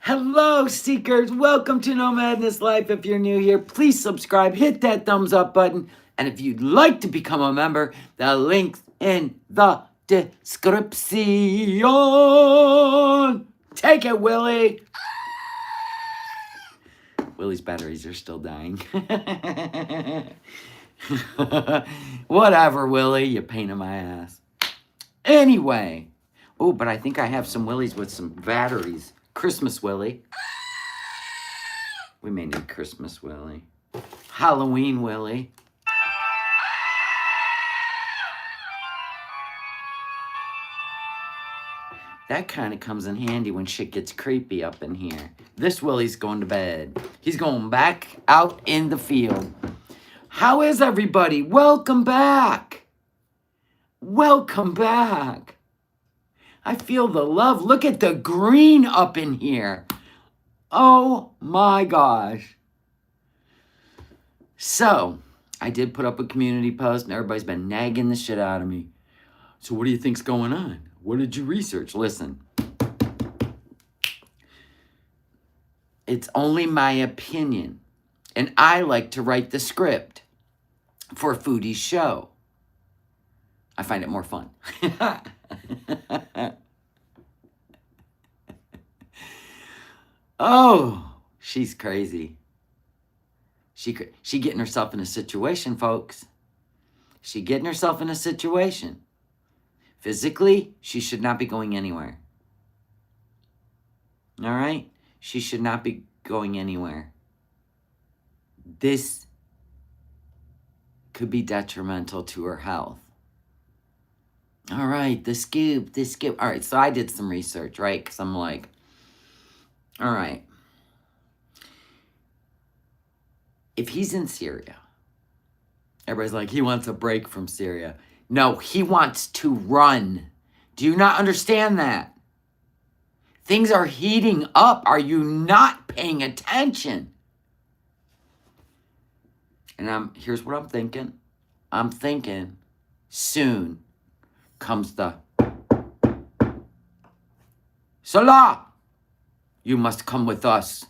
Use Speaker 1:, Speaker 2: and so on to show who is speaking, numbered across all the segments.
Speaker 1: Hello, seekers. Welcome to No Madness Life. If you're new here, please subscribe, hit that thumbs up button. And if you'd like to become a member, the link's in the description. Take it, Willie. Willie's batteries are still dying. Whatever, Willie. You pain in my ass. Anyway. Oh, but I think I have some Willies with some batteries. Christmas Willie. We may need Christmas Willie. Halloween Willie. That kind of comes in handy when shit gets creepy up in here. This Willie's going to bed. He's going back out in the field. How is everybody? Welcome back. Welcome back. I feel the love. Look at the green up in here. Oh my gosh. So, I did put up a community post and everybody's been nagging the shit out of me. So what do you think's going on? What did you research? Listen. It's only my opinion. And I like to write the script for Foodie's show. I find it more fun. Oh, she's crazy. She getting herself in a situation, folks. She getting herself in a situation. Physically, she should not be going anywhere. All right? She should not be going anywhere. This could be detrimental to her health. All right, the scoop. All right, so I did some research, right? Because I'm like, all right. If he's in Syria, everybody's like, he wants a break from Syria. No, he wants to run. Do you not understand that? Things are heating up. Are you not paying attention? And here's what I'm thinking. I'm thinking soon comes the Salah, you must come with us.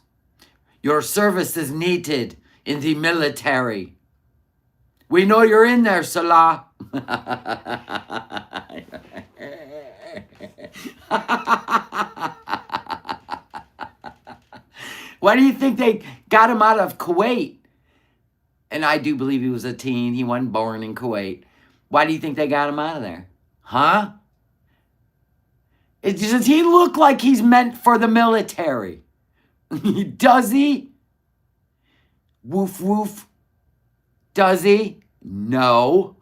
Speaker 1: Your service is needed in the military. We know you're in there, Salah. Why do you think they got him out of Kuwait? And I do believe he was a teen. He wasn't born in Kuwait. Why do you think they got him out of there? Huh? Does he look like he's meant for the military? Does he? Woof woof. Does he? No.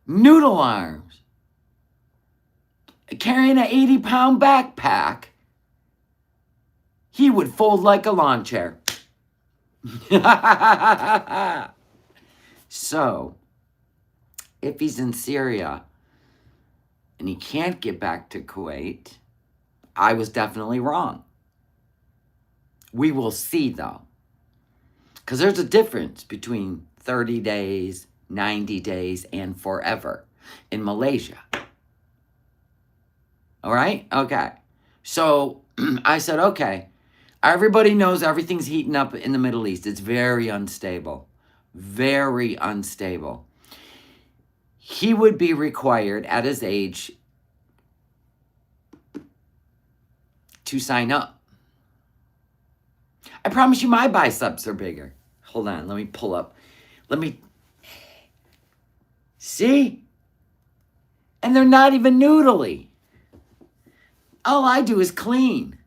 Speaker 1: Noodle arms. Carrying an 80-pound backpack. He would fold like a lawn chair. So, if he's in Syria and he can't get back to Kuwait, I was definitely wrong. We will see, though. Because there's a difference between 30 days, 90 days, and forever in Malaysia. All right? Okay. So I said, okay. Everybody knows everything's heating up in the Middle East. It's very unstable. Very unstable. He would be required at his age to sign up. I promise you my biceps are bigger. Hold on, let me pull up. See? And they're not even noodly. All I do is clean.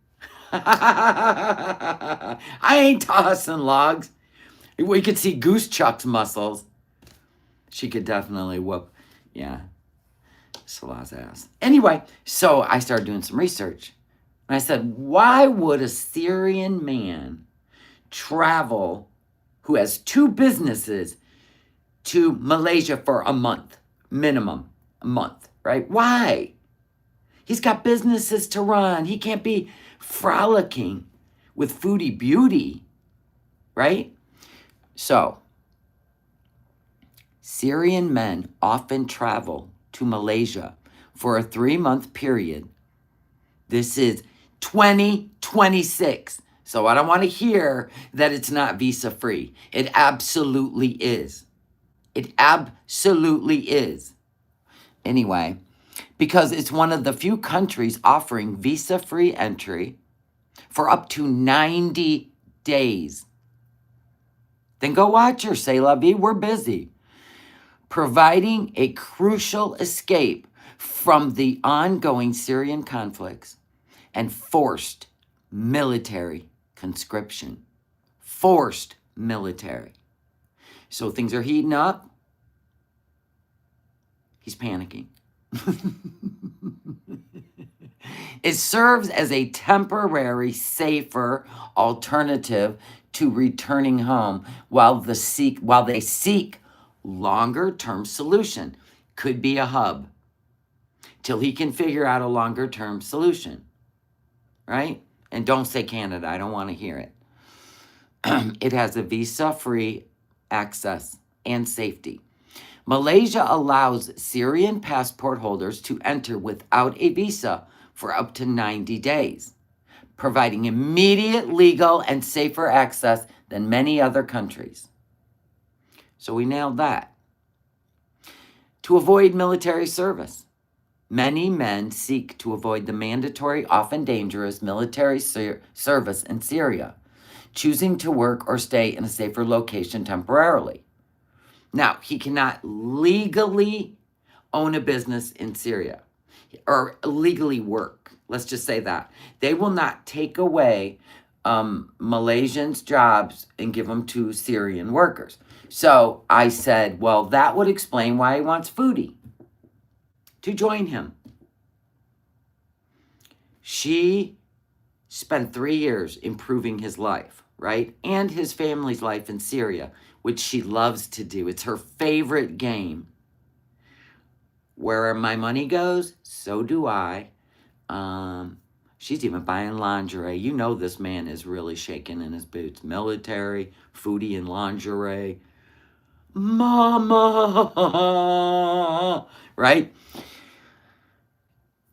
Speaker 1: I ain't tossing logs. We could see Goose Chuck's muscles. She could definitely whoop, yeah, Salah's ass. Anyway, so I started doing some research. And I said, why would a Syrian man travel who has 2 businesses to Malaysia for a month? Minimum, a month, right? Why? He's got businesses to run. He can't be frolicking with Foodie beauty, right? So, Syrian men often travel to Malaysia for a 3-month period. This is 2020. 26. So I don't want to hear that it's not visa free. It absolutely is. It absolutely is. Anyway, because it's one of the few countries offering visa free entry for up to 90 days. Then go watch her, C'est la vie, we're busy. Providing a crucial escape from the ongoing Syrian conflicts and forced military conscription. Forced military. So things are heating up. He's panicking. It serves as a temporary, safer alternative to returning home while they seek longer-term solution. Could be a hub till he can figure out a longer-term solution, right? And don't say Canada. I don't want to hear it. It has a visa-free access and safety. Malaysia allows Syrian passport holders to enter without a visa for up to 90 days, providing immediate legal and safer access than many other countries. So we nailed that. To avoid military service. Many men seek to avoid the mandatory, often dangerous military service in Syria, choosing to work or stay in a safer location temporarily. Now, he cannot legally own a business in Syria or legally work. Let's just say that. They will not take away Malaysians' jobs and give them to Syrian workers. So I said, well, that would explain why he wants Foodie to join him. She spent 3 years improving his life, right? And his family's life in Syria, which she loves to do. It's her favorite game. Where my money goes, so do I. She's even buying lingerie. You know this man is really shaking in his boots. Military, Foodie, and lingerie. Mama! Right?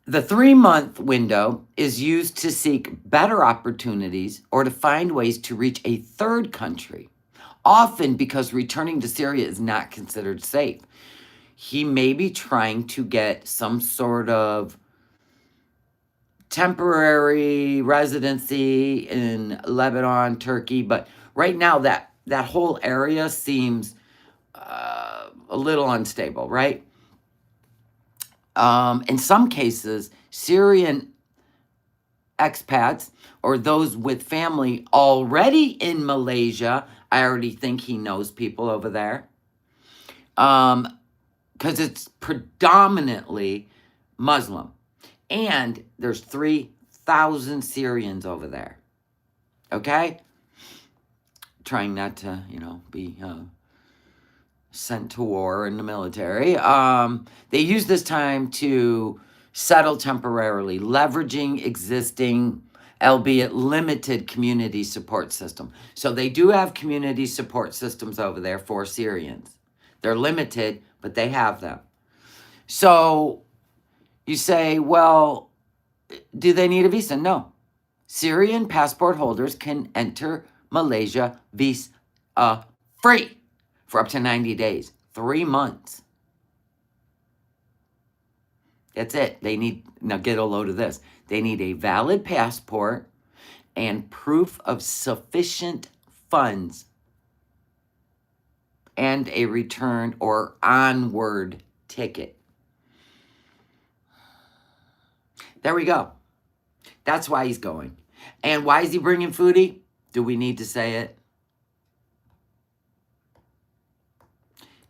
Speaker 1: The 3-month window is used to seek better opportunities or to find ways to reach a third country, often because returning to Syria is not considered safe. He may be trying to get some sort of temporary residency in Lebanon, Turkey, but right now that whole area seems a little unstable, right? In some cases, Syrian expats or those with family already in Malaysia, I already think he knows people over there, because it's predominantly Muslim. And there's 3,000 Syrians over there. Okay? Trying not to, be sent to war in the military. They use this time to settle temporarily, leveraging existing, albeit limited, community support system. So they do have community support systems over there for Syrians. They're limited, but they have them. So you say, well, do they need a visa? No. Syrian passport holders can enter Malaysia visa free for up to 90 days, 3 months. That's it. They need, now get a load of this. They need a valid passport and proof of sufficient funds and a return or onward ticket. There we go. That's why he's going. And why is he bringing Foodie? Do we need to say it?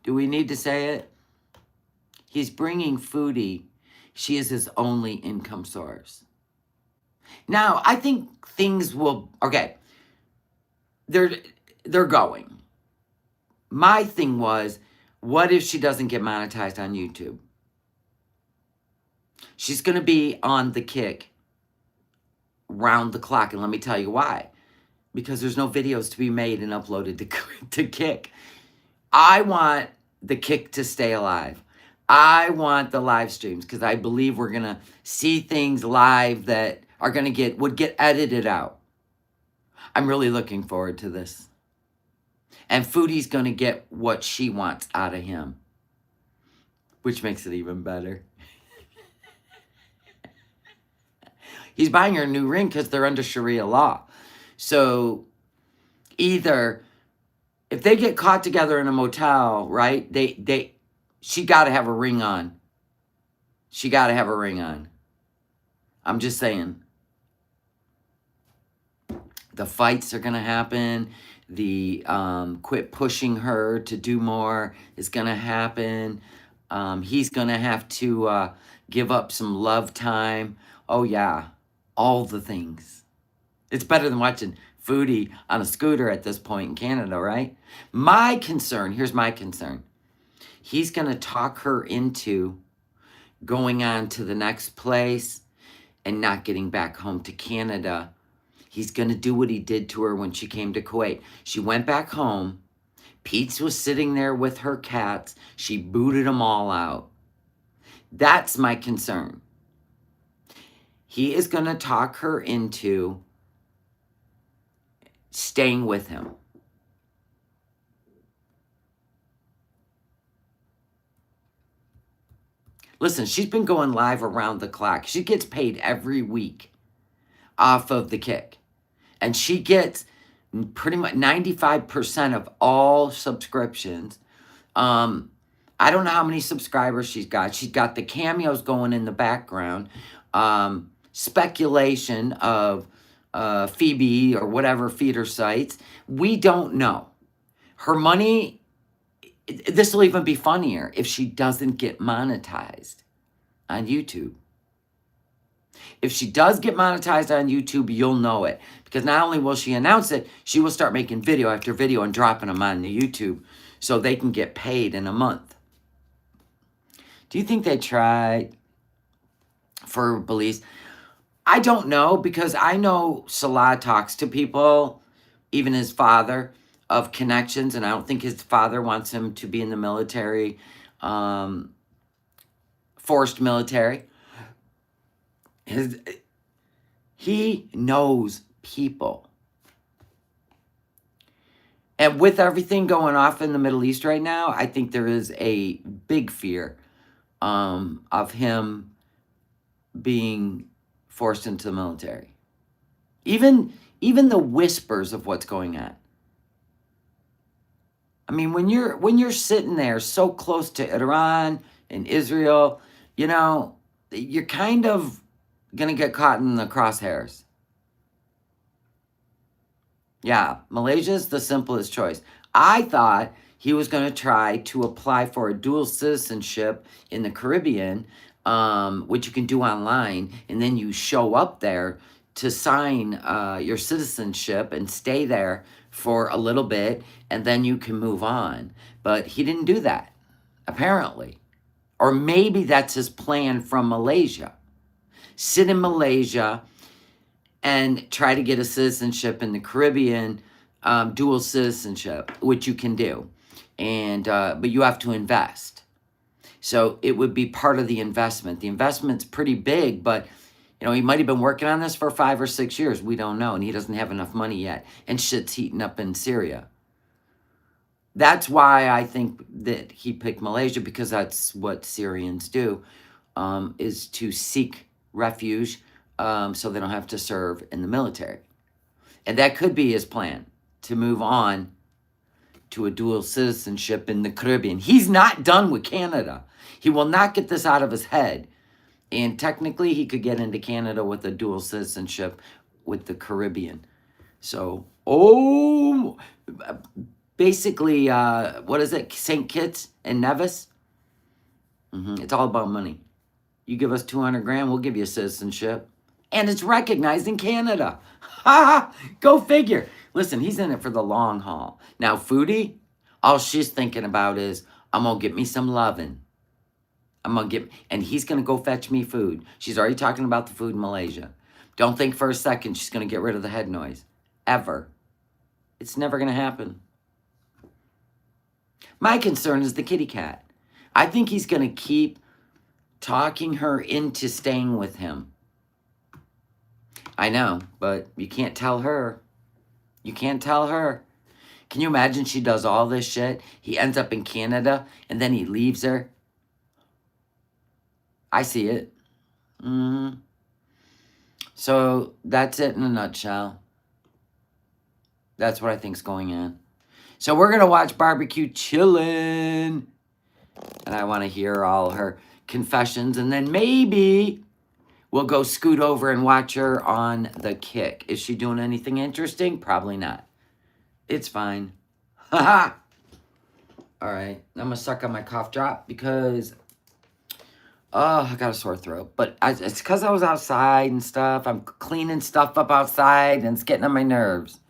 Speaker 1: Do we need to say it? He's bringing Foodie. She is his only income source. Now, I think things will, okay, they're going. My thing was, what if she doesn't get monetized on YouTube? She's going to be on the kick round the clock, and let me tell you why. Because there's no videos to be made and uploaded to Kick. I want the Kick to stay alive. I want the live streams because I believe we're going to see things live that are going to would get edited out. I'm really looking forward to this. And Foodie's going to get what she wants out of him, which makes it even better. He's buying her a new ring because they're under Sharia law. So either if they get caught together in a motel, right, she got to have a ring on. She got to have a ring on. I'm just saying. The fights are going to happen. The quit pushing her to do more is going to happen. He's going to have to give up some love time. Oh, yeah. All the things. It's better than watching Foodie on a scooter at this point in Canada, right? My concern, here's my concern. He's going to talk her into going on to the next place and not getting back home to Canada. He's going to do what he did to her when she came to Kuwait. She went back home. Pete's was sitting there with her cats. She booted them all out. That's my concern. He is going to talk her into staying with him. Listen, she's been going live around the clock. She gets paid every week off of the kick. And she gets pretty much 95% of all subscriptions. I don't know how many subscribers she's got. She's got the cameos going in the background. Speculation of Phoebe or whatever feeder sites. We don't know. Her money, this will even be funnier if she doesn't get monetized on YouTube. If she does get monetized on YouTube, you'll know it. Because not only will she announce it, she will start making video after video and dropping them on the YouTube so they can get paid in a month. Do you think they tried for Belize? I don't know, because I know Salah talks to people, even his father, of connections, and I don't think his father wants him to be in the military, forced military. He knows people. And with everything going off in the Middle East right now, I think there is a big fear of him being forced into the military. Even the whispers of what's going on. I mean, when you're sitting there so close to Iran and Israel, you know, you're kind of gonna get caught in the crosshairs. Yeah, Malaysia's the simplest choice. I thought he was going to try to apply for a dual citizenship in the Caribbean, which you can do online, and then you show up there to sign your citizenship and stay there for a little bit, and then you can move on. But he didn't do that, apparently. Or maybe that's his plan from Malaysia. Sit in Malaysia and try to get a citizenship in the Caribbean, dual citizenship, which you can do. And but you have to invest. So it would be part of the investment. The investment's pretty big, but you know, he might have been working on this for 5 or 6 years. We don't know. And he doesn't have enough money yet. And shit's heating up in Syria. That's why I think that he picked Malaysia, because that's what Syrians do, is to seek refuge so they don't have to serve in the military. And that could be his plan, to move on to a dual citizenship in the Caribbean. He's not done with Canada. He will not get this out of his head. And technically, he could get into Canada with a dual citizenship with the Caribbean. So, basically, what is it? St. Kitts and Nevis? It's all about money. You give us 200 grand, we'll give you a citizenship. And it's recognized in Canada. Ha! Go figure. Listen, he's in it for the long haul. Now, Foodie, all she's thinking about is, I'm going to get me some loving. And he's going to go fetch me food. She's already talking about the food in Malaysia. Don't think for a second she's going to get rid of the head noise. Ever. It's never going to happen. My concern is the kitty cat. I think he's going to keep talking her into staying with him. I know, but you can't tell her. You can't tell her. Can you imagine she does all this shit? He ends up in Canada, and then he leaves her. I see it. So that's it in a nutshell. That's what I think's going on. So we're going to watch Barbecue Chillin'. And I want to hear all her confessions. And then maybe we'll go scoot over and watch her on The Kick. Is she doing anything interesting? Probably not. It's fine. Haha. All right. I'm going to suck on my cough drop because... oh, I got a sore throat. But it's because I was outside and stuff. I'm cleaning stuff up outside and it's getting on my nerves.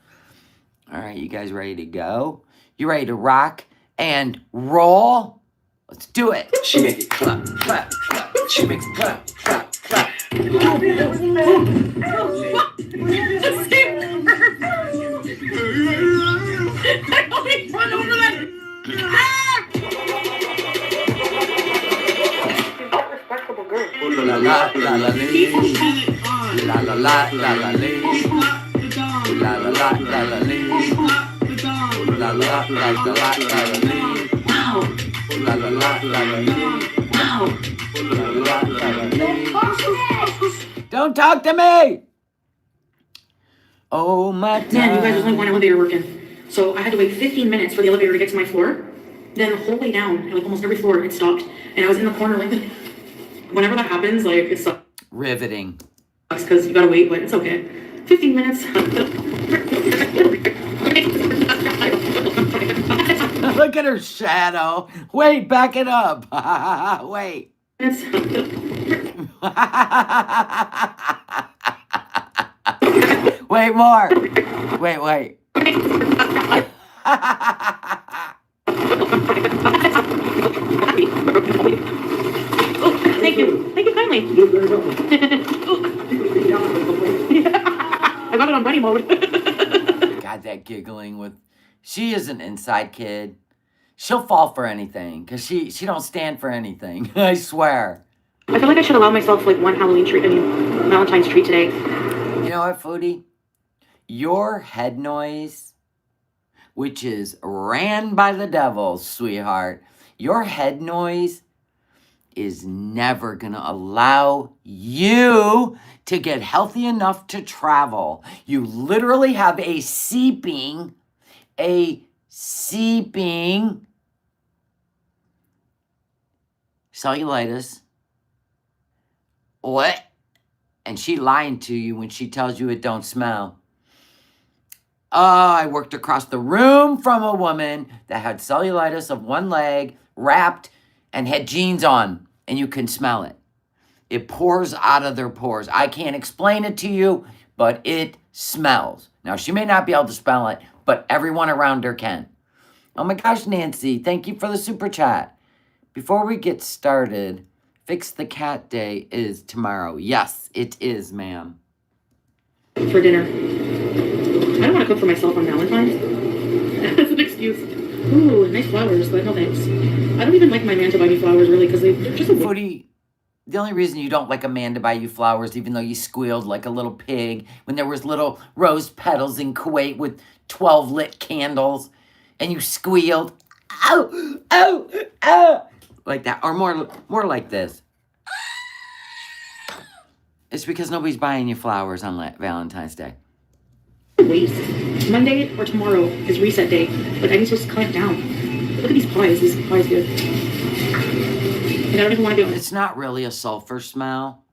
Speaker 1: All right, you guys ready to go? You ready to rock and roll? Let's do it. She makes it clap, clap, clap. She makes it clap, clap, clap. La la la la lee. La la la la la lee. La la la la la lee. La la la la la lee. La la la la lee. La la la lee. Don't talk to me. Oh my God.
Speaker 2: Man, you guys, there's only one elevator working. So I had to wait 15 minutes for the elevator to get to my floor. Then the whole way down, like almost every floor, it stopped. And I was in the corner like, whenever that happens, like, it sucks.
Speaker 1: Riveting.
Speaker 2: Because you gotta wait, but it's okay. 15 minutes.
Speaker 1: Look at her shadow. Wait, back it up. Wait. Wait more. Wait.
Speaker 2: Thank you kindly. I got it on buddy mode.
Speaker 1: God, that giggling with... she is an inside kid. She'll fall for anything, because she don't stand for anything. I swear.
Speaker 2: I feel like I should allow myself like one Valentine's treat today.
Speaker 1: You know what, Foodie? Your head noise, which is ran by the devil, sweetheart. Your head noise is never going to allow you to get healthy enough to travel. You literally have a seeping cellulitis. What? And she lying to you when she tells you it don't smell. Oh, I worked across the room from a woman that had cellulitis of one leg, wrapped, and had jeans on, and you can smell it. It pours out of their pores. I can't explain it to you, but it smells. Now, she may not be able to smell it, but everyone around her can. Oh my gosh, Nancy, thank you for the super chat. Before we get started, Fix the Cat Day is tomorrow. Yes, it is, ma'am.
Speaker 2: For dinner. I don't want to cook for myself on Valentine's. That's an excuse. Ooh, nice flowers, but no thanks. I don't even like my man to buy me flowers, really, because they're just a...
Speaker 1: Foodie, the only reason you don't like a man to buy you flowers, even though you squealed like a little pig when there was little rose petals in Kuwait with 12 lit candles, and you squealed, ow, like that, or more like this. It's because nobody's buying you flowers on Valentine's Day.
Speaker 2: Waste. Monday or tomorrow is reset day. Like, I need to just clamp down. Look at these pies. These pies here. And I don't even want to do it.
Speaker 1: It's not really a sulfur smell.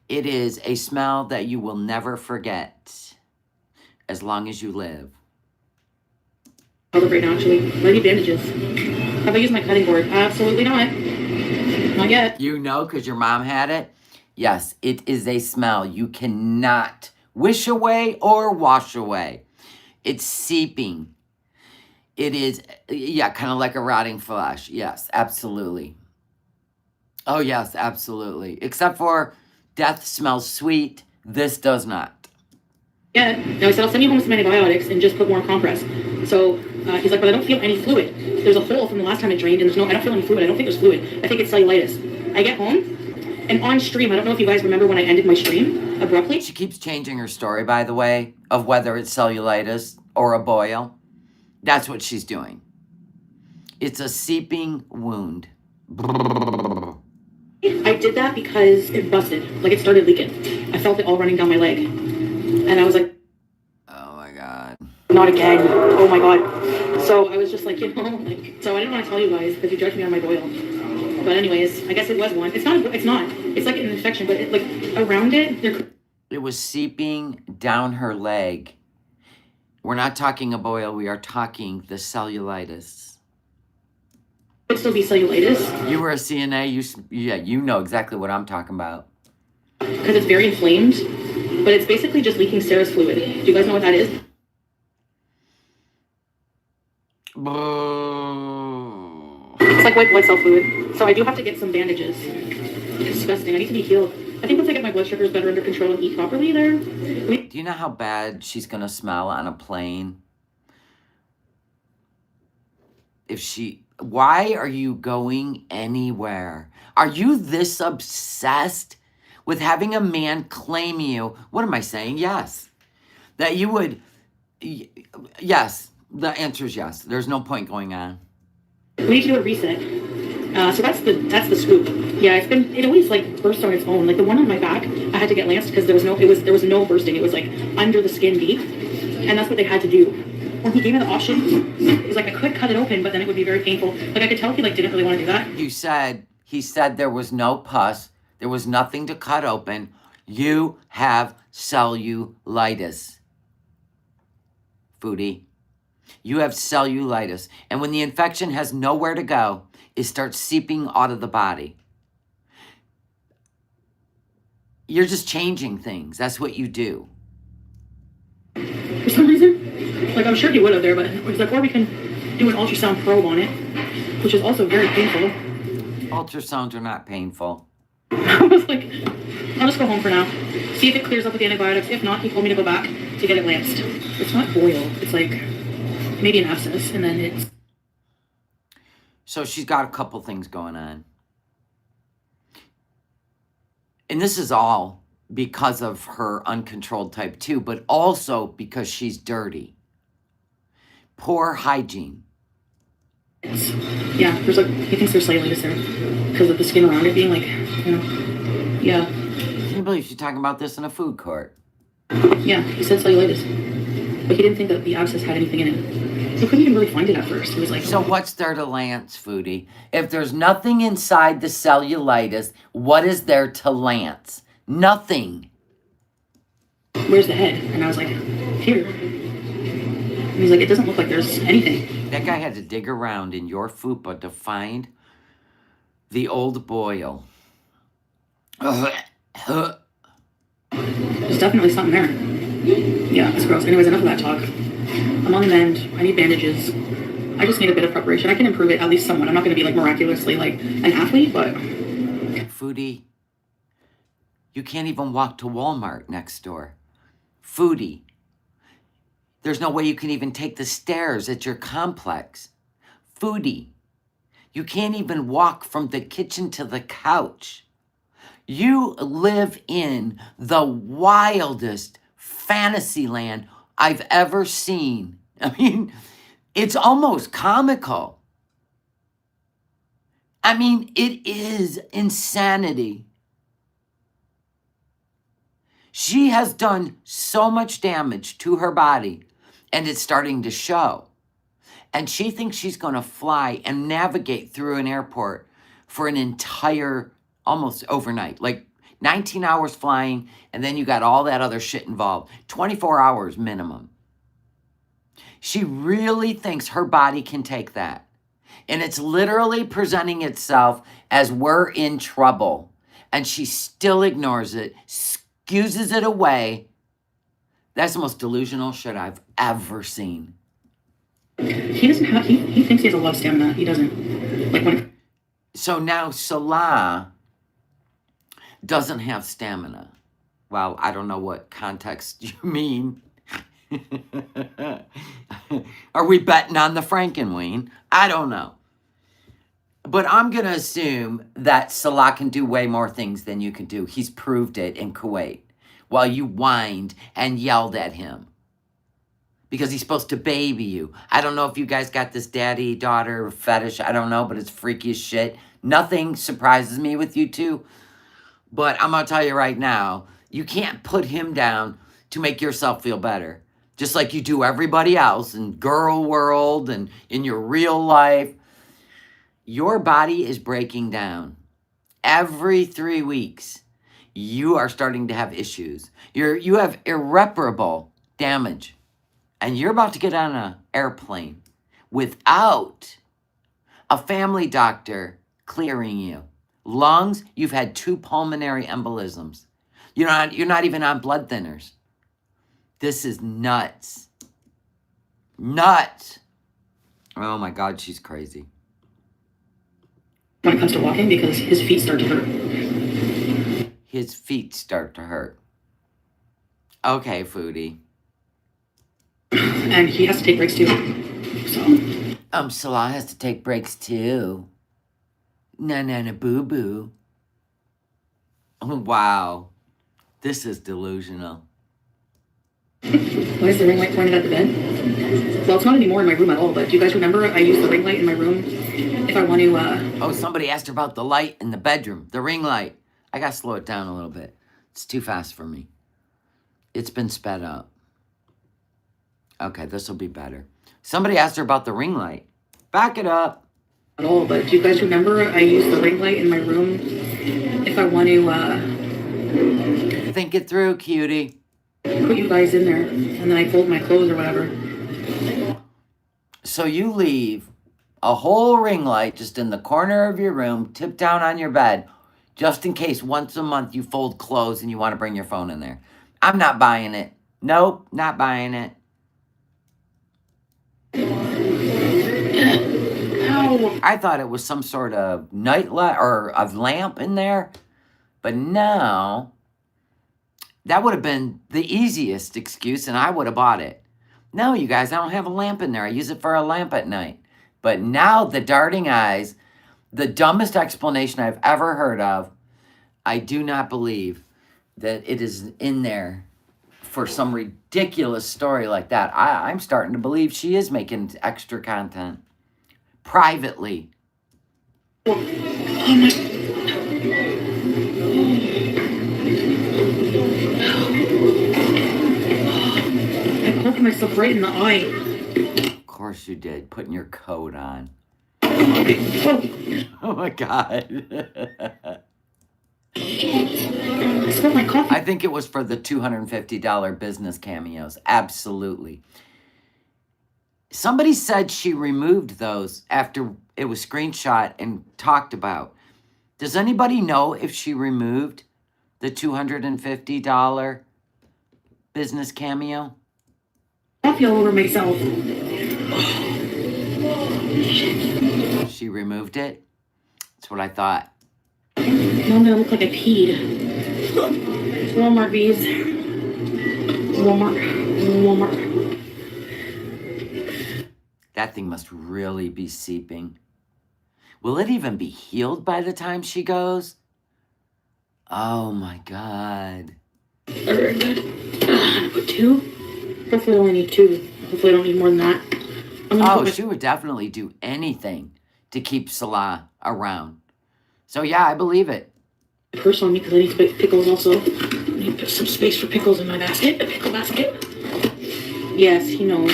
Speaker 1: It is a smell that you will never forget as long as you live.
Speaker 2: I'll look right now, actually. I need bandages. Have I used my cutting board? Absolutely not. Not yet.
Speaker 1: You know, because your mom had it? Yes, it is a smell you cannot wish away or wash away. It's seeping. It is, yeah, kind of like a rotting flesh. Yes, absolutely. Oh, yes, absolutely. Except for death smells sweet. This does not.
Speaker 2: Yeah. No, I said, I'll send you home some antibiotics and just put more compress. So he's like, but I don't feel any fluid. There's a hole from the last time it drained, and I don't feel any fluid. I don't think there's fluid. I think it's cellulitis. I get home, And on stream, I don't know if you guys remember when I ended my stream abruptly.
Speaker 1: She keeps changing her story, by the way, of whether it's cellulitis or a boil. That's what she's doing. It's a seeping wound.
Speaker 2: I did that because it busted. Like, it started leaking. I felt it all running down my leg. And I was like,
Speaker 1: oh my God.
Speaker 2: Not again. Oh my God. So I was just like, you know, like, so I didn't want to tell you guys because you judged me on my boil. But anyways, I guess it was one. It's not. It's like an infection, but it, like around it,
Speaker 1: it was seeping down her leg. We're not talking a boil. We are talking the cellulitis.
Speaker 2: Could still be cellulitis.
Speaker 1: You were a CNA. You know exactly what I'm talking about.
Speaker 2: Because it's very inflamed, but it's basically just leaking serous fluid. Do you guys know what that is? It's like white blood cell fluid. So I do have to get some bandages. It's disgusting. I need to be healed. I think once I get my blood sugars better under control and eat properly there.
Speaker 1: Do you know how bad she's going to smell on a plane? Why are you going anywhere? Are you this obsessed with having a man claim you? What am I saying? Yes. That you would, yes. The answer is yes. There's no point going on.
Speaker 2: We need to do a reset. So that's the scoop. Yeah, it always like burst on its own. Like the one on my back, I had to get lanced because there was no bursting. It was like under the skin deep, and that's what they had to do. When he gave me the option, it was like I could cut it open, but then it would be very painful. Like I could tell he like didn't really want to do that.
Speaker 1: He said there was no pus, there was nothing to cut open. You have cellulitis, Foodie. You have cellulitis. And when the infection has nowhere to go, it starts seeping out of the body. You're just changing things. That's what you do.
Speaker 2: For some reason, like I'm sure he would have there, but it was like, or we can do an ultrasound probe on it, which is also very painful.
Speaker 1: Ultrasounds are not painful.
Speaker 2: I was like, I'll just go home for now. See if it clears up with the antibiotics. If not, he told me to go back to get it lanced. It's not boil. It's like maybe an abscess, and then it's...
Speaker 1: So she's got a couple things going on. And this is all because of her uncontrolled type 2, but also because she's dirty. Poor hygiene.
Speaker 2: Yeah, there's like, he thinks there's cellulitis there because of the skin around it being like, you know, yeah.
Speaker 1: Can you believe she's talking about this in a food court?
Speaker 2: Yeah, he said cellulitis, but he didn't think that the abscess had anything in it. He couldn't even really find it at first. He was like...
Speaker 1: So what's there to lance, Foodie? If there's nothing inside the cellulitis, what is there to lance? Nothing.
Speaker 2: Where's the head? And I was like, here. And he's like, it doesn't look like there's anything.
Speaker 1: That guy had to dig around in your fupa to find the old boil.
Speaker 2: There's definitely something there. Yeah, it's gross. Anyways, enough of that talk. I'm on the mend. I need bandages. I just need a bit of preparation. I can improve it at least somewhat. I'm not going to be like miraculously like an athlete, but...
Speaker 1: Foodie, you can't even walk to Walmart next door. Foodie, there's no way you can even take the stairs at your complex. Foodie, you can't even walk from the kitchen to the couch. You live in the wildest fantasy land I've ever seen. I mean, it's almost comical. I mean, it is insanity. She has done so much damage to her body, and it's starting to show. And she thinks she's going to fly and navigate through an airport for an entire, almost overnight, like 19 hours flying, and then you got all that other shit involved. 24 hours minimum. She really thinks her body can take that. And it's literally presenting itself as we're in trouble. And she still ignores it, excuses it away. That's the most delusional shit I've ever seen.
Speaker 2: He doesn't have, he thinks he has a lot of stamina. He doesn't. Like when...
Speaker 1: So now Salah doesn't have stamina. Well, I don't know what context you mean. Are we betting on the Frankenweenie? I don't know. But I'm going to assume that Salah can do way more things than you can do. He's proved it in Kuwait while you whined and yelled at him because he's supposed to baby you. I don't know if you guys got this daddy-daughter fetish. I don't know, but it's freaky as shit. Nothing surprises me with you two. But I'm going to tell you right now, you can't put him down to make yourself feel better. Just like you do everybody else in girl world and in your real life. Your body is breaking down. Every 3 weeks, you are starting to have issues. You have irreparable damage. And you're about to get on an airplane without a family doctor clearing you. Lungs, you've had 2 pulmonary embolisms. You're not even on blood thinners. This is nuts. Nuts. Oh my God, she's crazy.
Speaker 2: When it comes to walking, because his feet start to hurt.
Speaker 1: His feet start to hurt. Okay, Foodie.
Speaker 2: And he has to take breaks too. So.
Speaker 1: Salah has to take breaks too. Na boo boo. Oh, wow. This is delusional.
Speaker 2: Why is the ring light pointed at the bed? Well, it's not anymore in my room at all, but do you guys remember I use the ring light in my room if I want to,
Speaker 1: Oh, somebody asked her about the light in the bedroom. The ring light. I gotta slow it down a little bit. It's too fast for me. It's been sped up. Okay, this will be better. Somebody asked her about the ring light. Back it up.
Speaker 2: At all, but do you guys remember I use the ring light in my room if I want to,
Speaker 1: Think it through, cutie.
Speaker 2: Put you guys in there, and then I fold my clothes or whatever.
Speaker 1: So you leave a whole ring light just in the corner of your room, tipped down on your bed, just in case once a month you fold clothes and you want to bring your phone in there. I'm not buying it. Nope, not buying it.
Speaker 2: Ow.
Speaker 1: I thought it was some sort of night light or a lamp in there, but no. That would have been the easiest excuse, and I would have bought it. No, you guys, I don't have a lamp in there. I use it for a lamp at night. But now the darting eyes, the dumbest explanation I've ever heard of, I do not believe that it is in there for some ridiculous story like that. I'm starting to believe she is making extra content privately.
Speaker 2: Oh my. I poked myself right in the eye.
Speaker 1: Of course you did, putting your coat on.
Speaker 2: Oh.
Speaker 1: Oh my God.
Speaker 2: I spilled my coffee.
Speaker 1: I think it was for the $250 business cameos. Absolutely. Somebody said she removed those after it was screenshot and talked about. Does anybody know if she removed the $250 business cameo?
Speaker 2: Coffee all over myself.
Speaker 1: She removed it? That's what I thought.
Speaker 2: Now I'm gonna look like I peed. Walmart bees. Walmart.
Speaker 1: That thing must really be seeping. Will it even be healed by the time she goes? Oh my God.
Speaker 2: Very good. Put 2? Hopefully I only need 2. Hopefully I don't need more than that.
Speaker 1: Oh, she would definitely do anything to keep Salah around. So yeah, I believe it.
Speaker 2: Purse on me because I need to put pickles also. I need to put some space for pickles in my basket. A pickle basket. Yes, he knows.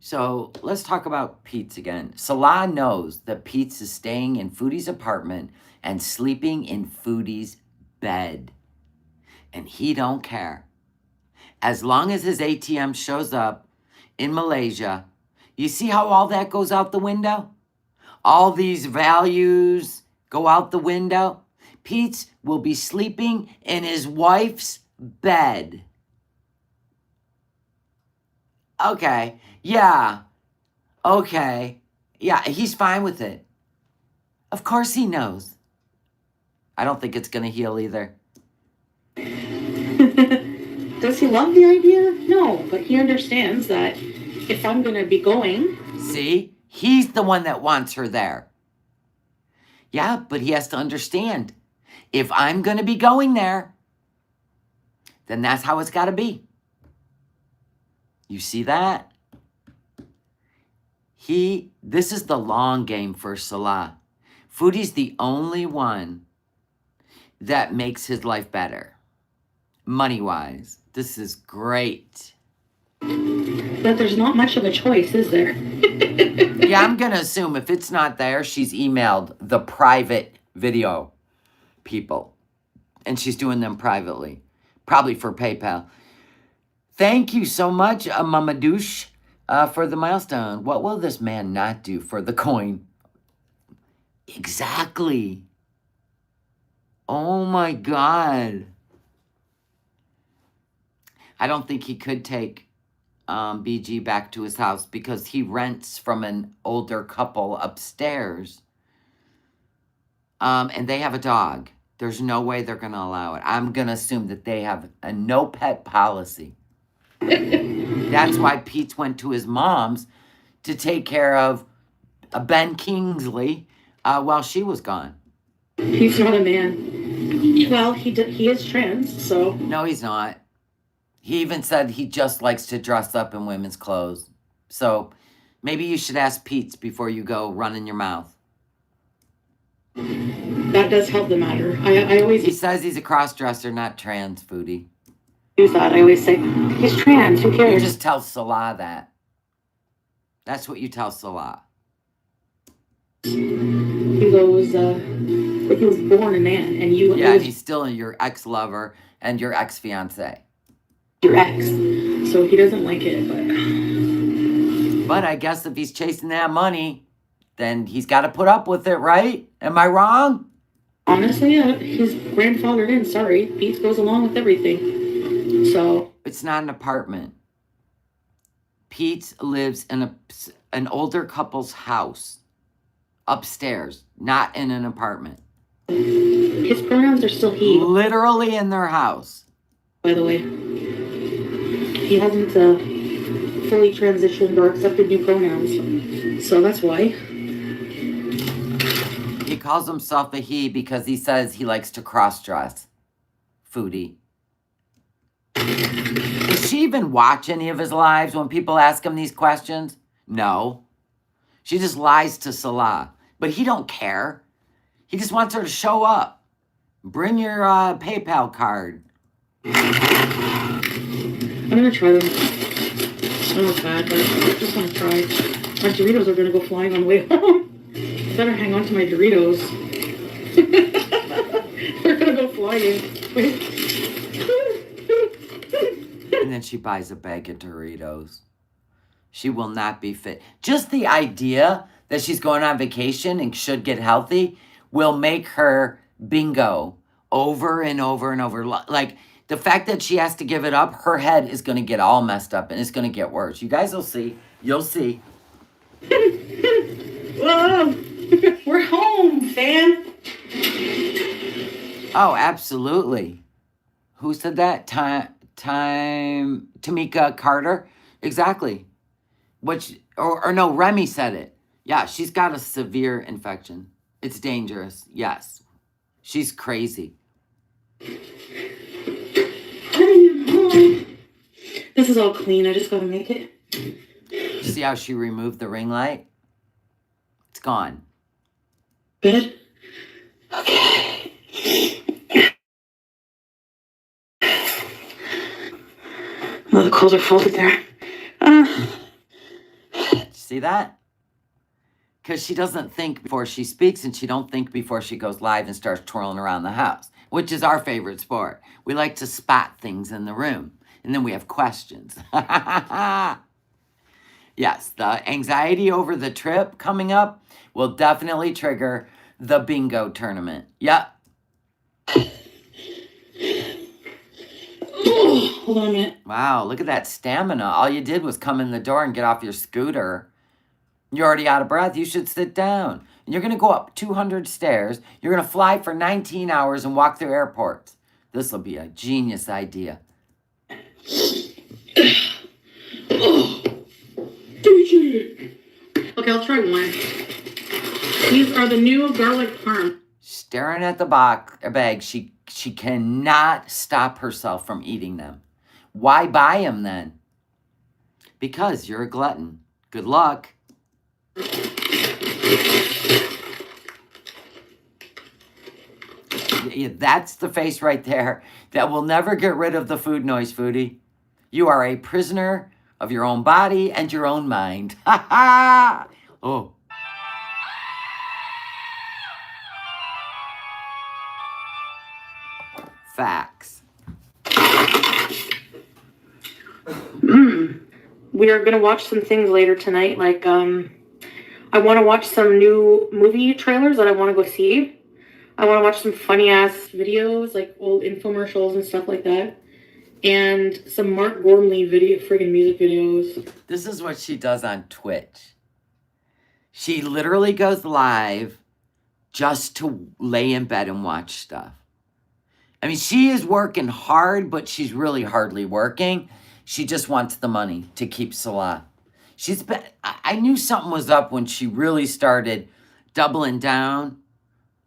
Speaker 1: So let's talk about Pete's again. Salah knows that Pete's is staying in Foodie's apartment and sleeping in Foodie's bed. And he don't care. As long as his ATM shows up in Malaysia, you see how all that goes out the window? All these values go out the window. Pete's will be sleeping in his wife's bed. Okay, yeah, okay, yeah, he's fine with it. Of course he knows. I don't think it's going to heal either.
Speaker 2: Does he love the idea? No, but he understands that if I'm going to be going...
Speaker 1: See? He's the one that wants her there. Yeah, but he has to understand, if I'm going to be going there, then that's how it's got to be. You see that? This is the long game for Salah. Foodie's the only one that makes his life better. Money-wise. This is great.
Speaker 2: But there's not much of a choice, is there?
Speaker 1: Yeah, I'm going to assume if it's not there, she's emailed the private video people. And she's doing them privately. Probably for PayPal. Thank you so much, Mamadouche, for the milestone. What will this man not do for the coin? Exactly. Oh my God. I don't think he could take BG back to his house because he rents from an older couple upstairs. And they have a dog. There's no way they're going to allow it. I'm going to assume that they have a no pet policy. That's why Pete went to his mom's to take care of Ben Kingsley while she was gone.
Speaker 2: He's not a man. Well, he is trans, so...
Speaker 1: No, he's not. He even said he just likes to dress up in women's clothes. So maybe you should ask Pete before you go running your mouth.
Speaker 2: That does help the matter. I always...
Speaker 1: He says he's a cross-dresser, not trans, Foodie.
Speaker 2: Use that. I always say, he's trans, who
Speaker 1: You
Speaker 2: cares?
Speaker 1: just tell Salah that. That's what you tell Salah.
Speaker 2: He goes, like he was born a man, and you...
Speaker 1: Yeah, and he's still your ex-lover and your ex-fiancé.
Speaker 2: Your ex. So he doesn't like it,
Speaker 1: But I guess if he's chasing that money, then he's got to put up with it, right? Am I wrong?
Speaker 2: Honestly, he's grandfathered in. Sorry. Pete goes along with everything. So...
Speaker 1: It's not an apartment. Pete lives in an older couple's house. Upstairs. Not in an apartment.
Speaker 2: His pronouns are still he.
Speaker 1: Literally in their house.
Speaker 2: By the way. He hasn't fully transitioned or accepted new pronouns. So that's why.
Speaker 1: He calls himself a he because he says he likes to cross-dress. Foodie. Does she even watch any of his lives when people ask him these questions? No. She just lies to Salah. But he don't care. He just wants her to show up. Bring your PayPal card.
Speaker 2: I'm going to try them. I know it's bad, but I just want to try. My Doritos are going to go flying on the way home. I better hang on to my Doritos. They're going to go flying.
Speaker 1: And then she buys a bag of Doritos. She will not be fit. Just the idea that she's going on vacation and should get healthy will make her bingo over and over and over. Like, the fact that she has to give it up, her head is going to get all messed up and it's going to get worse. You guys will see. You'll see.
Speaker 2: Whoa! We're home, fam.
Speaker 1: Oh, absolutely. Who said that? Tamika Carter? Exactly. Or no, Remy said it. Yeah, she's got a severe infection. It's dangerous. Yes. She's crazy.
Speaker 2: This is all clean. I just gotta make it.
Speaker 1: See how she removed the ring light? It's gone.
Speaker 2: Good? Okay. Oh, the clothes are folded there.
Speaker 1: See that? Because she doesn't think before she speaks and she don't think before she goes live and starts twirling around the house, which is our favorite sport. We like to spot things in the room. And then we have questions. Yes, the anxiety over the trip coming up will definitely trigger the bingo tournament. Yep.
Speaker 2: Hold on a minute.
Speaker 1: Wow, look at that stamina. All you did was come in the door and get off your scooter. You're already out of breath. You should sit down. And you're going to go up 200 stairs. You're going to fly for 19 hours and walk through airports. This will be a genius idea.
Speaker 2: Okay, Okay, I'll try one. These are the new garlic parm.
Speaker 1: Staring at the bag, she cannot stop herself from eating them. Why buy them then? Because you're a glutton. Good luck. Yeah, that's the face right there that will never get rid of the food noise, foodie. You are a prisoner of your own body and your own mind. Ha ha! Oh. Facts.
Speaker 2: We are gonna watch some things later tonight. Like, I want to watch some new movie trailers that I want to go see. I want to watch some funny ass videos, like old infomercials and stuff like that, and some Mark Gormley friggin' music videos.
Speaker 1: This is what she does on Twitch. She literally goes live just to lay in bed and watch stuff. I mean, she is working hard, but she's really hardly working. She just wants the money to keep Salah. I knew something was up when she really started doubling down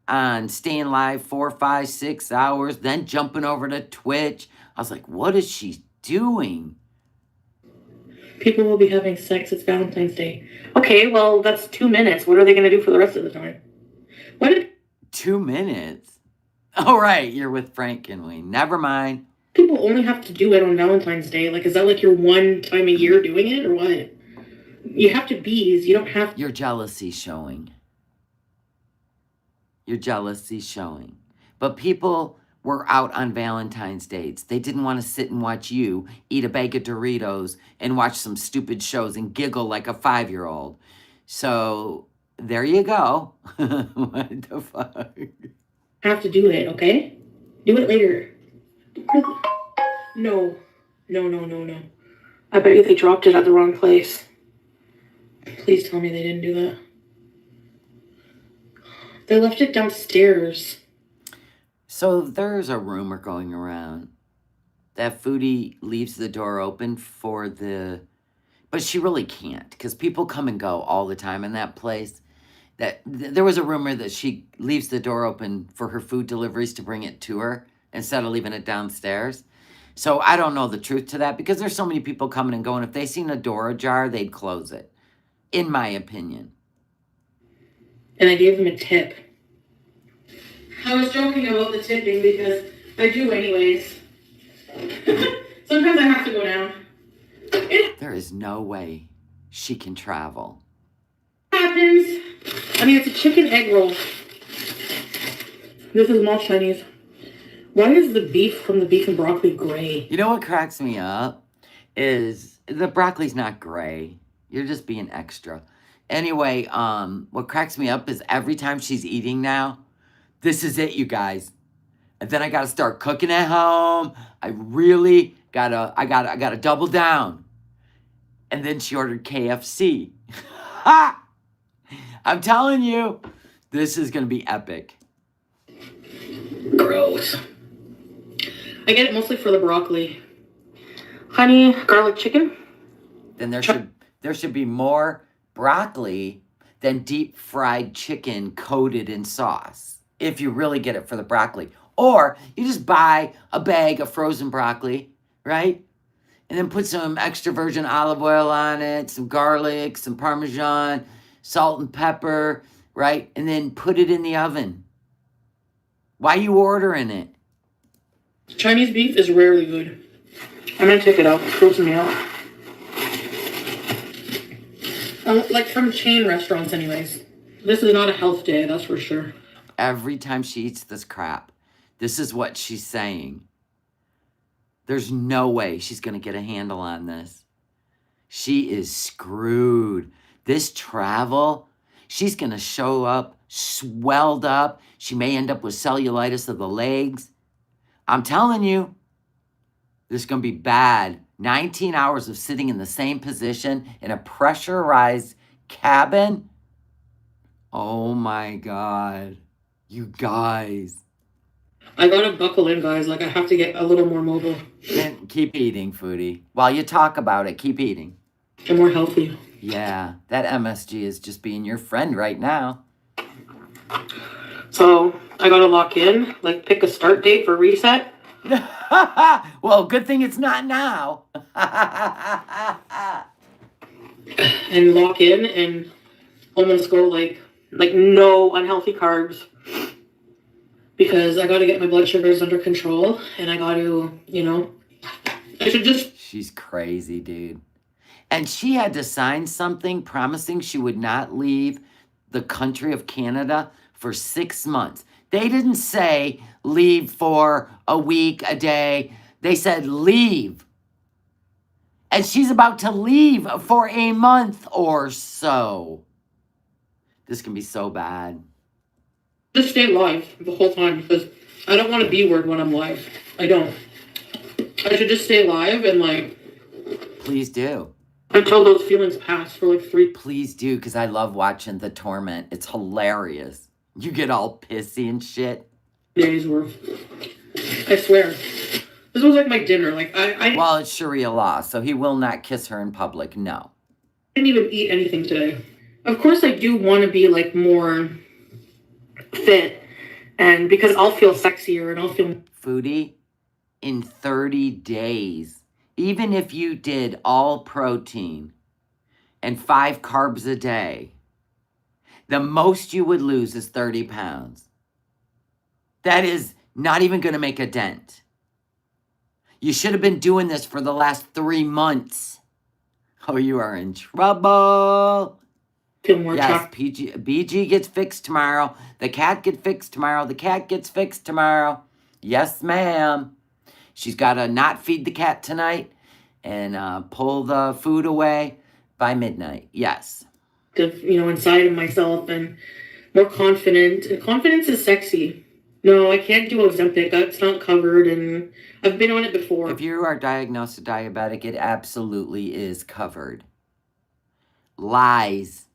Speaker 1: on staying live 4, 5, 6 hours, then jumping over to Twitch. I was like, what is she doing?
Speaker 2: People will be having sex. It's Valentine's Day. Okay, well, that's 2 minutes. What are they going to do for the rest of the time?
Speaker 1: 2 minutes? Oh, right, you're with Frank and we. Never mind.
Speaker 2: People only have to do it on Valentine's Day. Like, is that like your one time a year doing it or what? You have to bees. You don't have to.
Speaker 1: Your jealousy showing. Your jealousy showing. But people were out on Valentine's dates. They didn't want to sit and watch you eat a bag of Doritos and watch some stupid shows and giggle like a 5-year-old. So, there you go. What the fuck?
Speaker 2: Have to do it, okay? Do it later. No. I bet you they dropped it at the wrong place. Please tell me they didn't do that. They left it downstairs.
Speaker 1: So there's a rumor going around that Foodie leaves the door open for the... But she really can't, because people come and go all the time in that place. There was a rumor that she leaves the door open for her food deliveries to bring it to her instead of leaving it downstairs. So I don't know the truth to that, because there's so many people coming and going. If they seen a door ajar, they'd close it, in my opinion.
Speaker 2: And I gave them a tip. I was joking about the tipping because I do anyways. Sometimes I have to go down.
Speaker 1: There is no way she can travel.
Speaker 2: Happens. I mean, it's a chicken egg roll. This is most Chinese. Why is the beef from the beef and broccoli gray?
Speaker 1: You know what cracks me up is the broccoli's not gray. You're just being extra. Anyway, what cracks me up is every time she's eating now, this is it, you guys. And then I gotta start cooking at home. I gotta double down. And then she ordered KFC. Ha! I'm telling you, this is gonna be epic.
Speaker 2: Gross. I get it mostly for the broccoli. Honey, garlic chicken.
Speaker 1: Then there should be more broccoli than deep fried chicken coated in sauce. If you really get it for the broccoli. Or you just buy a bag of frozen broccoli, right? And then put some extra virgin olive oil on it, some garlic, some Parmesan, salt and pepper, right? And then put it in the oven. Why are you ordering it?
Speaker 2: Chinese beef is rarely good. I'm gonna take it out. It's grossing me out. Like from chain restaurants anyways. This is not a health day, that's for sure.
Speaker 1: Every time she eats this crap, this is what she's saying. There's no way she's going to get a handle on this. She is screwed. This travel, she's going to show up swelled up. She may end up with cellulitis of the legs. I'm telling you, this is going to be bad. 19 hours of sitting in the same position in a pressurized cabin. Oh my God. You guys.
Speaker 2: I gotta buckle in, guys. Like, I have to get a little more mobile.
Speaker 1: And keep eating, Foodie. While you talk about it, keep eating.
Speaker 2: And more healthy.
Speaker 1: Yeah, that MSG is just being your friend right now.
Speaker 2: So I gotta lock in, like pick a start date for reset.
Speaker 1: Well, good thing it's not now.
Speaker 2: And lock in and almost go like no unhealthy carbs. Because I gotta get my blood sugars under control and I gotta, I should just.
Speaker 1: She's crazy, dude. And she had to sign something promising she would not leave the country of Canada for 6 months. They didn't say leave for a week, a day. They said leave. And she's about to leave for a month or so. This can be so bad.
Speaker 2: Just stay live the whole time because I don't want to be word when I'm live. I don't. I should just stay live and
Speaker 1: Please do.
Speaker 2: until those feelings pass for like 3.
Speaker 1: Please do, because I love watching the torment. It's hilarious. You get all pissy and shit.
Speaker 2: Days worth. I swear. This was like my dinner. Like I
Speaker 1: Well, it's Sharia law, so he will not kiss her in public. No.
Speaker 2: didn't even eat anything today. Of course, I do want to be like more fit, and because I'll feel sexier and I'll feel.
Speaker 1: Foodie, in 30 days, even if you did all protein and 5 carbs a day, the most you would lose is 30 pounds. That is not even going to make a dent. You should have been doing this for the last 3 months. Oh, you are in trouble.
Speaker 2: Feel more
Speaker 1: Yes, BG gets fixed tomorrow. The cat gets fixed tomorrow. The cat gets fixed tomorrow. Yes, ma'am. She's got to not feed the cat tonight and pull the food away by midnight. Yes.
Speaker 2: Inside of myself and more confident. And confidence is sexy. No, I can't do Ozempic. That's not covered, and I've been on it before.
Speaker 1: If you are diagnosed a diabetic, it absolutely is covered. Lies.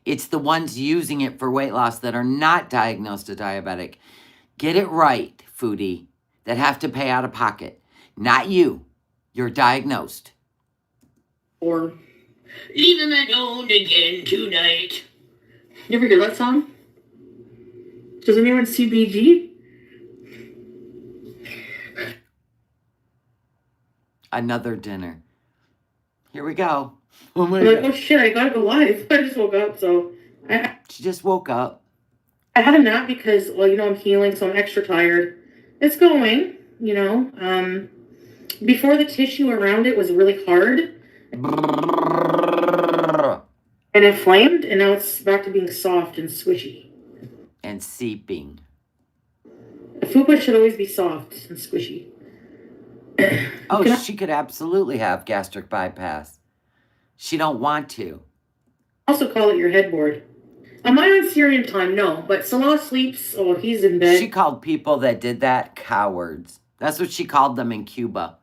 Speaker 1: It's the ones using it for weight loss that are not diagnosed a diabetic. Get it right, Foodie, that have to pay out of pocket. Not you. You're diagnosed.
Speaker 2: Or leave him alone again tonight. You ever hear that song? Does anyone see BG?
Speaker 1: Another dinner. Here we go. Oh my
Speaker 2: I'm like,
Speaker 1: God.
Speaker 2: oh shit, I gotta go live. I just woke up, so
Speaker 1: She just woke up.
Speaker 2: I had a nap because, I'm healing, so I'm extra tired. It's going, before the tissue around it was really hard and inflamed, and now it's back to being soft and squishy.
Speaker 1: And seeping.
Speaker 2: A fupa should always be soft and squishy.
Speaker 1: Oh, she could absolutely have gastric bypass. She don't want to.
Speaker 2: Also call it your headboard. Am I on Syrian time? No, but Salah sleeps. Oh, he's in bed.
Speaker 1: She called people that did that cowards. That's what she called them in Cuba.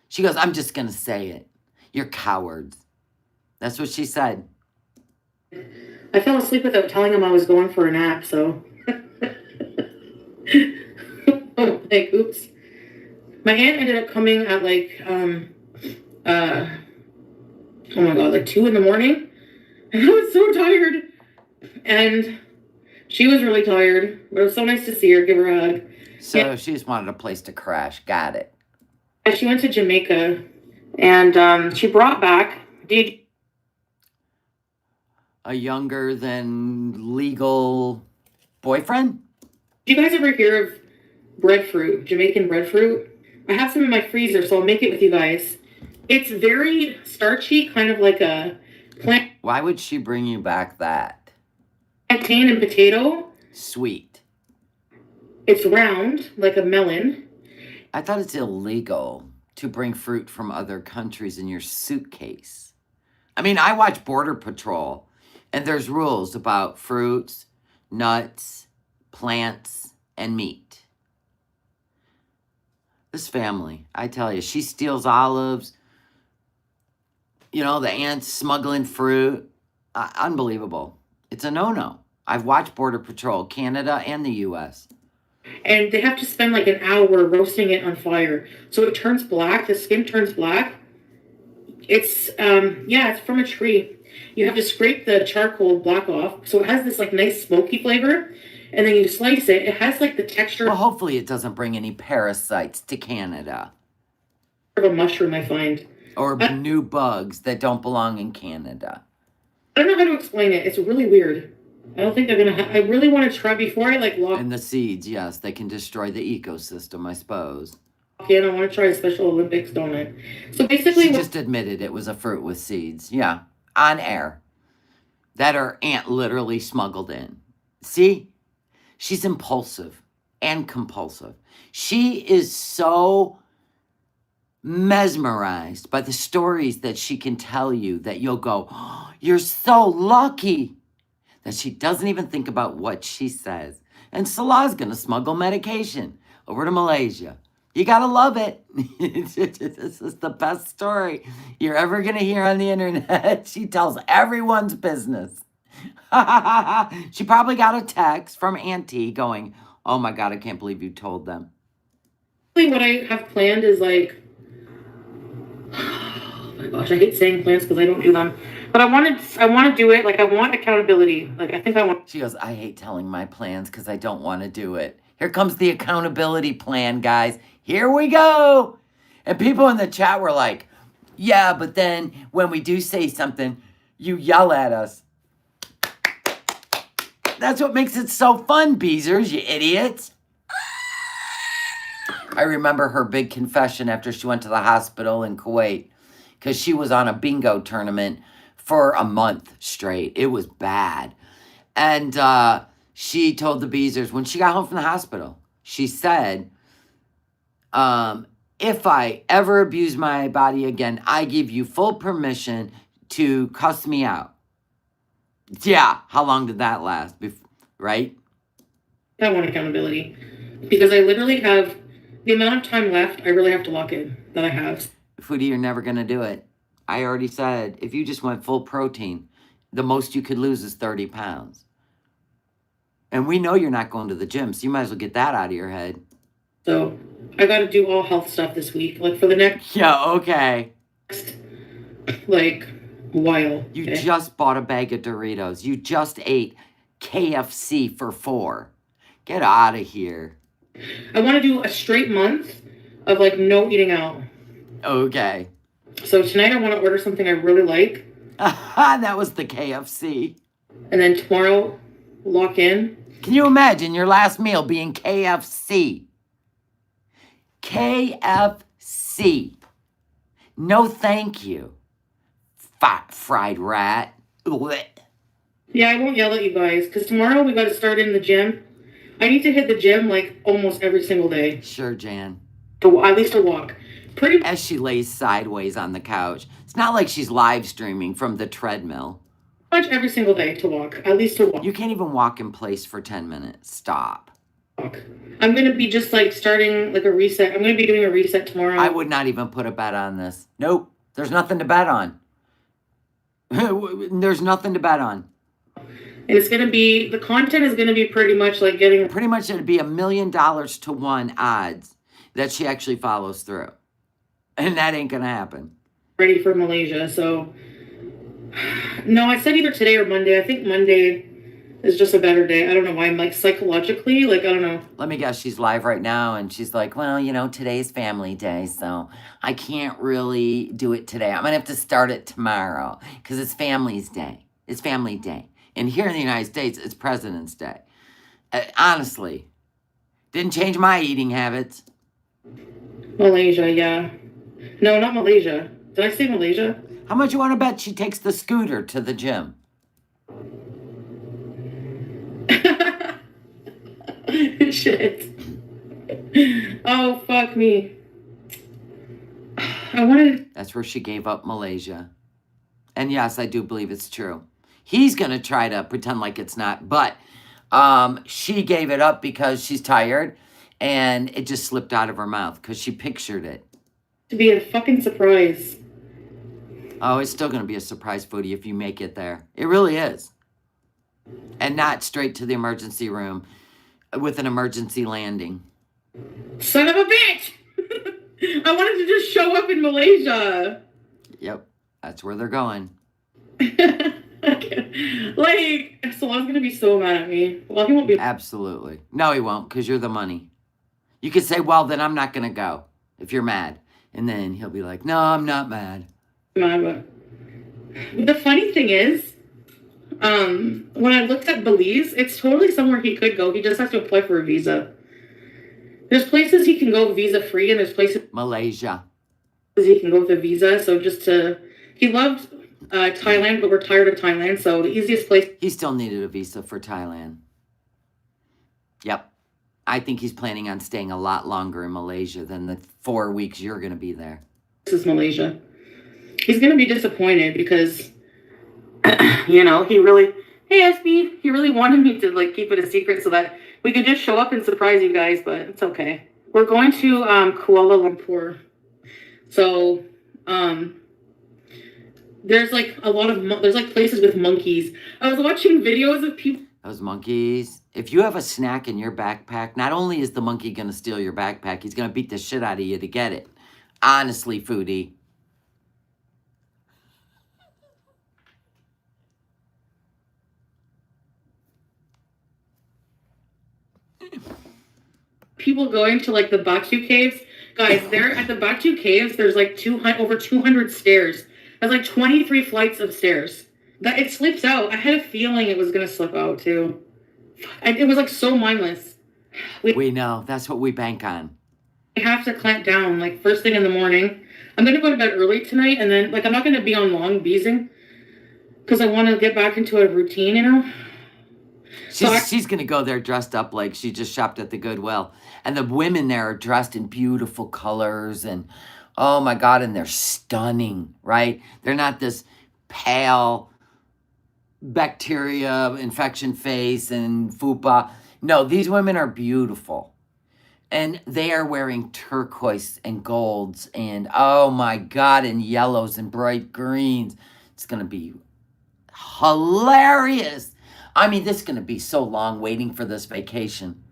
Speaker 1: She goes, I'm just going to say it. You're cowards. That's what she said.
Speaker 2: I fell asleep without telling him I was going for a nap, so. Oh, like, oops. My aunt ended up coming at oh my god, 2 in the morning. And I was so tired. And she was really tired. But it was so nice to see her, give her a hug.
Speaker 1: So
Speaker 2: Yeah.
Speaker 1: she just wanted a place to crash. Got it.
Speaker 2: She went to Jamaica and she brought back
Speaker 1: A younger than legal boyfriend?
Speaker 2: Do you guys ever hear of breadfruit, Jamaican breadfruit? I have some in my freezer, so I'll make it with you guys. It's very starchy, kind of like a
Speaker 1: Why would she bring you back that?
Speaker 2: plantain and potato.
Speaker 1: Sweet.
Speaker 2: It's round, like a melon.
Speaker 1: I thought it's illegal to bring fruit from other countries in your suitcase. I mean, I watch Border Patrol, and there's rules about fruits, nuts, plants, and meat. This family, I tell you, she steals olives. The aunt's smuggling fruit. Unbelievable. It's a no-no. I've watched Border Patrol, Canada and the U.S.
Speaker 2: And they have to spend like an hour roasting it on fire. So it turns black, the skin turns black. It's, it's from a tree. You have to scrape the charcoal block off, so it has this like nice smoky flavor. And then you slice it. It has like the texture
Speaker 1: Well, hopefully it doesn't bring any parasites to Canada.
Speaker 2: of a mushroom, I find.
Speaker 1: Or new bugs that don't belong in Canada.
Speaker 2: I don't know how to explain it. It's really weird. I don't think they're gonna. I really want to try before I like lock
Speaker 1: And the seeds, yes, they can destroy the ecosystem, I suppose.
Speaker 2: in. I want to try a Special Olympics donut. So basically,
Speaker 1: She just admitted it was a fruit with seeds. Yeah, on air. That her aunt literally smuggled in. See? She's impulsive and compulsive. She is so mesmerized by the stories that she can tell you that you'll go, oh, you're so lucky, that she doesn't even think about what she says. And Salah's going to smuggle medication over to Malaysia. You got to love it. This is the best story you're ever going to hear on the internet. She tells everyone's business. She probably got a text from Auntie going, oh my God, I can't believe you told them.
Speaker 2: what I have planned is like, oh my gosh, I hate saying plans because I don't do them. But I want to do it. Like, I want accountability. Like, I think I want.
Speaker 1: She goes, I hate telling my plans because I don't want to do it. Here comes the accountability plan, guys. Here we go. And people in the chat were like, yeah, but then when we do say something, you yell at us. That's what makes it so fun, Beezers, you idiots. I remember her big confession after she went to the hospital in Kuwait because she was on a bingo tournament for a month straight. It was bad. And she told the Beezers when she got home from the hospital, she said, if I ever abuse my body again, I give you full permission to cuss me out. Yeah, how long did that last? Right?
Speaker 2: I want accountability because I literally have the amount of time left. I really have to lock in that I have.
Speaker 1: Foodie, you're never going to do it. I already said, if you just went full protein, the most you could lose is 30 pounds. And we know you're not going to the gym, so you might as well get that out of your head.
Speaker 2: So I got to do all health stuff this week. Like for the next,
Speaker 1: Yeah, okay.
Speaker 2: like, while.
Speaker 1: You just bought a bag of Doritos. You just ate KFC for $4. Get out of here.
Speaker 2: I want to do a straight month of like no eating out.
Speaker 1: Okay.
Speaker 2: So tonight I want to order something I really like.
Speaker 1: That was the KFC.
Speaker 2: And then tomorrow, lock in.
Speaker 1: Can you imagine your last meal being KFC? KFC. No thank you. Fat fried rat. Blech.
Speaker 2: Yeah, I won't yell at you guys because tomorrow we got to start in the gym. I need to hit the gym like almost every single day.
Speaker 1: Sure, Jan.
Speaker 2: At least a walk. Pretty
Speaker 1: As she lays sideways on the couch. It's not like she's live streaming from the treadmill.
Speaker 2: much every single day to walk. At least to walk.
Speaker 1: You can't even walk in place for 10 minutes. Stop.
Speaker 2: I'm going to be just like starting like a reset. I'm going to be doing a reset tomorrow.
Speaker 1: I would not even put a bet on this. Nope. There's nothing to bet on. There's nothing to bet on.
Speaker 2: And it's going to be, the content is going to be pretty much like getting...
Speaker 1: Pretty much it'd be $1 million to 1 odds that she actually follows through. And that ain't going to happen.
Speaker 2: Ready for Malaysia. So, no, I said either today or Monday. I think Monday is just a better day. I don't know why. I'm like psychologically, like, I don't know.
Speaker 1: Let me guess, she's live right now and she's like, well, you know, today's family day, so I can't really do it today. I'm going to have to start it tomorrow because it's family's day. It's family day. And here in the United States, it's President's Day. Honestly, didn't change my eating habits.
Speaker 2: Malaysia, yeah. No, not Malaysia. Did I say Malaysia?
Speaker 1: How much you want to bet she takes the scooter to the gym?
Speaker 2: Shit. Oh, fuck me. I wanted...
Speaker 1: That's where she gave up Malaysia. And yes, I do believe it's true. He's going to try to pretend like it's not. But she gave it up because she's tired. And it just slipped out of her mouth because she pictured it.
Speaker 2: To be a fucking surprise.
Speaker 1: Oh, it's still going to be a surprise, Foodie, if you make it there. It really is. And not straight to the emergency room with an emergency landing.
Speaker 2: Son of a bitch! I wanted to just show up in Malaysia.
Speaker 1: Yep, that's where they're going.
Speaker 2: Like, Salah's gonna be so mad at me. Well, he won't be.
Speaker 1: Absolutely. No, he won't, because you're the money. You could say, well, then I'm not going to go if you're mad. And then he'll be like, no, I'm not mad.
Speaker 2: Mad, but the funny thing is, when I looked at Belize, it's totally somewhere he could go. He just has to apply for a visa. There's places he can go visa free, and there's places
Speaker 1: Malaysia.
Speaker 2: he can go with a visa. So he loved Thailand, but we're tired of Thailand. So the easiest place.
Speaker 1: He still needed a visa for Thailand. Yep. I think he's planning on staying a lot longer in Malaysia than the 4 weeks you're going to be there.
Speaker 2: This is Malaysia. He's going to be disappointed because, he really, hey, SB, he really wanted me to, like, keep it a secret so that we could just show up and surprise you guys, but it's okay. We're going to Kuala Lumpur. So, there's, like, a lot of, there's, like, places with monkeys. I was watching videos of people.
Speaker 1: Those monkeys. If you have a snack in your backpack, not only is the monkey going to steal your backpack, he's going to beat the shit out of you to get it. Honestly, Foodie.
Speaker 2: People going to, like, the Batu Caves. Guys, there at the Batu Caves, there's, like, over 200 stairs. There's, like, 23 flights of stairs. That it slips out. I had a feeling it was going to slip out, too. It was, like, so mindless.
Speaker 1: We know. That's what we bank on.
Speaker 2: I have to clamp down, like, first thing in the morning. I'm going to go to bed early tonight, and then, like, I'm not going to be on long beezing because I want to get back into a routine,
Speaker 1: She's going to go there dressed up like she just shopped at the Goodwill. And the women there are dressed in beautiful colors and, oh my God, and they're stunning, right? They're not this pale bacteria infection face and fupa. No, these women are beautiful. And they are wearing turquoise and golds and, oh my God, and yellows and bright greens. It's going to be hilarious. I mean, this is going to be so long waiting for this vacation.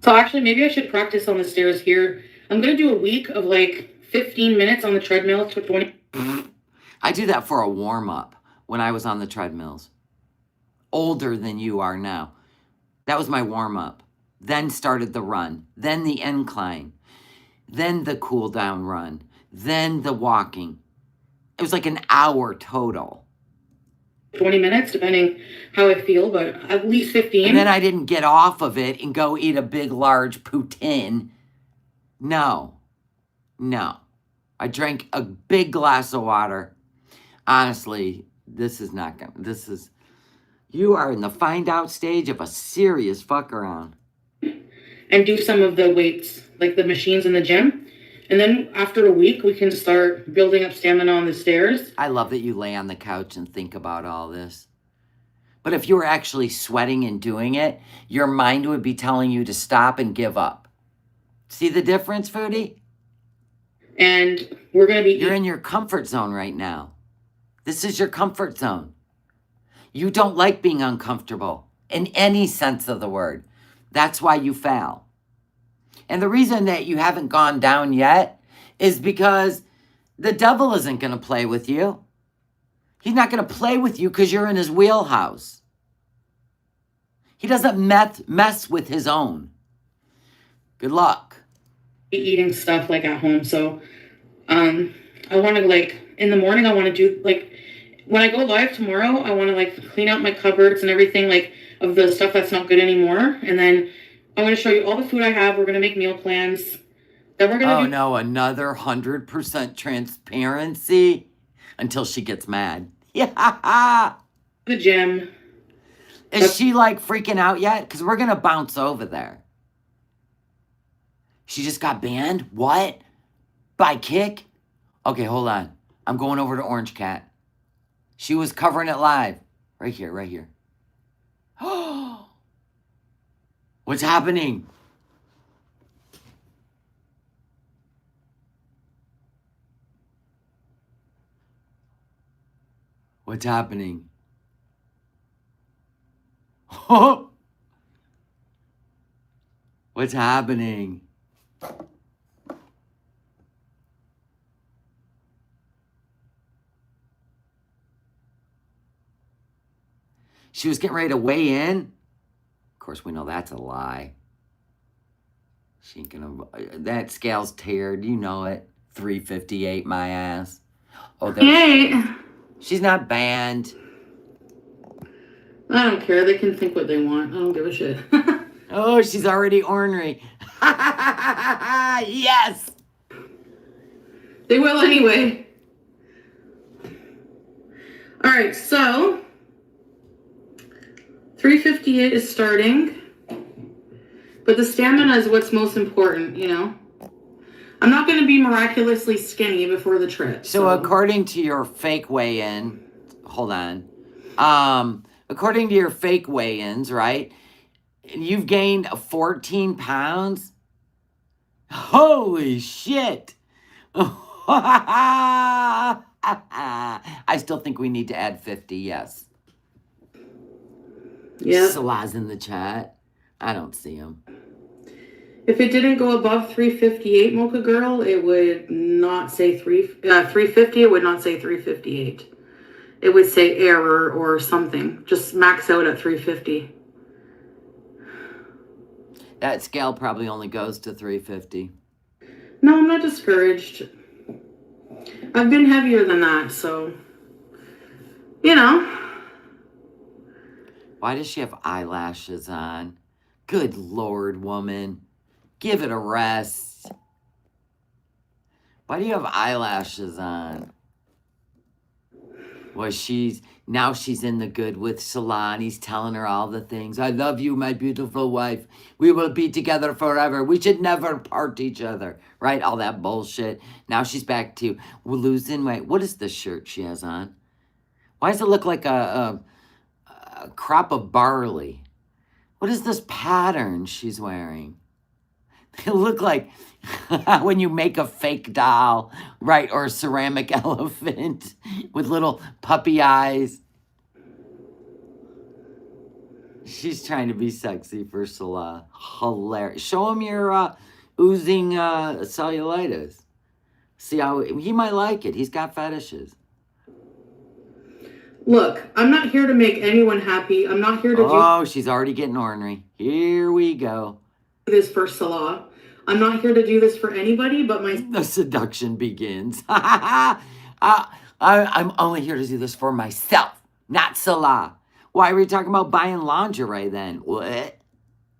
Speaker 2: So actually, maybe I should practice on the stairs here. I'm going to do a week of like 15 minutes on the treadmill to 20.
Speaker 1: I do that for a warm-up when I was on the treadmills. Older than you are now. That was my warm-up. Then started the run. Then the incline. Then the cool-down run. Then the walking. It was like an hour total.
Speaker 2: 20 minutes, depending how I feel, but at least 15.
Speaker 1: And then I didn't get off of it and go eat a big, large poutine. No. I drank a big glass of water. Honestly, this is not going to... You are in the find out stage of a serious fuck around.
Speaker 2: And do some of the weights, like the machines in the gym. And then after a week, we can start building up stamina on the stairs.
Speaker 1: I love that you lay on the couch and think about all this. But if you were actually sweating and doing it, your mind would be telling you to stop and give up. See the difference, Foodie?
Speaker 2: And we're going to be...
Speaker 1: You're in your comfort zone right now. This is your comfort zone. You don't like being uncomfortable in any sense of the word. That's why you fail. And the reason that you haven't gone down yet is because the devil isn't going to play with you. He's not going to play with you because you're in his wheelhouse. He doesn't mess with his own. Good luck.
Speaker 2: Eating stuff like at home. So I want to like in the morning, I want to do like when I go live tomorrow, I want to like clean out my cupboards and everything like of the stuff that's not good anymore. And then I'm going to show you all the food I have. We're going to make meal plans. Then we're going to
Speaker 1: no, another 100% transparency until she gets mad. Yeah.
Speaker 2: The gym.
Speaker 1: Is she like freaking out yet? Because we're going to bounce over there. She just got banned? What? By Kick? Okay, hold on. I'm going over to Orange Cat. She was covering it live. Right here. What's happening? What's happening? What's happening? She was getting ready to weigh in. Of course, we know that's a lie. She ain't gonna. That scale's teared. You know it. 358, my ass. Oh, she's not banned.
Speaker 2: I don't care. They can think what they want. I don't give a shit.
Speaker 1: Oh, she's already ornery. Yes.
Speaker 2: They will anyway. All right, so 358 is starting, but the stamina is what's most important, you know? I'm not going to be miraculously skinny before the trip.
Speaker 1: So according to your fake weigh-in, hold on. According to your fake weigh-ins, right? You've gained 14 pounds? Holy shit. I still think we need to add 50, yes.
Speaker 2: Yeah.
Speaker 1: Salah's in the chat. I don't see him.
Speaker 2: If it didn't go above 358, Mocha Girl, it would not say 350. It would not say 358. It would say error or something. Just max out at 350.
Speaker 1: That scale probably only goes to 350.
Speaker 2: No, I'm not discouraged. I've been heavier than that, so, you know.
Speaker 1: Why does she have eyelashes on? Good Lord, woman. Give it a rest. Why do you have eyelashes on? Well, now she's in the good with Salah, and he's telling her all the things. I love you, my beautiful wife. We will be together forever. We should never part each other. Right? All that bullshit. Now she's back to losing weight. What is the shirt she has on? Why does it look like a crop of barley? What is this pattern she's wearing? It look like when you make a fake doll, right? Or a ceramic elephant with little puppy eyes. She's trying to be sexy for Salah. Hilarious. Show him your oozing cellulitis. See how he might like it. He's got fetishes.
Speaker 2: Look, I'm not here to make anyone happy. I'm not here to
Speaker 1: Oh, she's already getting ornery. Here we go.
Speaker 2: This for Salah. I'm not here to do this for anybody but
Speaker 1: The seduction begins. I'm only here to do this for myself, not Salah. Why are we talking about buying lingerie then? What?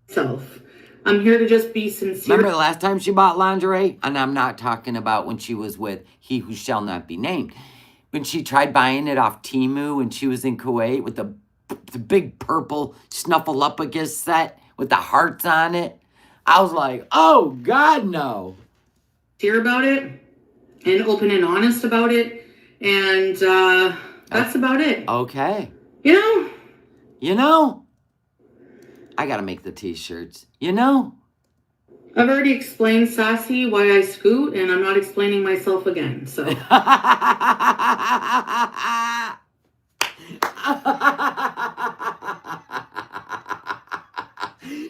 Speaker 2: myself. I'm here to just be sincere.
Speaker 1: Remember the last time she bought lingerie? And I'm not talking about when she was with he who shall not be named. When she tried buying it off Temu when she was in Kuwait with the big purple Snuffleupagus set with the hearts on it. I was like, oh, God, no.
Speaker 2: Sincere about it and open and honest about it. And that's about it.
Speaker 1: Okay.
Speaker 2: You know?
Speaker 1: I got to make the t-shirts. You know?
Speaker 2: I've already explained, Sassy, why I scoot, and I'm not explaining myself again, so.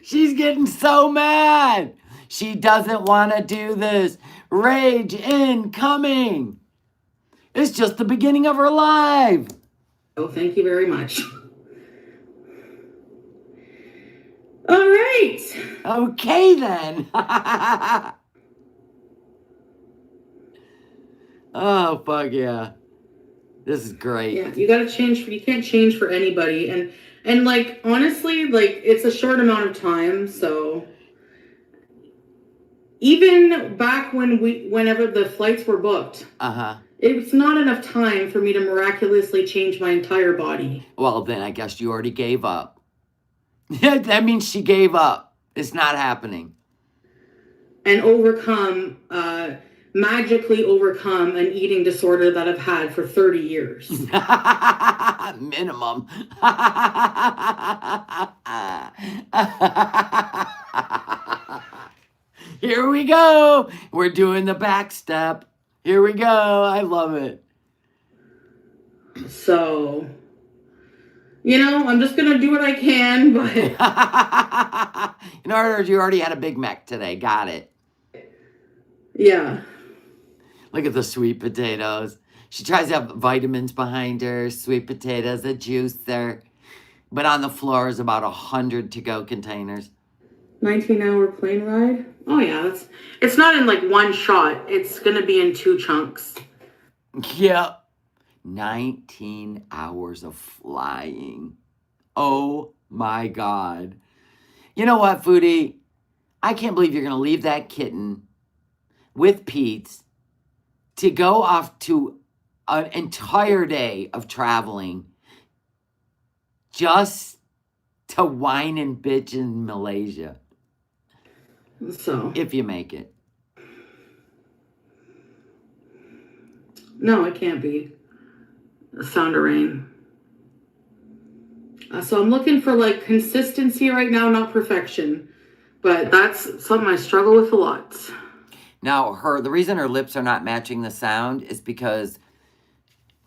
Speaker 1: She's getting so mad. She doesn't want to do this. Rage incoming. It's just the beginning of her live.
Speaker 2: Oh, thank you very much. All right.
Speaker 1: Okay, then. Oh, fuck yeah. This is great.
Speaker 2: Yeah, you gotta change. You can't change for anybody. And like, honestly, like, it's a short amount of time, so. Even back whenever the flights were booked.
Speaker 1: Uh-huh.
Speaker 2: It's not enough time for me to miraculously change my entire body.
Speaker 1: Well, then I guess you already gave up. That means she gave up. It's not happening.
Speaker 2: And magically overcome an eating disorder that I've had for 30 years.
Speaker 1: Minimum. Here we go. We're doing the back step. Here we go. I love it.
Speaker 2: So, I'm just going to do what I can, but...
Speaker 1: In other words, you already had a Big Mac today. Got it.
Speaker 2: Yeah.
Speaker 1: Look at the sweet potatoes. She tries to have vitamins behind her. Sweet potatoes, a juicer. But on the floor is about 100 to-go containers.
Speaker 2: 19-hour plane ride. Oh yeah, it's not in like one shot. It's gonna be in 2 chunks.
Speaker 1: Yep. 19 hours of flying. Oh my God. You know what, Foodie? I can't believe you're going to leave that kitten with Pete's to go off to an entire day of traveling just to whine and bitch in Malaysia.
Speaker 2: So.
Speaker 1: If you make it.
Speaker 2: No, it can't be. The sound of rain. So I'm looking for like consistency right now, not perfection. But that's something I struggle with a lot.
Speaker 1: Now, the reason her lips are not matching the sound is because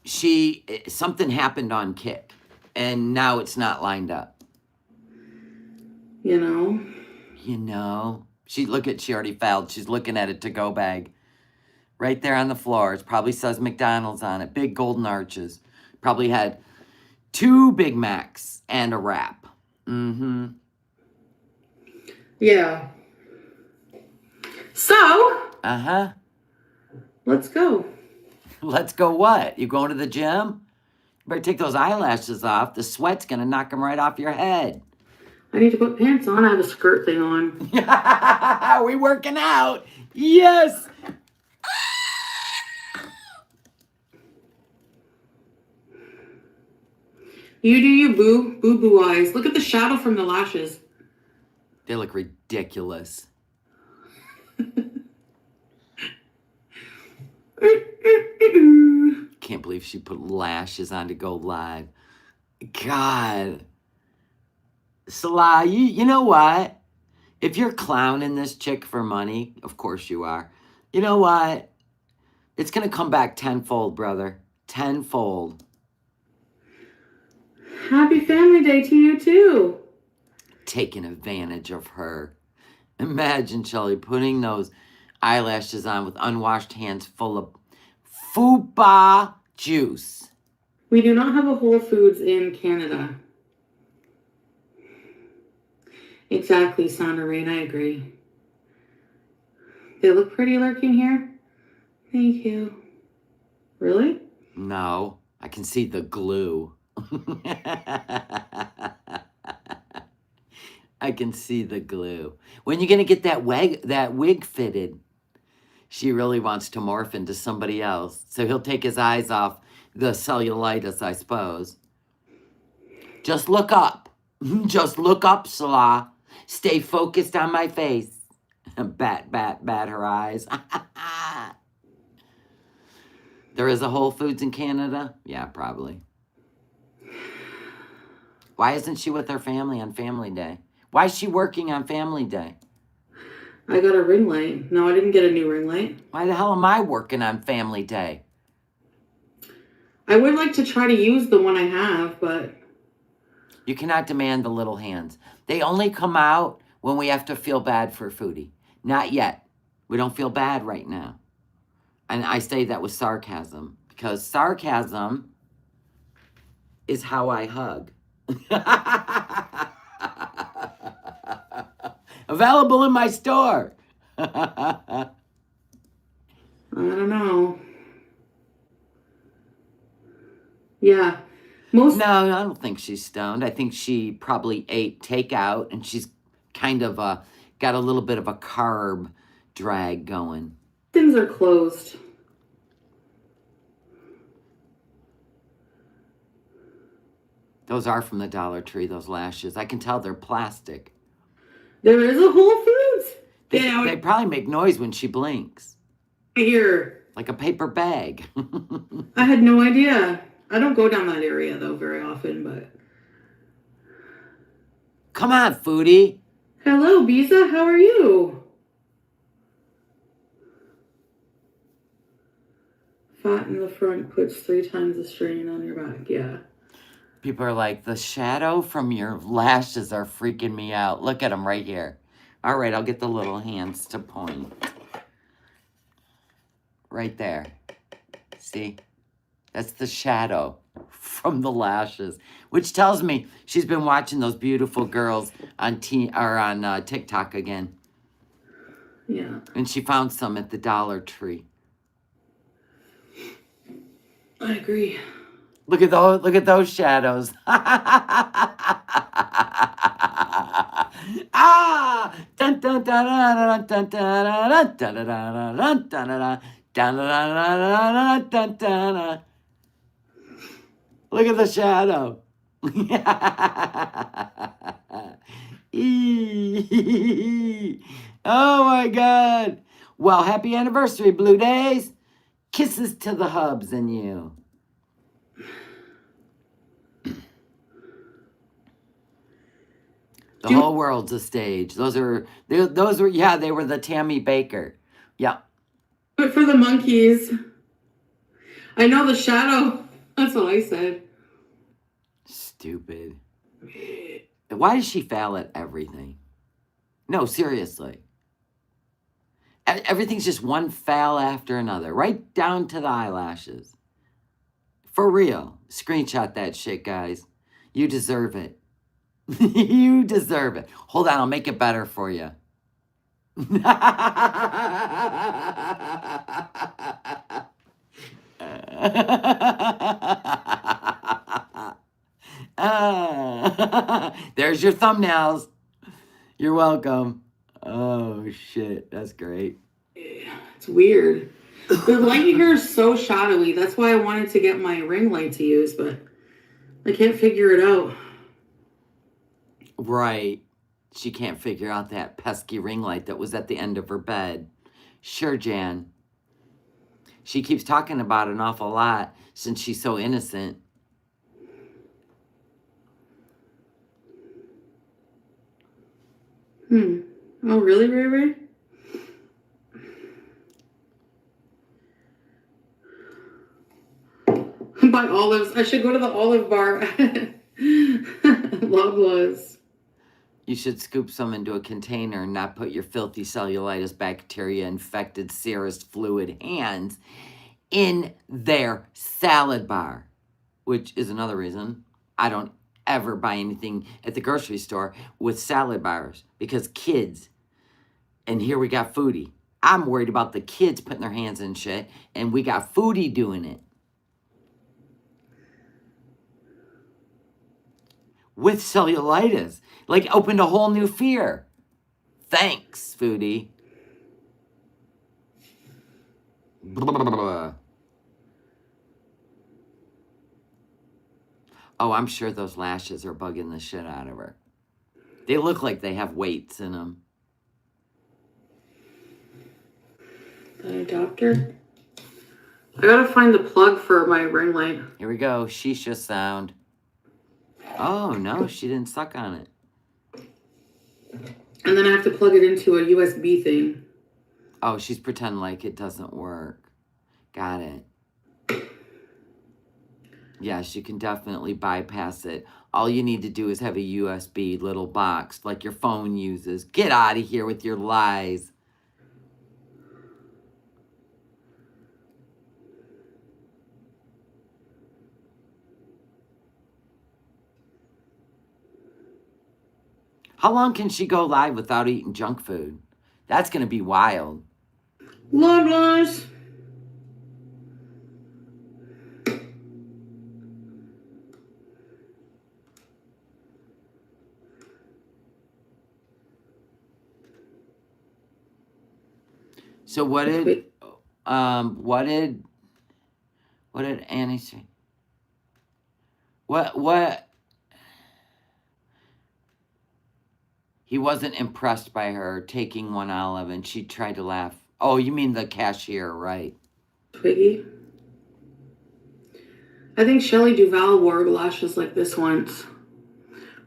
Speaker 1: something happened on Kick, and now it's not lined up.
Speaker 2: You know?
Speaker 1: She already failed. She's looking at a to-go bag. Right there on the floor. It probably says McDonald's on it. Big golden arches. Probably had 2 Big Macs and a wrap. Mm-hmm.
Speaker 2: Yeah. So.
Speaker 1: Uh-huh.
Speaker 2: Let's go.
Speaker 1: Let's go what? You going to the gym? You better take those eyelashes off. The sweat's going to knock them right off your head.
Speaker 2: I need to put pants on. I have a skirt thing on.
Speaker 1: Are we working out? Yes.
Speaker 2: You do you, boo. Boo-boo eyes. Look at the shadow from the lashes.
Speaker 1: They look ridiculous. Can't believe she put lashes on to go live. God. Salah, you know what? If you're clowning this chick for money, of course you are. You know what? It's going to come back tenfold, brother. Tenfold.
Speaker 2: Happy Family Day to you, too.
Speaker 1: Taking advantage of her. Imagine, Shelly, putting those eyelashes on with unwashed hands full of fupa juice.
Speaker 2: We do not have a Whole Foods in Canada. Exactly, Sandra Rain, I agree. They look pretty lurking here. Thank you. Really?
Speaker 1: No, I can see the glue. I can see the glue. When you gonna get that wig fitted? She really wants to morph into somebody else. So he'll take his eyes off the cellulitis, I suppose. Just look up. Just look up, Salah. Stay focused on my face. Bat her eyes. There is a Whole Foods in Canada? Yeah, probably. Why isn't she with her family on Family Day? Why is she working on Family Day?
Speaker 2: I got a ring light. No, I didn't get a new ring light.
Speaker 1: Why the hell am I working on Family Day?
Speaker 2: I would like to try to use the one I have, but...
Speaker 1: You cannot demand the little hands. They only come out when we have to feel bad for Foodie. Not yet. We don't feel bad right now. And I say that with sarcasm, because sarcasm is how I hug. Available in my store.
Speaker 2: I don't know. Yeah.
Speaker 1: No, I don't think she's stoned. I think she probably ate takeout, and she's kind of got a little bit of a carb drag going.
Speaker 2: Things are closed.
Speaker 1: Those are from the Dollar Tree, those lashes. I can tell they're plastic.
Speaker 2: There is a Whole Foods.
Speaker 1: They probably make noise when she blinks.
Speaker 2: Here.
Speaker 1: Like a paper bag.
Speaker 2: I had no idea. I don't go down that area, though, very often, but...
Speaker 1: Come on, Foodie.
Speaker 2: Hello, Biza. How are you? Fat in the front puts 3 times the strain on your back. Yeah.
Speaker 1: People are like, the shadow from your lashes are freaking me out. Look at them right here. All right, I'll get the little hands to point. Right there. See? That's the shadow from the lashes, which tells me she's been watching those beautiful girls on TikTok again.
Speaker 2: Yeah.
Speaker 1: And she found some at the Dollar Tree.
Speaker 2: I agree.
Speaker 1: Look at those! Look at those shadows. Ah! Dun dun dun dun dun dun dun dun dun dun dun dun dun. Look at the shadow. Oh my God! Well, happy anniversary, Blue Days. Kisses to the hubs and you. The whole world's a stage. Those were they were the Tammy Baker. Yeah.
Speaker 2: But for the monkeys, I know the shadow. That's what I said.
Speaker 1: Stupid. Why does she fail at everything? No, seriously. Everything's just one foul after another, right down to the eyelashes. For real. Screenshot that shit, guys. You deserve it. You deserve it. Hold on, I'll make it better for you. There's your thumbnails. You're welcome. Oh, shit. That's great.
Speaker 2: It's weird. The light here is so shadowy. That's why I wanted to get my ring light to use, but I can't figure it out.
Speaker 1: Right. She can't figure out that pesky ring light that was at the end of her bed. Sure, Jan. She keeps talking about it an awful lot since she's so innocent.
Speaker 2: Oh, really, Ray Ray? Buy olives. I should go to the olive bar at Loblaws.
Speaker 1: You should scoop some into a container and not put your filthy cellulitis bacteria infected serous fluid hands in their salad bar, which is another reason I don't ever buy anything at the grocery store with salad bars, because kids, and here we got Foodie. I'm worried about the kids putting their hands in shit, and we got Foodie doing it. With cellulitis. Like, opened a whole new fear. Thanks, Foodie. Blah. Oh, I'm sure those lashes are bugging the shit out of her. They look like they have weights in them.
Speaker 2: An adapter? I gotta find the plug for my ring light.
Speaker 1: Here we go. Shisha sound. Oh, no, she didn't suck on it.
Speaker 2: And then I have to plug it into a USB thing.
Speaker 1: Oh, she's pretending like it doesn't work. Got it. Yes, you can definitely bypass it. All you need to do is have a USB little box like your phone uses. Get out of here with your lies. How long can she go live without eating junk food? That's going to be wild.
Speaker 2: Loblaws.
Speaker 1: So what did Annie say? What he wasn't impressed by her taking one olive and she tried to laugh. Oh, you mean the cashier, right?
Speaker 2: Twiggy. I think Shelley Duvall wore lashes like this once.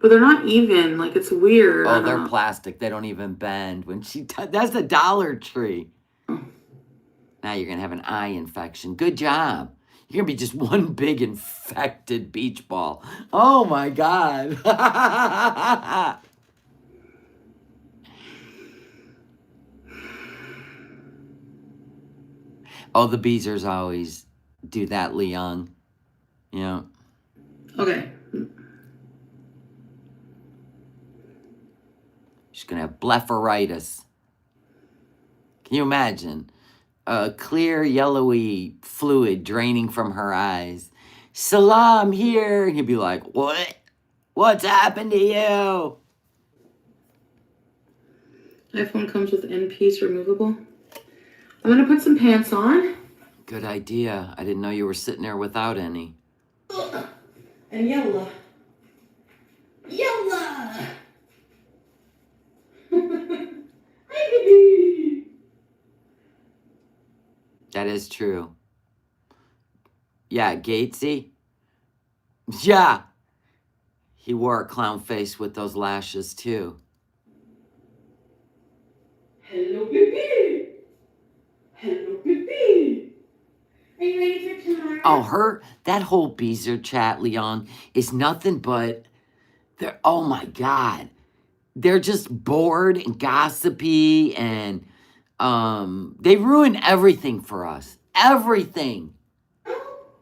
Speaker 2: But they're not even. Like, it's weird.
Speaker 1: Oh, they're plastic. They don't even bend. When that's the Dollar Tree. Now you're going to have an eye infection. Good job. You're going to be just one big infected beach ball. Oh, my God. Oh, the Beezer's always do that, Leon. Yeah.
Speaker 2: Okay.
Speaker 1: She's going to have blepharitis. Can you imagine? A clear, yellowy fluid draining from her eyes. Salah, I'm here. And he'd be like, what? What's happened to you?
Speaker 2: iPhone comes with end-piece removable. I'm gonna put some pants on.
Speaker 1: Good idea. I didn't know you were sitting there without any.
Speaker 2: And yalla. Yalla! Hi, baby!
Speaker 1: That is true. Yeah, Gatesy. Yeah. He wore a clown face with those lashes, too.
Speaker 2: Hello, baby! Hello, baby! Are you ready for tomorrow?
Speaker 1: Oh, that whole Beezer chat, Leon, is nothing but, oh my God. They're just bored and gossipy, and they ruin everything for us. Everything.
Speaker 2: Oh,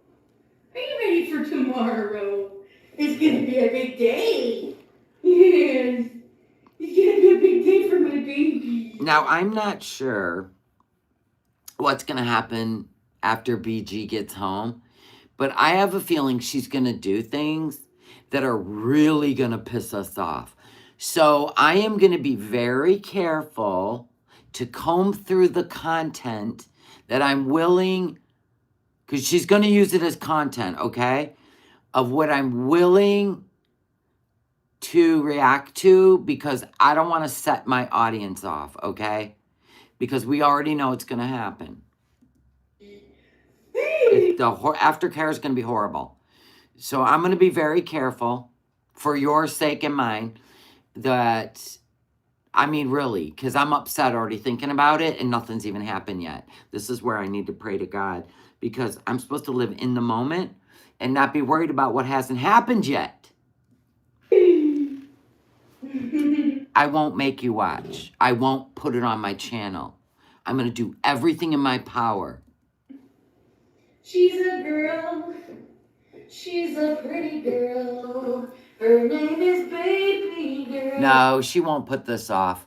Speaker 2: are you ready for tomorrow? It's gonna be a big day. Yes. It's gonna be a big day for my baby.
Speaker 1: Now, I'm not sure what's going to happen after BG gets home, but I have a feeling she's going to do things that are really going to piss us off. So I am going to be very careful to comb through the content that I'm willing, because she's going to use it as content, okay, of what I'm willing to react to, because I don't want to set my audience off, okay? Because we already know it's going to happen. The aftercare is going to be horrible. So I'm going to be very careful for your sake and mine that, I mean, really, because I'm upset already thinking about it and nothing's even happened yet. This is where I need to pray to God, because I'm supposed to live in the moment and not be worried about what hasn't happened yet. I won't make you watch. I won't put it on my channel. I'm going to do everything in my power.
Speaker 2: She's a girl. She's a pretty girl. Her name is Baby Girl.
Speaker 1: No, she won't put this off.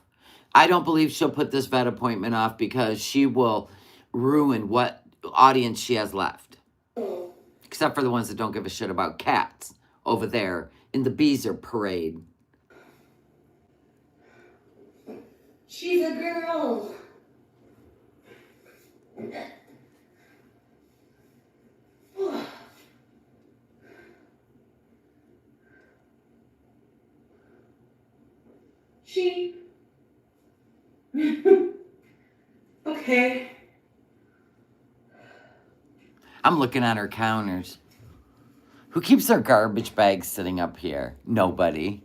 Speaker 1: I don't believe she'll put this vet appointment off, because she will ruin what audience she has left. Except for the ones that don't give a shit about cats over there in the Beezer parade.
Speaker 2: She's a girl. She. Okay.
Speaker 1: I'm looking at her counters. Who keeps their garbage bags sitting up here? Nobody.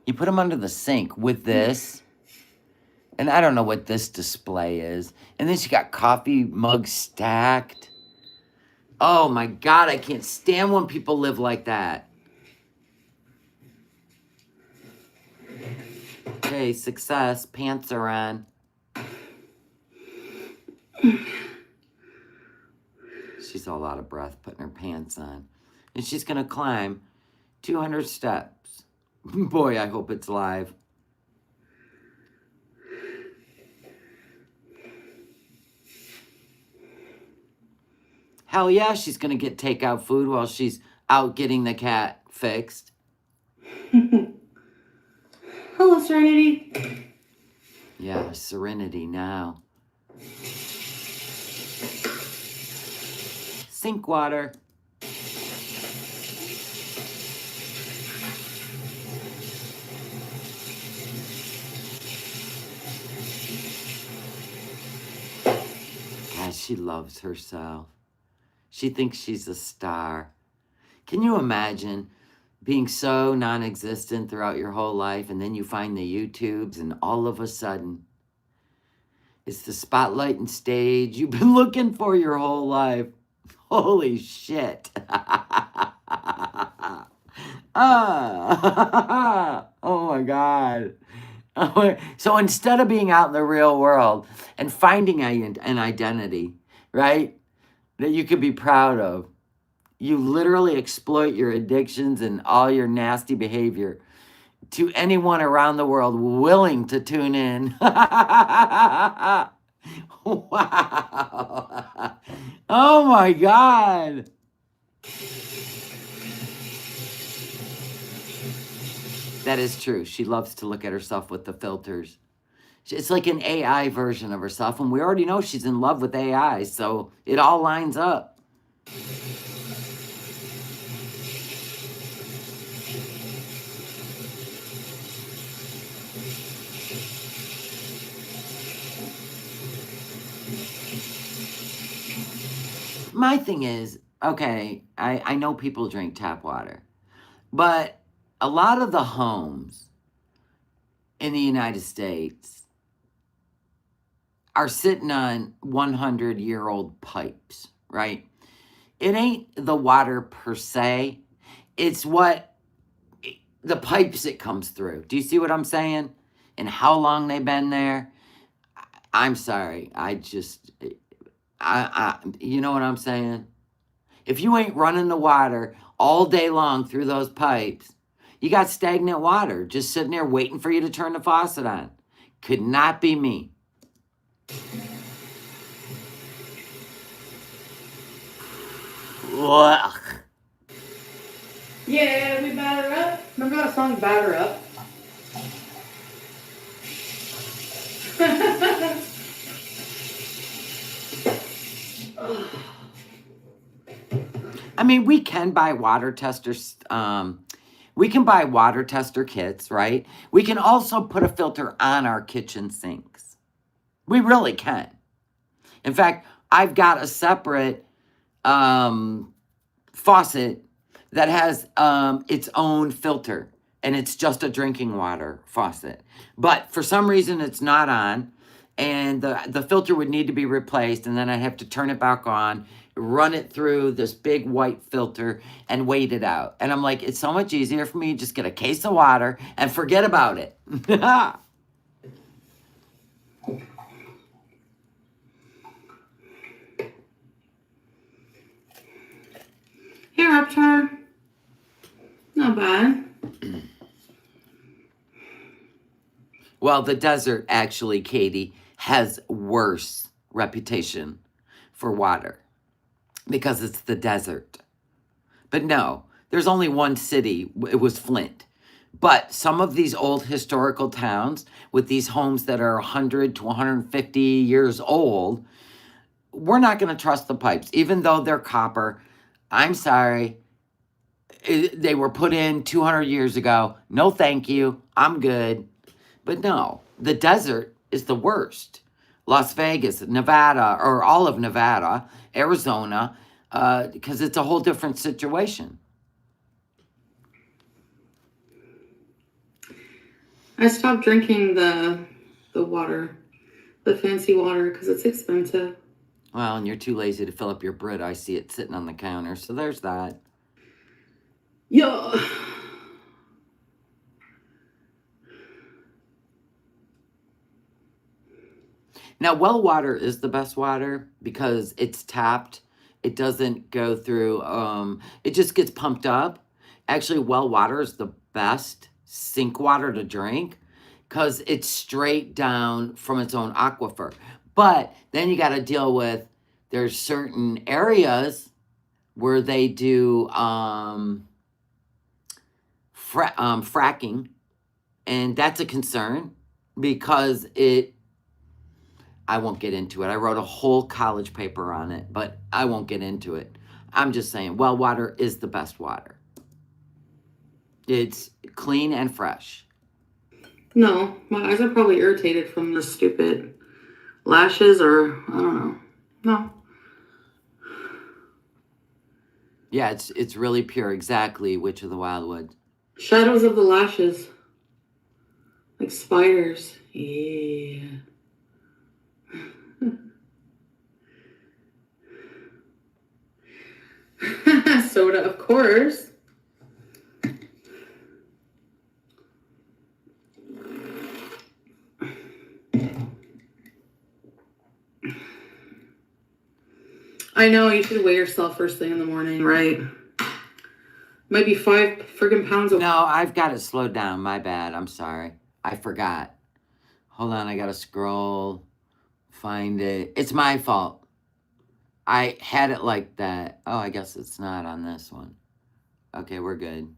Speaker 1: You put them under the sink with this. And I don't know what this display is. And then she got coffee mugs stacked. Oh my God, I can't stand when people live like that. Okay, success. Pants are on. She's all out of breath putting her pants on. And she's going to climb 200 steps. Boy, I hope it's live. Hell yeah, she's going to get takeout food while she's out getting the cat fixed.
Speaker 2: Hello, Serenity.
Speaker 1: Yeah, Serenity now. Sink water. God, she loves herself. She thinks she's a star. Can you imagine being so non-existent throughout your whole life, and then you find the YouTubes, and all of a sudden, it's the spotlight and stage you've been looking for your whole life. Holy shit. Oh my God. So instead of being out in the real world and finding an identity, right? that you could be proud of. You literally exploit your addictions and all your nasty behavior to anyone around the world willing to tune in. Wow. Oh my God. That is true. She loves to look at herself with the filters. It's like an AI version of herself, and we already know she's in love with AI, so it all lines up. My thing is, okay, I know people drink tap water, but a lot of the homes in the United States are sitting on 100-year-old pipes, right? It ain't the water per se, it's what the pipes it comes through. Do you see what I'm saying? And how long they've been there? I'm sorry. You know what I'm saying? If you ain't running the water all day long through those pipes, you got stagnant water just sitting there waiting for you to turn the faucet on. Could not be me. Ugh.
Speaker 2: Yeah, we batter up. Remember that song, Batter Up?
Speaker 1: I mean, we can buy water testers. We can buy water tester kits, right? We can also put a filter on our kitchen sinks. We really can. In fact, I've got a separate faucet that has its own filter, and it's just a drinking water faucet. But for some reason, it's not on, and the filter would need to be replaced, and then I'd have to turn it back on, run it through this big white filter, and wait it out. And I'm like, it's so much easier for me to just get a case of water and forget about it.
Speaker 2: Hey, Raptor. Not bad.
Speaker 1: Well, the desert actually, Katie, has worse reputation for water because it's the desert. But no, there's only one city. It was Flint. But some of these old historical towns with these homes that are 100 to 150 years old, we're not going to trust the pipes, even though they're copper. I'm sorry. They were put in 200 years ago. No, thank you. I'm good. But no, the desert is the worst. Las Vegas, Nevada, or all of Nevada, Arizona, because it's a whole different situation.
Speaker 2: I stopped drinking the water, the fancy water, because it's expensive.
Speaker 1: Well, and you're too lazy to fill up your Brit. I see it sitting on the counter, so there's that.
Speaker 2: Yo.
Speaker 1: Now, well water is the best water because it's tapped. It doesn't go through, it just gets pumped up. Actually, well water is the best sink water to drink because it's straight down from its own aquifer. But then you got to deal with, there's certain areas where they do fracking, and that's a concern because I won't get into it. I wrote a whole college paper on it, but I won't get into it. I'm just saying, well water is the best water. It's clean and fresh.
Speaker 2: No, my eyes are probably irritated from the stupid lashes, or I don't know. No.
Speaker 1: Yeah, it's really pure. Exactly, Witch of the Wildwood.
Speaker 2: Shadows of the lashes. Like spiders. Yeah. Soda, of course.
Speaker 3: I know, you should weigh yourself first thing in the morning, right? Might be 5 friggin' pounds of...
Speaker 1: No, I've got it slowed down. My bad. I'm sorry. I forgot. Hold on. I got to scroll. Find it. It's my fault. I had it like that. Oh, I guess it's not on this one. Okay, we're good.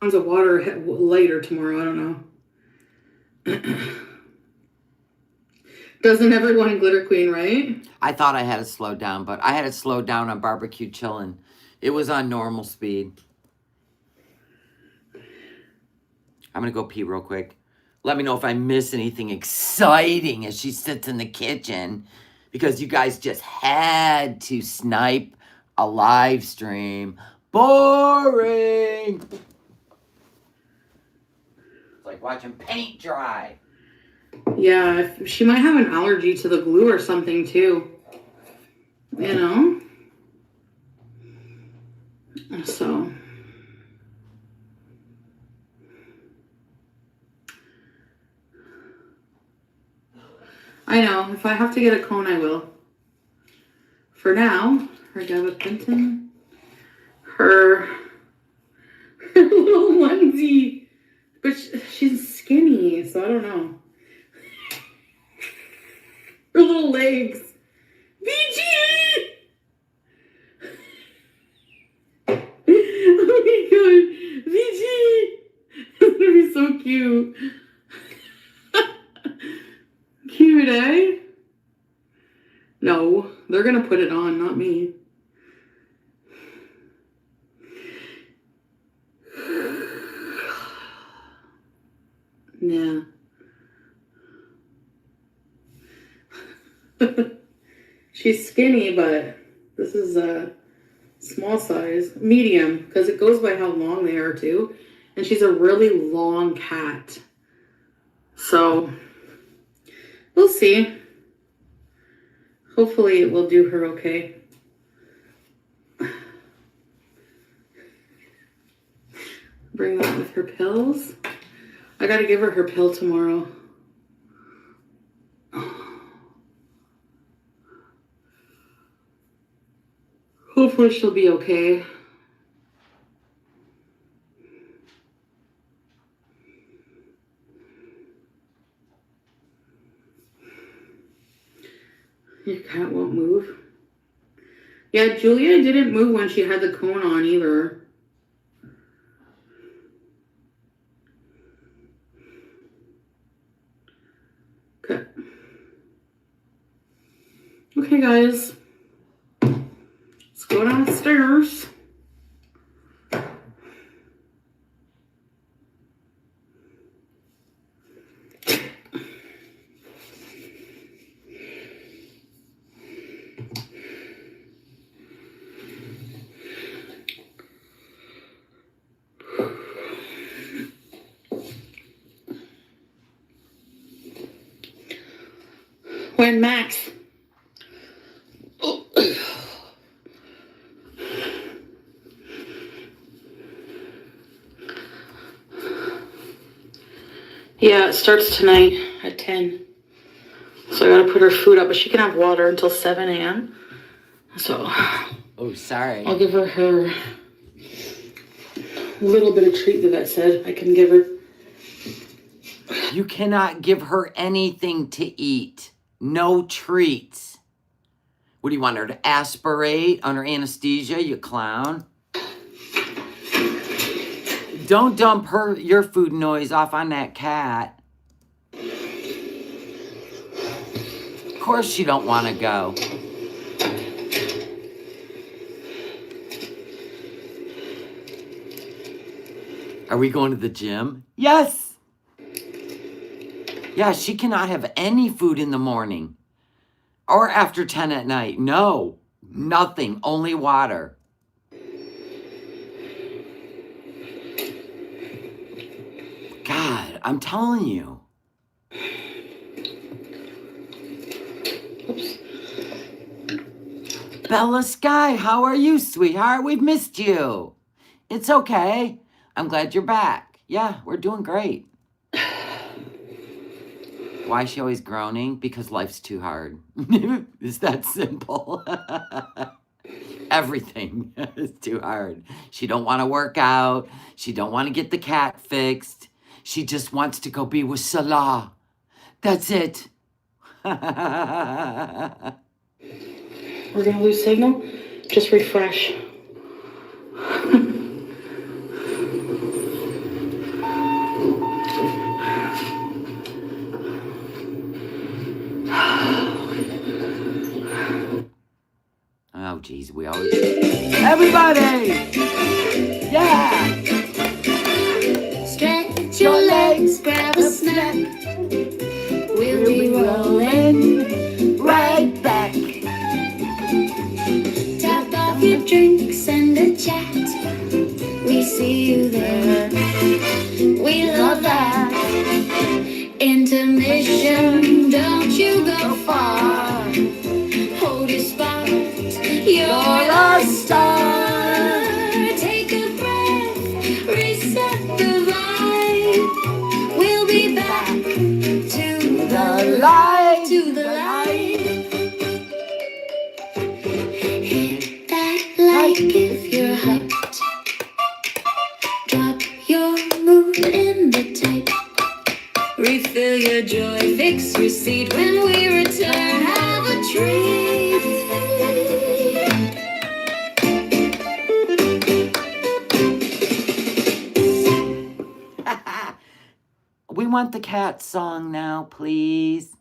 Speaker 3: Pounds of water later tomorrow. I don't know. Doesn't everyone glitter queen, right?
Speaker 1: I thought I had it slowed down, but I had it slowed down on barbecue chillin'. It was on normal speed. I'm going to go pee real quick. Let me know if I miss anything exciting as she sits in the kitchen, because you guys just had to snipe a live stream. Boring. It's like watching paint dry.
Speaker 3: Yeah, she might have an allergy to the glue or something too. You know? So... I know. If I have to get a cone, I will. For now, her gabapentin, her little onesie. But she's skinny, so I don't know. Her little legs. VG! Oh my god. VG! It's gonna be so cute. Cute, eh? No, they're gonna put it on, not me. Yeah. She's skinny, but this is a small size, medium, because it goes by how long they are too. And she's a really long cat. So... we'll see. Hopefully it will do her okay. Bring that with her pills. I gotta give her pill tomorrow. Hopefully she'll be okay. Your cat won't move. Yeah, Julia didn't move when she had the cone on either. Okay. Okay, guys. Let's go downstairs. When Max. Oh. Yeah, it starts tonight at 10. So I gotta put her food up, but she can have water until 7 a.m. So.
Speaker 1: Oh, sorry.
Speaker 3: I'll give her little bit of treat the vet said I can give her.
Speaker 1: You cannot give her anything to eat. No treats. What do you want her to aspirate under anesthesia, you clown? Don't dump your food noise off on that cat. Of course she don't want to go. Are we going to the gym? Yes. Yeah, she cannot have any food in the morning or after 10 at night. No, nothing, only water. God, I'm telling you.
Speaker 3: Oops.
Speaker 1: Bella Sky, how are you, sweetheart? We've missed you. It's okay. I'm glad you're back. Yeah, we're doing great. Why is she always groaning? Because life's too hard. It's that simple. Everything is too hard. She don't want to work out. She don't want to get the cat fixed. She just wants to go be with Salah. That's it.
Speaker 2: We're gonna lose signal. Just refresh.
Speaker 1: Oh, geez, we always... Everybody! Yeah!
Speaker 4: Stretch your legs, grab a snack. We'll be rolling right back. Top off your drinks and a chat. We see you there. We love that. Intermission, don't you go far. Hold your spot. You're a star. Take a breath, reset the vibe. We'll be back to the light, to the light. Hit that like if you're hyped. Drop your mood in the tape. Refill your joy, fix your seat. When we return, have a treat.
Speaker 1: We want the cat song now, please.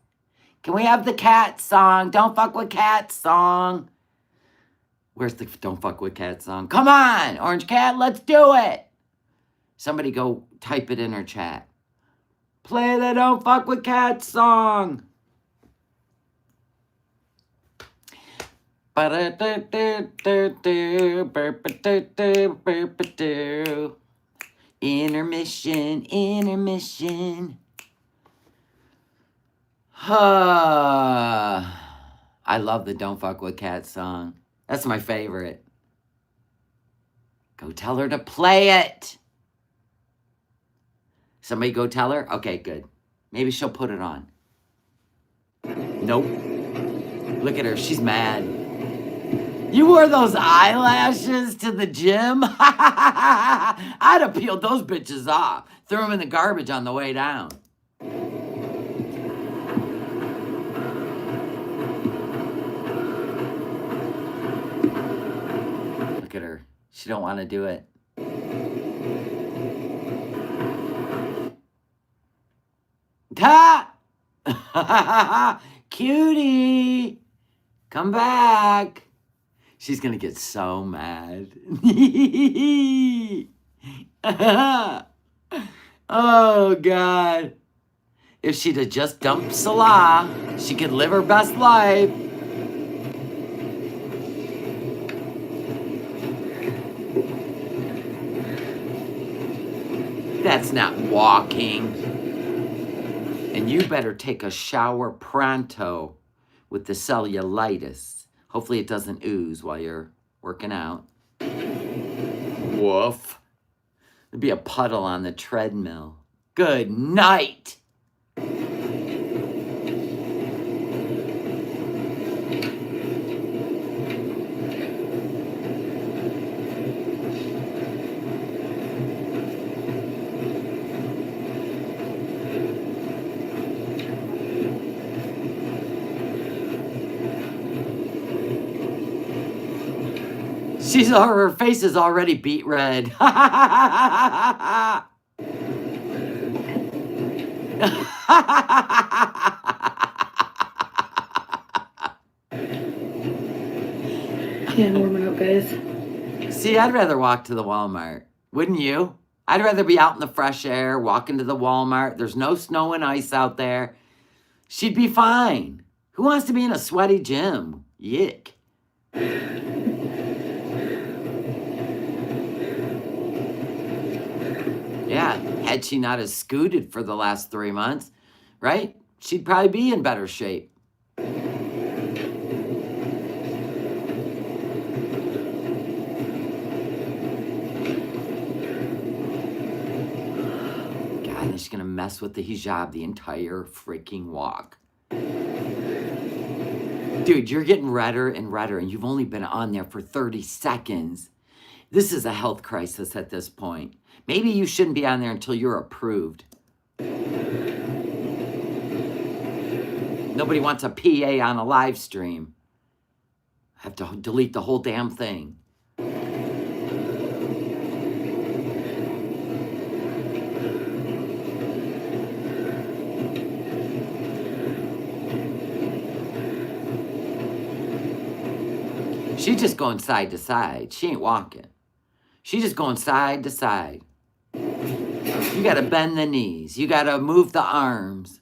Speaker 1: Can we have the cat song? Don't fuck with cat song. Where's the don't fuck with cat song? Come on, Orange Cat, let's do it. Somebody go type it in her chat. Play the don't fuck with cat song. Intermission, intermission. I love the Don't Fuck With Cats song. That's my favorite. Go tell her to play it. Somebody go tell her? Okay, good. Maybe she'll put it on. Nope. Look at her. She's mad. You wore those eyelashes to the gym? I'd have peeled those bitches off. Threw them in the garbage on the way down. Look at her. She don't want to do it. Ha! Cutie! Come back. She's going to get so mad. Oh, God. If she'd have just dumped Salah, she could live her best life. That's not walking. And you better take a shower pronto with the cellulitis. Hopefully it doesn't ooze while you're working out. Woof. There'd be a puddle on the treadmill. Good night. Her face is already beet red.
Speaker 2: Yeah, warming up, guys.
Speaker 1: See, I'd rather walk to the Walmart. Wouldn't you? I'd rather be out in the fresh air, walking to the Walmart. There's no snow and ice out there. She'd be fine. Who wants to be in a sweaty gym? Yick. Yeah, had she not as scooted for the last 3 months, right? She'd probably be in better shape. God, she's going to mess with the hijab the entire freaking walk. Dude, you're getting redder and redder, and you've only been on there for 30 seconds. This is a health crisis at this point. Maybe you shouldn't be on there until you're approved. Nobody wants a PA on a live stream. I have to delete the whole damn thing. She's just going side to side. She ain't walking. She's just going side to side. You got to bend the knees. You got to move the arms.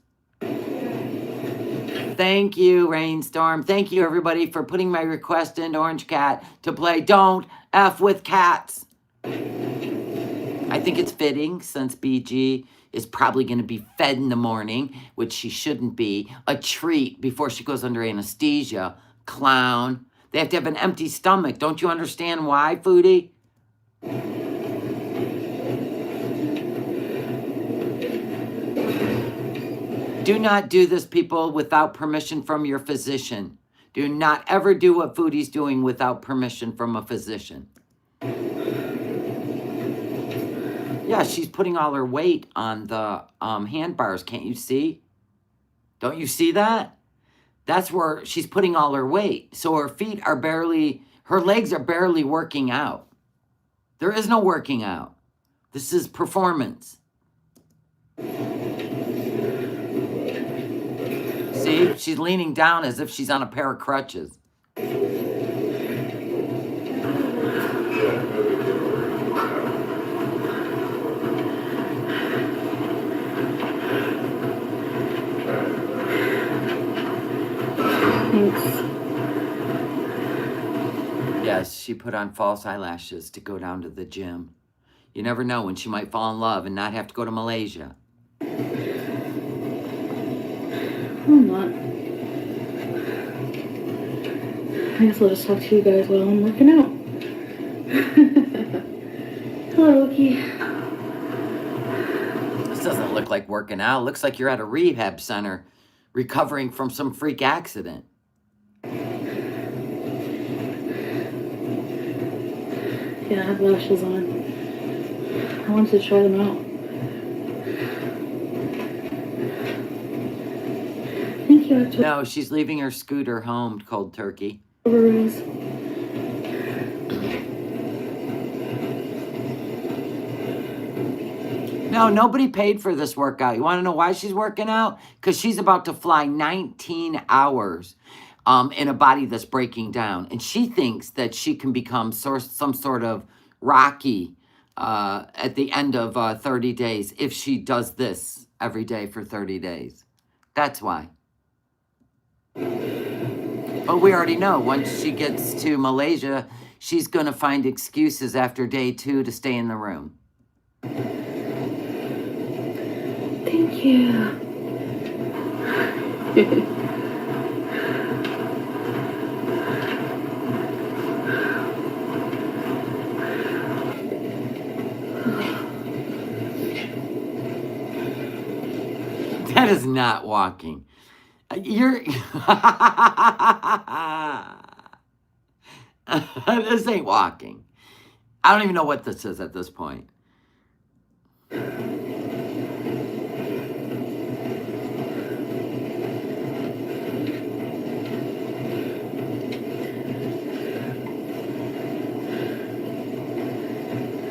Speaker 1: Thank you, Rainstorm. Thank you, everybody, for putting my request in Orange Cat to play Don't F with Cats. I think it's fitting since BG is probably going to be fed in the morning, which she shouldn't be. A treat before she goes under anesthesia. Clown. They have to have an empty stomach. Don't you understand why, Foodie? Do not do this, people, without permission from your physician. Do not ever do what Foodie's doing without permission from a physician. Yeah, she's putting all her weight on the handbars. Can't you see? Don't you see that? That's where she's putting all her weight. So her feet are barely, her legs are barely working out. There is no working out. This is performance. See, she's leaning down as if she's on a pair of crutches. Yes, she put on false eyelashes to go down to the gym. You never know when she might fall in love and not have to go to Malaysia.
Speaker 2: I'm not. I guess I'll just talk to you guys while I'm working out. Hello, Loki.
Speaker 1: This doesn't look like working out. It looks like you're at a rehab center recovering from some freak accident.
Speaker 2: Yeah, I have lashes on. I wanted to try them out. Thank you, October
Speaker 1: No, she's leaving her scooter home, cold turkey.
Speaker 2: Rose.
Speaker 1: No, nobody paid for this workout. You want to know why she's working out? Because she's about to fly 19 hours in a body that's breaking down. And she thinks that she can become some sort of Rocky at the end of 30 days if she does this every day for 30 days. That's why. But we already know once she gets to Malaysia, she's going to find excuses after day 2 to stay in the room.
Speaker 2: Thank you.
Speaker 1: That is not walking. You're... This ain't walking. I don't even know what this is at this point.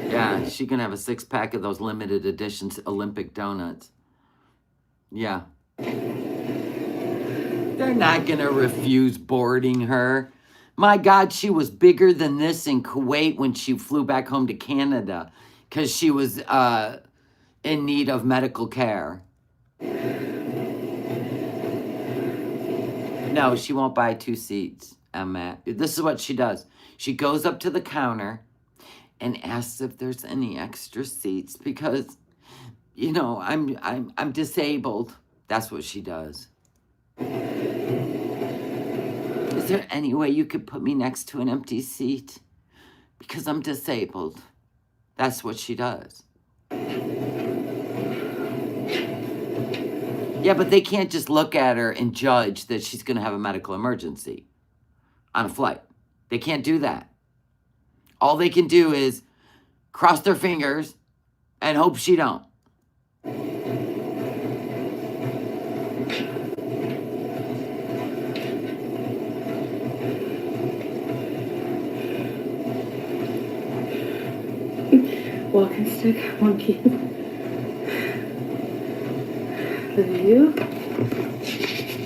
Speaker 1: Yeah, she can have a 6-pack of those limited editions Olympic donuts. Yeah. They're not going to refuse boarding her. My God, she was bigger than this in Kuwait when she flew back home to Canada because she was in need of medical care. No, she won't buy 2 seats, Matt. This is what she does. She goes up to the counter and asks if there's any extra seats because, you know, I'm disabled. That's what she does. Is there any way you could put me next to an empty seat? Because I'm disabled. That's what she does. Yeah, but they can't just look at her and judge that she's going to have a medical emergency on a flight. They can't do that. All they can do is cross their fingers and hope she don't.
Speaker 2: Walking stick, monkey. The view.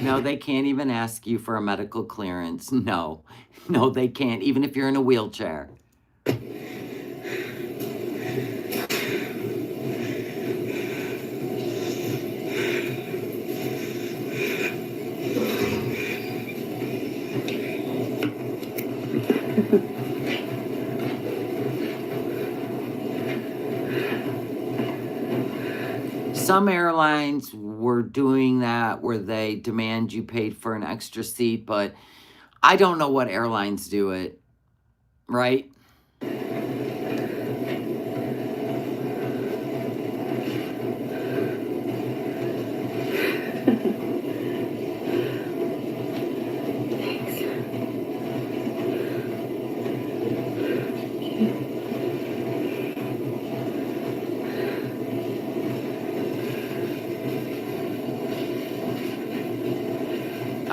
Speaker 1: No, they can't even ask you for a medical clearance. No, they can't, even if you're in a wheelchair. Some airlines were doing that where they demand you paid for an extra seat, but I don't know what airlines do it, right?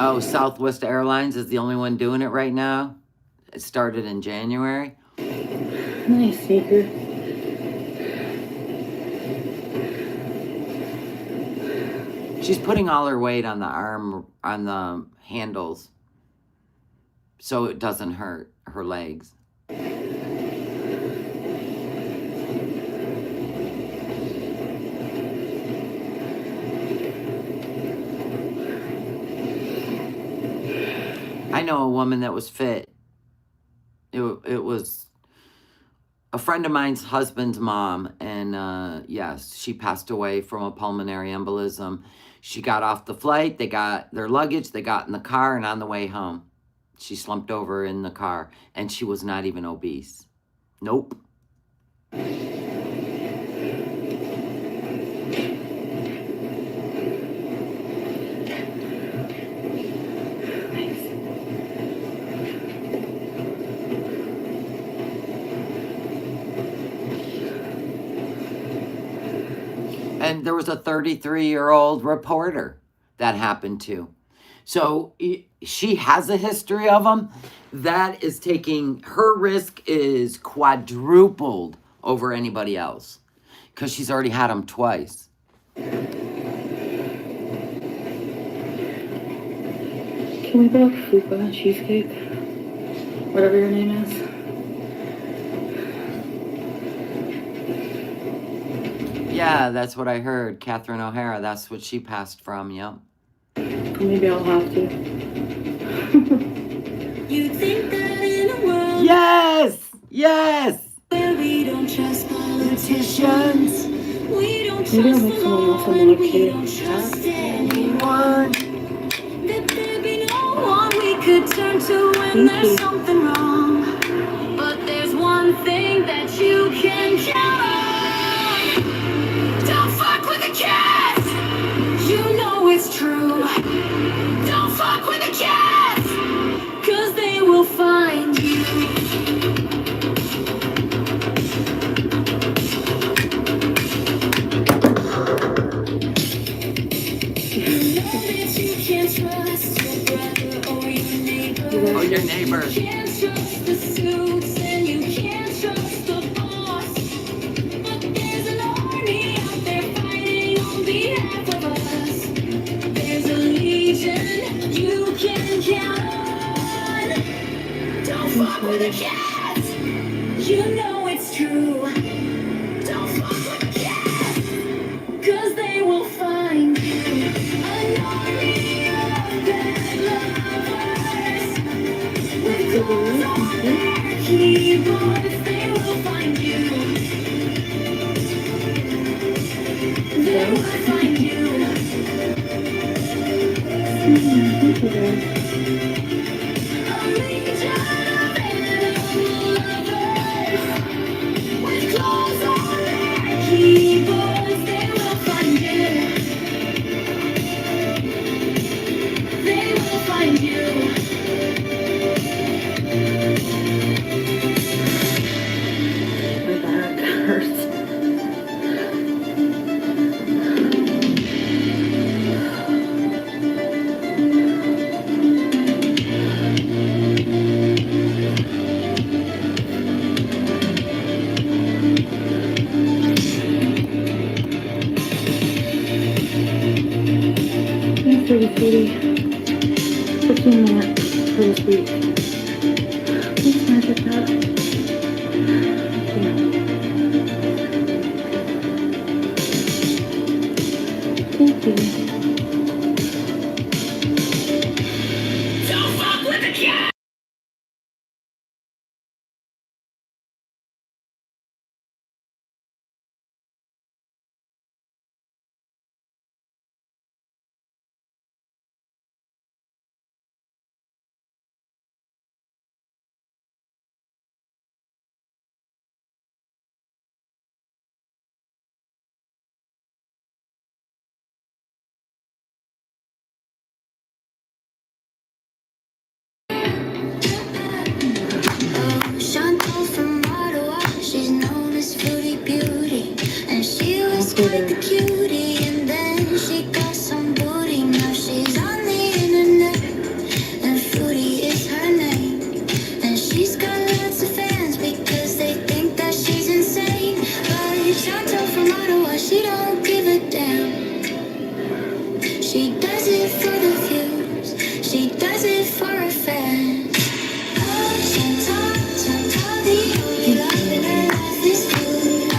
Speaker 1: Oh, Southwest Airlines is the only one doing it right now. It started in January.
Speaker 2: Nice sneaker.
Speaker 1: She's putting all her weight on the arm, on the handles, so it doesn't hurt her legs. I know a woman that was fit. It was a friend of mine's husband's mom, and yes, she passed away from a pulmonary embolism. She got off the flight, they got their luggage, they got in the car, and on the way home, she slumped over in the car, and she was not even obese. Nope. And there was a 33-year-old reporter that happened to. So she has a history of them. That is taking, her risk is quadrupled over anybody else because she's already had them twice.
Speaker 2: Can we book Fupa cheesecake? Whatever your name is.
Speaker 1: Yeah, that's what I heard. Catherine O'Hara, that's what she passed from, yep.
Speaker 2: Maybe I'll have to.
Speaker 4: You think that in a world
Speaker 1: Yes!
Speaker 4: where we don't trust politicians, we don't
Speaker 2: Maybe I'll
Speaker 4: trust
Speaker 2: make
Speaker 4: the
Speaker 2: someone
Speaker 4: law,
Speaker 2: else a
Speaker 4: and
Speaker 2: mock
Speaker 4: we
Speaker 2: cake.
Speaker 4: don't trust anyone, that there be no one we could turn to when there's something wrong. But there's one thing that you can count on. Don't fuck with the cats. You know it's true. Don't fuck with the cats, 'cause they will find you. You know that you can't trust your brother or your neighbor.
Speaker 1: Oh, your neighbor.
Speaker 4: You can't trust the suits and you can't trust the boss. But there's an army out there fighting on behalf of us. There's a legion you can count on. Don't fuck with the cats. You know it's true. Don't fuck with the cats, 'cause they will find you. An army of bad lovers with
Speaker 3: sweet. Thanks, Magic Nut. Thank you.
Speaker 4: Don't fuck with the cat! Chantal from Ottawa, she's known as Foodie Beauty, and she was quite the cutie, and then she got some booty. Now she's on the internet, and Foodie is her name, and she's got lots of fans because they think that she's insane. But Chantal from Ottawa, she don't give a damn. She does it for the views, she does it for her fans. Chantal, Chantal, the only love in her life is food.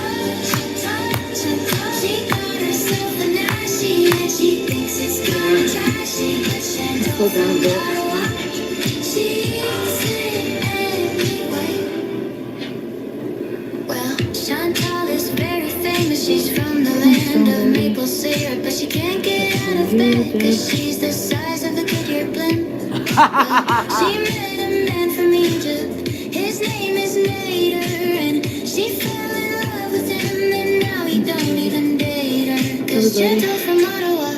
Speaker 4: Chantal, Chantal, she got herself a nasty, and she thinks it's kinda trashy. But Chantal from Ottawa, she eats it anyway. Well, Chantal is very famous. She's from the land of maple syrup, but she can't get out of bed because she's the size of the Goodyear blimp. She met a man from Egypt, his name is Nader, and she fell in love with him, and now he don't even date her. Cause Chantal from Ottawa,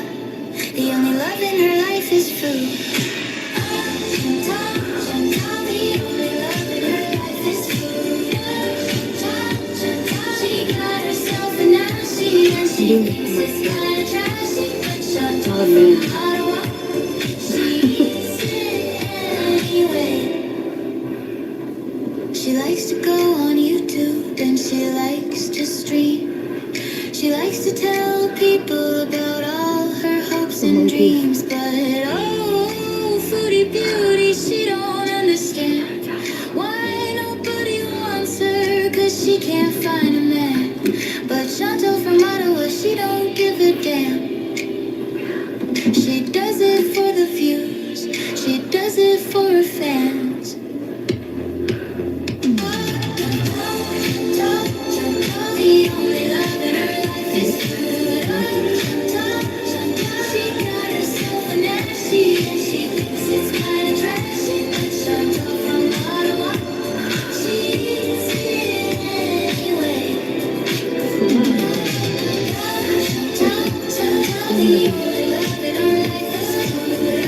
Speaker 4: the only love in her life is food. Chantal, Chantal, the only love in her life is food. Chantal, Chantal, she got herself a nasty, and she thinks it's kinda trashy. But Chantal from Ottawa, she eats it anyway. She likes to go on YouTube, and she likes to stream. She likes to tell people about all her hopes and dreams. But oh, Foodie Beauty, she don't understand why nobody wants her, cause she can't find a man. But Chantal from Ottawa, she don't give a damn. She does it for the views, she does it for her fans. The only love in her life is food. She got herself a nasty, and she thinks it's kinda trashy. But Chantal from Ottawa, she eats it anyway. Chantal, the only love in her life is food.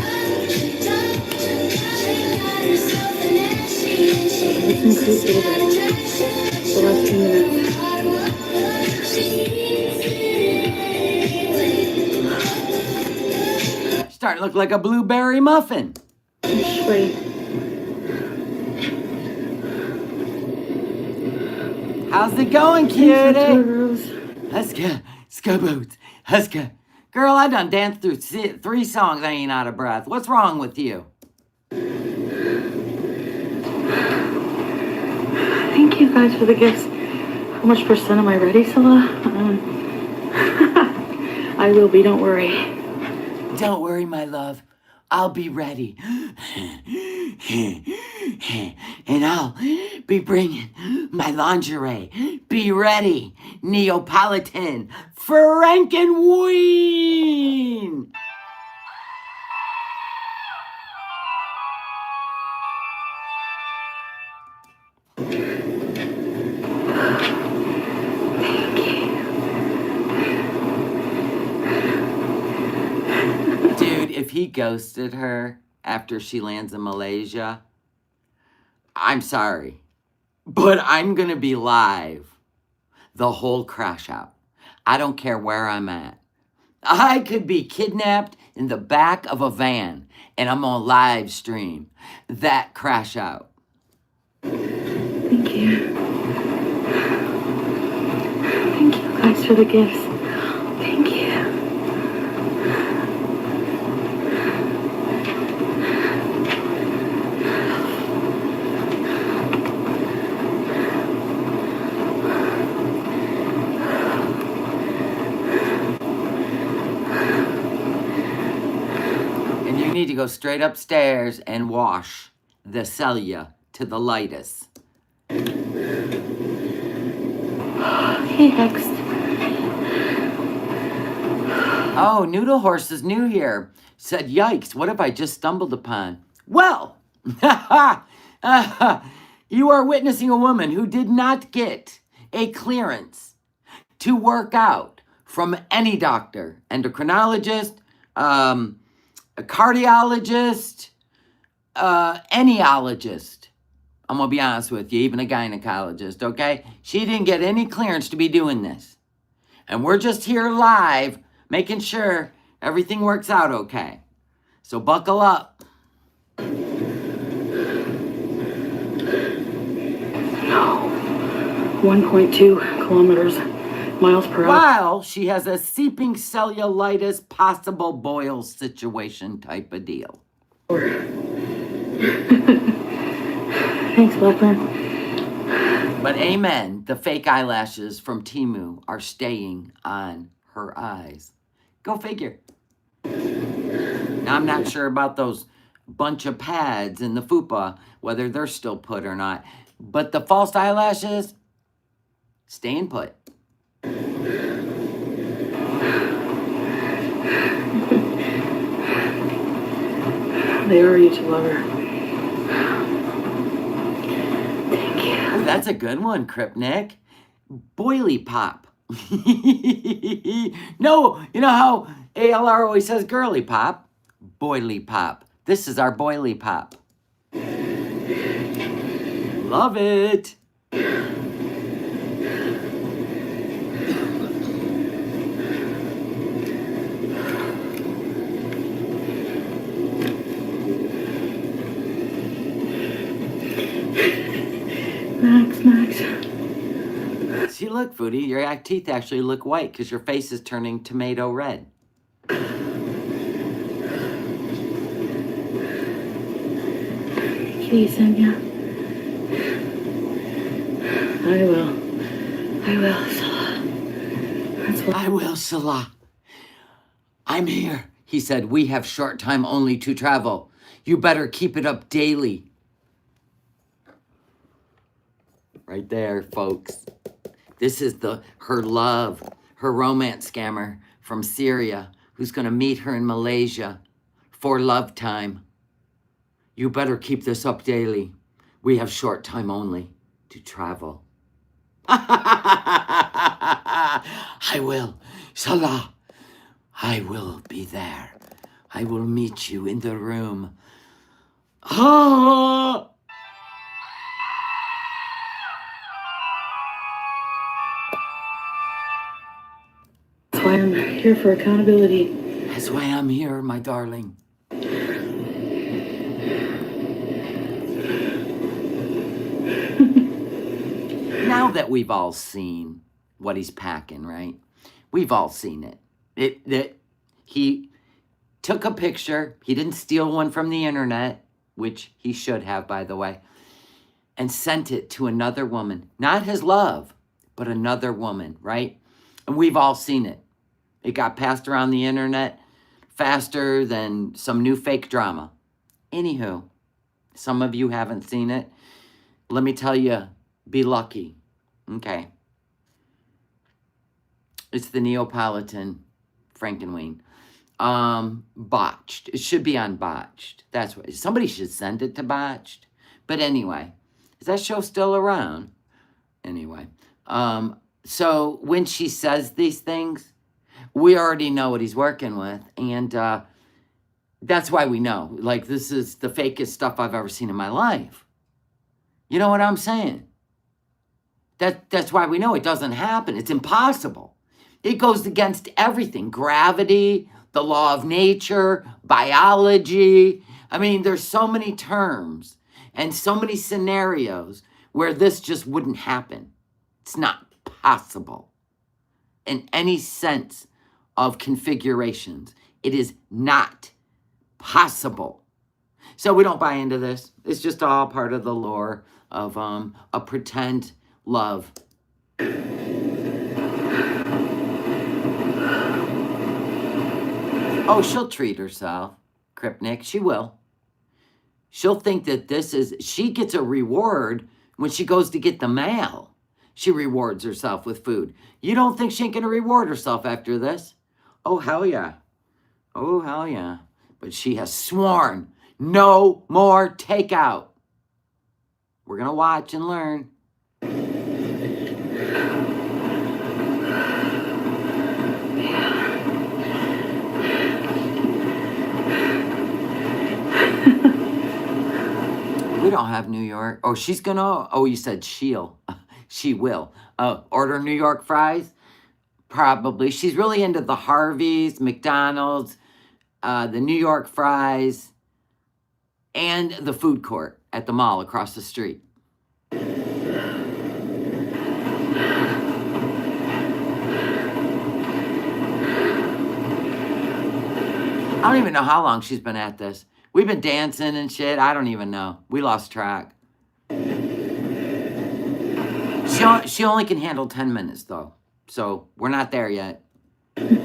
Speaker 4: She got herself a nasty, and she thinks it's kinda trashy.
Speaker 3: The last 2 minutes.
Speaker 1: Starting to look like a blueberry muffin.
Speaker 3: Wait.
Speaker 1: How's it going, cutie? Huska, ska boots, Huska. Girl, I done danced through 3 songs. I ain't out of breath. What's wrong with you?
Speaker 3: Thank you guys for the gifts. How much percent am I ready, Salah? I will be, don't worry.
Speaker 1: Don't worry, my love. I'll be ready. And I'll be bringing my lingerie. Be ready, Neapolitan Frankenweenie. Dude, if he ghosted her after she lands in Malaysia, I'm sorry, but I'm gonna be live the whole crash out. I don't care where I'm at. I could be kidnapped in the back of a van, and I'm gonna live stream that crash out.
Speaker 3: Thank you. Thank you guys for the gifts. Thank you.
Speaker 1: you go straight upstairs and wash the Cellulitis.
Speaker 2: Hey, next.
Speaker 1: Oh, Noodle Horse is new here. Said, yikes, what have I just stumbled upon? Well, you are witnessing a woman who did not get a clearance to work out from any doctor, endocrinologist, a cardiologist, anyologist. I'm going to be honest with you, even a gynecologist, okay? She didn't get any clearance to be doing this. And we're just here live making sure everything works out okay. So buckle up.
Speaker 2: 1.2 kilometers, miles per hour.
Speaker 1: While she has a seeping cellulitis, possible boil situation type of deal.
Speaker 2: Thanks, Blackburn.
Speaker 1: But amen, the fake eyelashes from Temu are staying on her eyes. Go figure. Now, I'm not sure about those bunch of pads in the fupa, whether they're still put or not. But the false eyelashes, staying put.
Speaker 2: They are each lover. Thank you.
Speaker 1: Oh, that's a good one, Kripnik. Boily pop. No, you know how ALR always says girly pop? Boily pop. This is our boily pop. Love it.
Speaker 2: Max.
Speaker 1: See, look, Foodie, your teeth actually look white because your face is turning tomato red.
Speaker 2: Please, Sonia. I will, Salah. That's what
Speaker 1: I will, Salah. I'm here. He said, we have short time only to travel. You better keep it up daily. Right there, folks. This is her love, her romance scammer from Syria who's going to meet her in Malaysia for love time. You better keep this up daily. We have short time only to travel. I will, Salah. I will be there. I will meet you in the room. Ah!
Speaker 2: That's why I'm here for accountability.
Speaker 1: That's why I'm here, my darling. Now that we've all seen what he's packing, right? We've all seen it. He took a picture. He didn't steal one from the internet, which he should have, by the way, and sent it to another woman. Not his love, but another woman, right? And we've all seen it. It got passed around the internet faster than some new fake drama. Anywho, some of you haven't seen it. Let me tell you, be lucky. Okay. It's the Neapolitan Frankenweenie. Botched. It should be on Botched. That's what. Somebody should send it to Botched. But anyway, is that show still around? Anyway. So when she says these things, we already know what he's working with. And that's why we know. Like, this is the fakest stuff I've ever seen in my life. You know what I'm saying? That's why we know it doesn't happen. It's impossible. It goes against everything. Gravity, the law of nature, biology. I mean, there's so many terms and so many scenarios where this just wouldn't happen. It's not possible in any sense of configurations. It is not possible. So we don't buy into this. It's just all part of the lore of a pretend love. Oh, she'll treat herself. Kripnik. She will. She'll think that she gets a reward when she goes to get the mail. She rewards herself with food. You don't think she ain't going to reward herself after this? Oh, hell yeah. Oh, hell yeah. But she has sworn no more takeout. We're going to watch and learn. We don't have New York. Oh, she's going to. Oh, you said she'll. She will. Order New York fries? Probably. She's really into the Harveys, McDonald's, the New York fries, and the food court at the mall across the street. I don't even know how long she's been at this. We've been dancing and shit. I don't even know. We lost track. She only can handle 10 minutes, though. So we're not there yet. And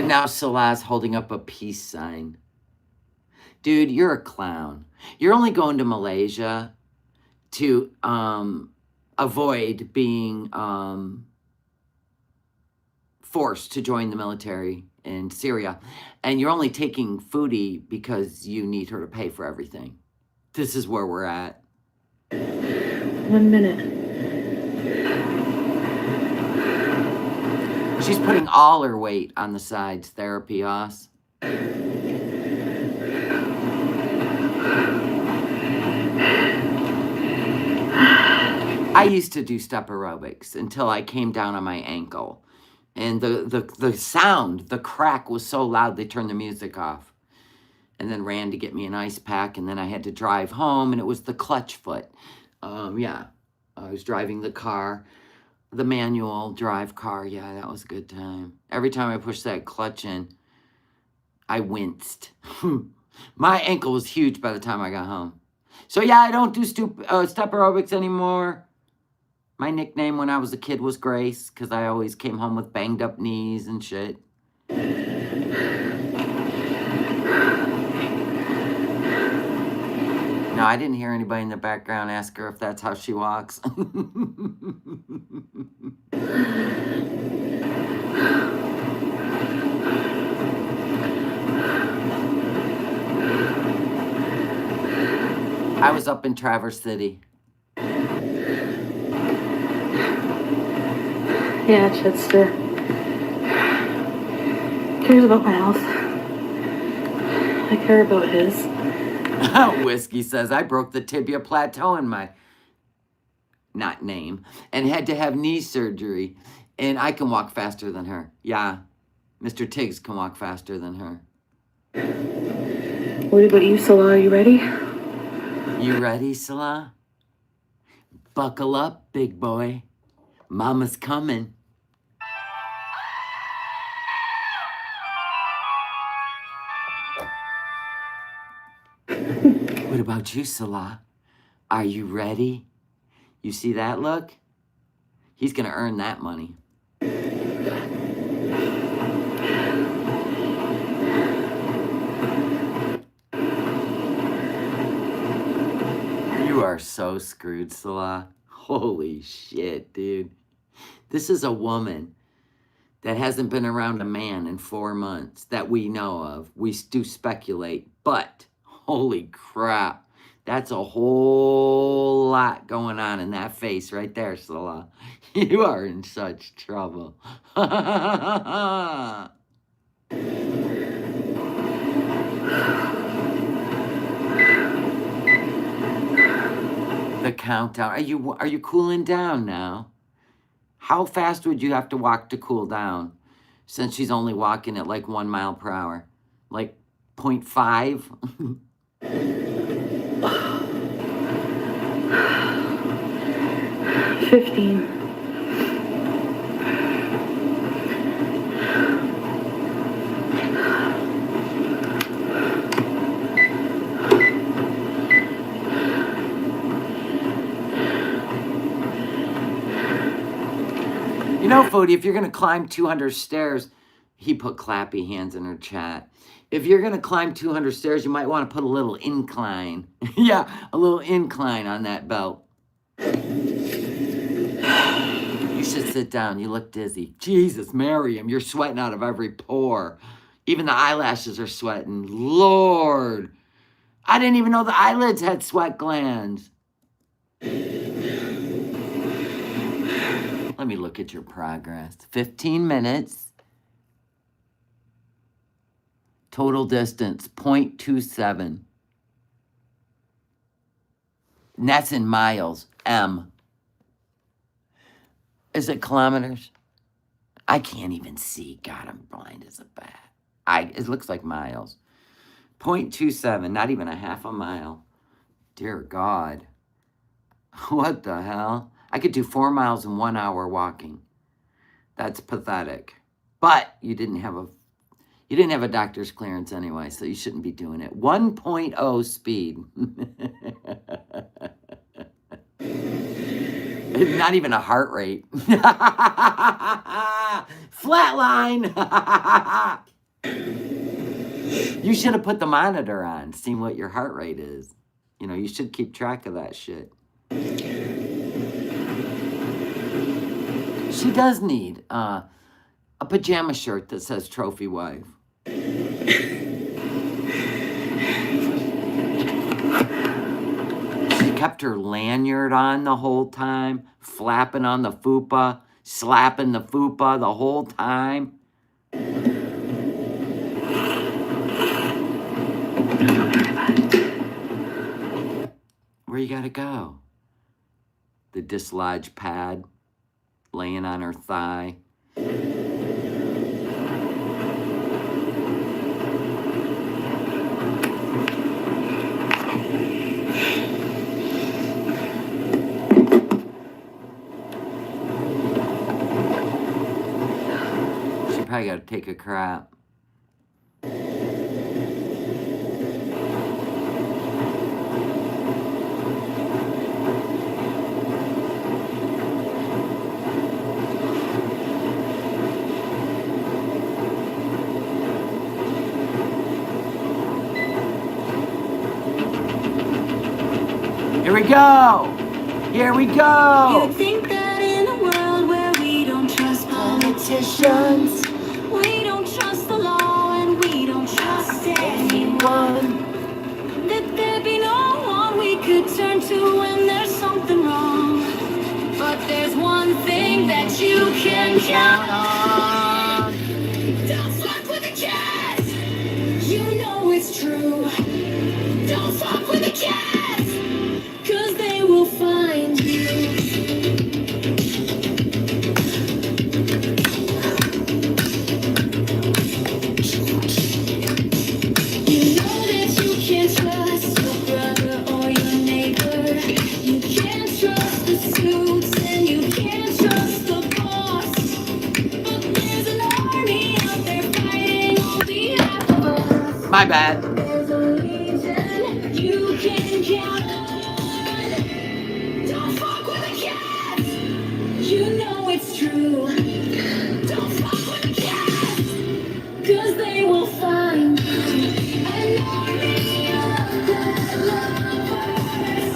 Speaker 1: now Salah's holding up a peace sign. Dude, you're a clown. You're only going to Malaysia to avoid being forced to join the military in Syria. And you're only taking Foodie because you need her to pay for everything. This is where we're at.
Speaker 2: 1 minute.
Speaker 1: She's putting all her weight on the sides. Therapy, us. I used to do step aerobics until I came down on my ankle. And the sound, the crack was so loud they turned the music off. And then ran to get me an ice pack, and then I had to drive home, and it was the clutch foot. Yeah, I was driving the car, the manual drive car. Yeah, that was a good time. Every time I pushed that clutch in, I winced. My ankle was huge by the time I got home. So yeah, I don't do step aerobics anymore. My nickname when I was a kid was Grace, because I always came home with banged up knees and shit. No, I didn't hear anybody in the background ask her if that's how she walks. I was up in Traverse City.
Speaker 2: Yeah, Chester cares about my health. I care about his.
Speaker 1: Whiskey says, I broke the tibia plateau in my, not name, and had to have knee surgery. And I can walk faster than her. Yeah, Mr. Tiggs can walk faster than her.
Speaker 2: What about you, Salah? Are you ready?
Speaker 1: You ready, Salah? Buckle up, big boy. Mama's coming. What about you, Salah? Are you ready? You see that look? He's going to earn that money. You are so screwed, Salah. Holy shit, dude. This is a woman that hasn't been around a man in 4 months that we know of. We do speculate, but holy crap. That's a whole lot going on in that face right there, Salah. You are in such trouble. The countdown. Are you cooling down now? How fast would you have to walk to cool down? Since she's only walking at like 1 mile per hour. Like 0.5?
Speaker 2: 15.
Speaker 1: know, Foodie, if you're going to climb 200 stairs, he put clappy hands in her chat. If you're going to climb 200 stairs, you might want to put a little incline. Yeah, a little incline on that belt. You should sit down. You look dizzy. Jesus, Miriam, you're sweating out of every pore. Even the eyelashes are sweating. Lord. I didn't even know the eyelids had sweat glands. Let me look at your progress. 15 minutes. Total distance, 0.27. And that's in miles, M. Is it kilometers? I can't even see. God, I'm blind as a bat. It looks like miles. 0.27, not even a half a mile. Dear God. What the hell? I could do 4 miles in 1 hour walking. That's pathetic. But you didn't have a doctor's clearance anyway, so you shouldn't be doing it. 1.0 speed. Not even a heart rate. Flatline. You should have put the monitor on, seen what your heart rate is. You know, you should keep track of that shit. She does need a pajama shirt that says trophy wife. She kept her lanyard on the whole time, flapping on the fupa, slapping the fupa the whole time. Where you gotta go? The dislodged pad laying on her thigh. She probably gotta take a crap. Here we go! Here we go!
Speaker 4: You think that in a world where we don't trust politicians, we don't trust the law and we don't trust anyone, that there'd be no one we could turn to when there's something wrong. But there's one thing that you can count on. Don't fuck with the cat. You know it's true. Don't fuck with the cat. 'Cause they will find you. You know that you can't trust your brother or your neighbor. You can't trust the suits and you can't trust the boss. But there's an army out there fighting on behalf of us.
Speaker 1: My bad.
Speaker 4: There's a legion you can count on. Don't fuck with the cats. You know it's true. Don't fuck with the cats. 'Cause they will find you. An army of dead lovers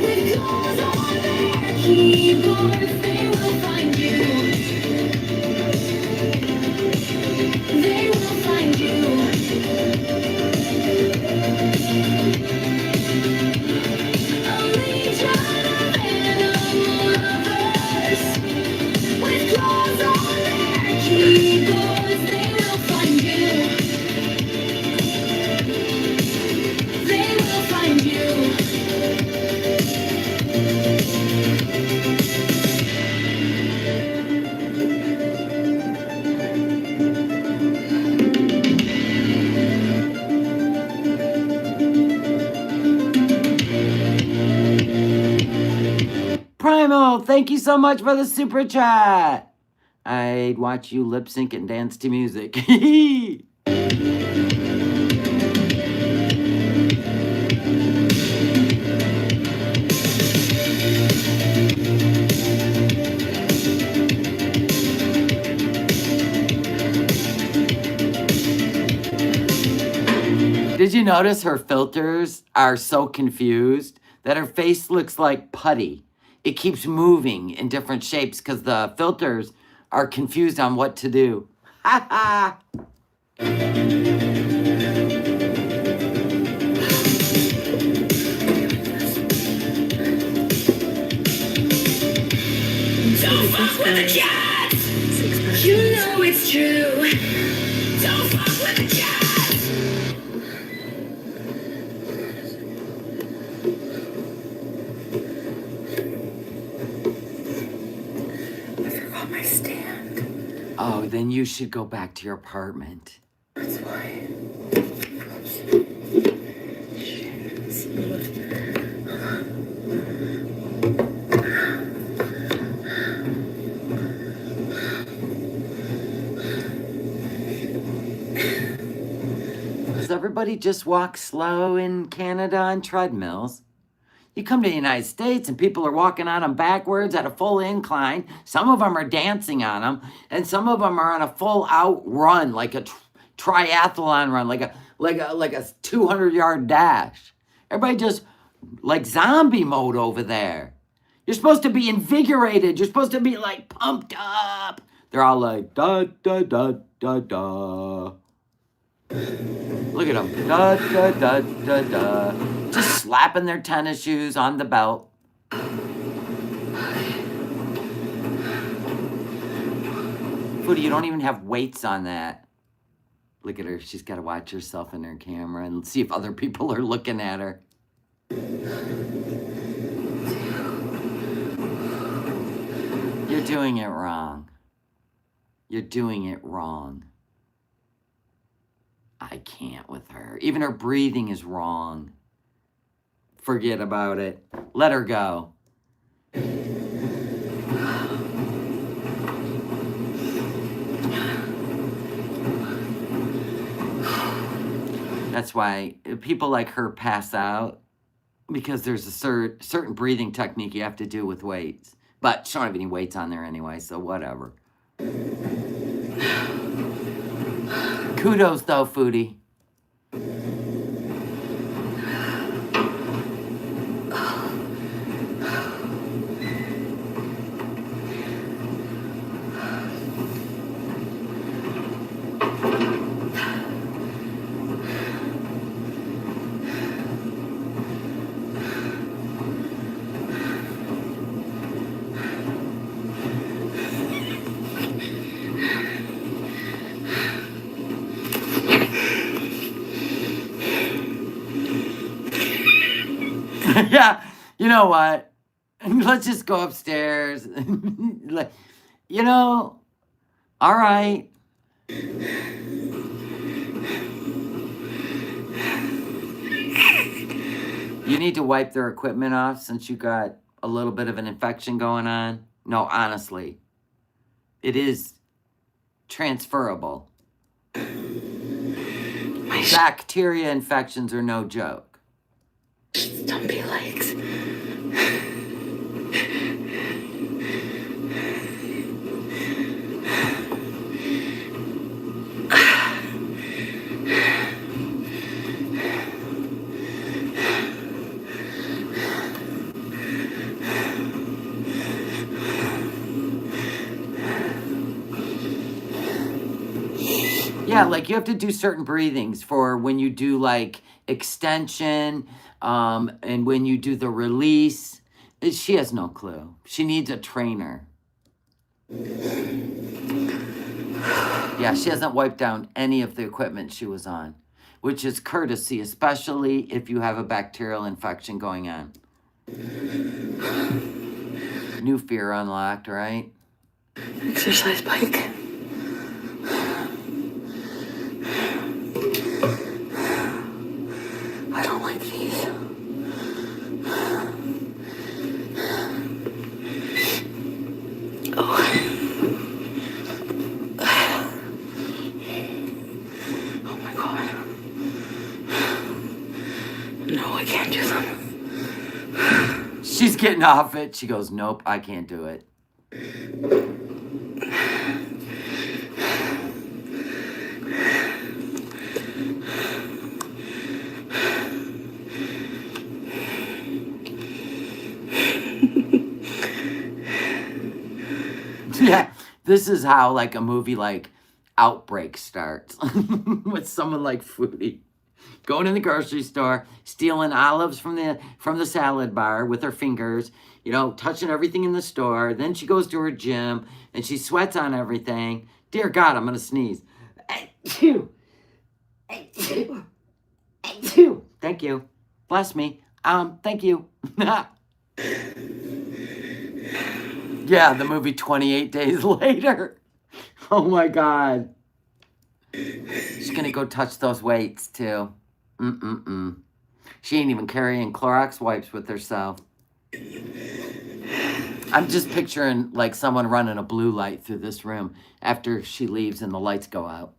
Speaker 4: with claws on their keyboards. They will find you. They will find you. A legion of animal lovers with claws on their keyboards. They will find you. They will find you.
Speaker 1: Primal, thank you so much for the super chat. I'd watch you lip sync and dance to music. notice her filters are so confused that her face looks like putty? It keeps moving in different shapes because the filters are confused on what to do. Ha ha!
Speaker 4: Don't fuck with the cats! You know it's true. Don't fuck with the cats!
Speaker 3: I forgot my stand.
Speaker 1: Oh, then you should go back to your apartment.
Speaker 3: That's why.
Speaker 1: Does everybody just walk slow in Canada on treadmills? You come to the United States and people are walking on them backwards at a full incline. Some of them are dancing on them, and some of them are on a full out run, like a triathlon run, like a 200-yard dash. Everybody just like zombie mode over there. You're supposed to be invigorated. You're supposed to be like pumped up. They're all like da da da da da. Look at them. Da da da da da. Just slapping their tennis shoes on the belt. Foodie, you don't even have weights on that. Look at her. She's got to watch herself in her camera and see if other people are looking at her. You're doing it wrong. You're doing it wrong. I can't with her. Even her breathing is wrong. Forget about it. Let her go. That's why people like her pass out, because there's a certain breathing technique you have to do with weights. But she don't have any weights on there anyway, so whatever. Kudos though, Foodie. Yeah, you know what? Let's just go upstairs. You know, all right. You need to wipe their equipment off since you got a little bit of an infection going on. No, honestly, it is transferable. Bacteria infections are no joke.
Speaker 3: Stumpy legs.
Speaker 1: Yeah, like you have to do certain breathings for when you do like extension, and when you do the release. She has no clue. She needs a trainer. Yeah, she hasn't wiped down any of the equipment she was on, which is courtesy, especially if you have a bacterial infection going on. New fear unlocked, right?
Speaker 3: Exercise bike. I don't like these. Oh. Oh my God. No, I can't do them.
Speaker 1: She's getting off it. She goes, nope, I can't do it. This is how like a movie like Outbreak starts with someone like Foodie going in the grocery store, stealing olives from the salad bar with her fingers, you know, touching everything in the store. Then she goes to her gym and she sweats on everything. Dear God, I'm gonna sneeze. Achoo. Achoo. Achoo. Thank you. Bless me. Thank you. Yeah, the movie 28 Days Later. Oh my God. She's gonna go touch those weights too. She ain't even carrying Clorox wipes with herself. I'm just picturing like someone running a blue light through this room after she leaves and the lights go out.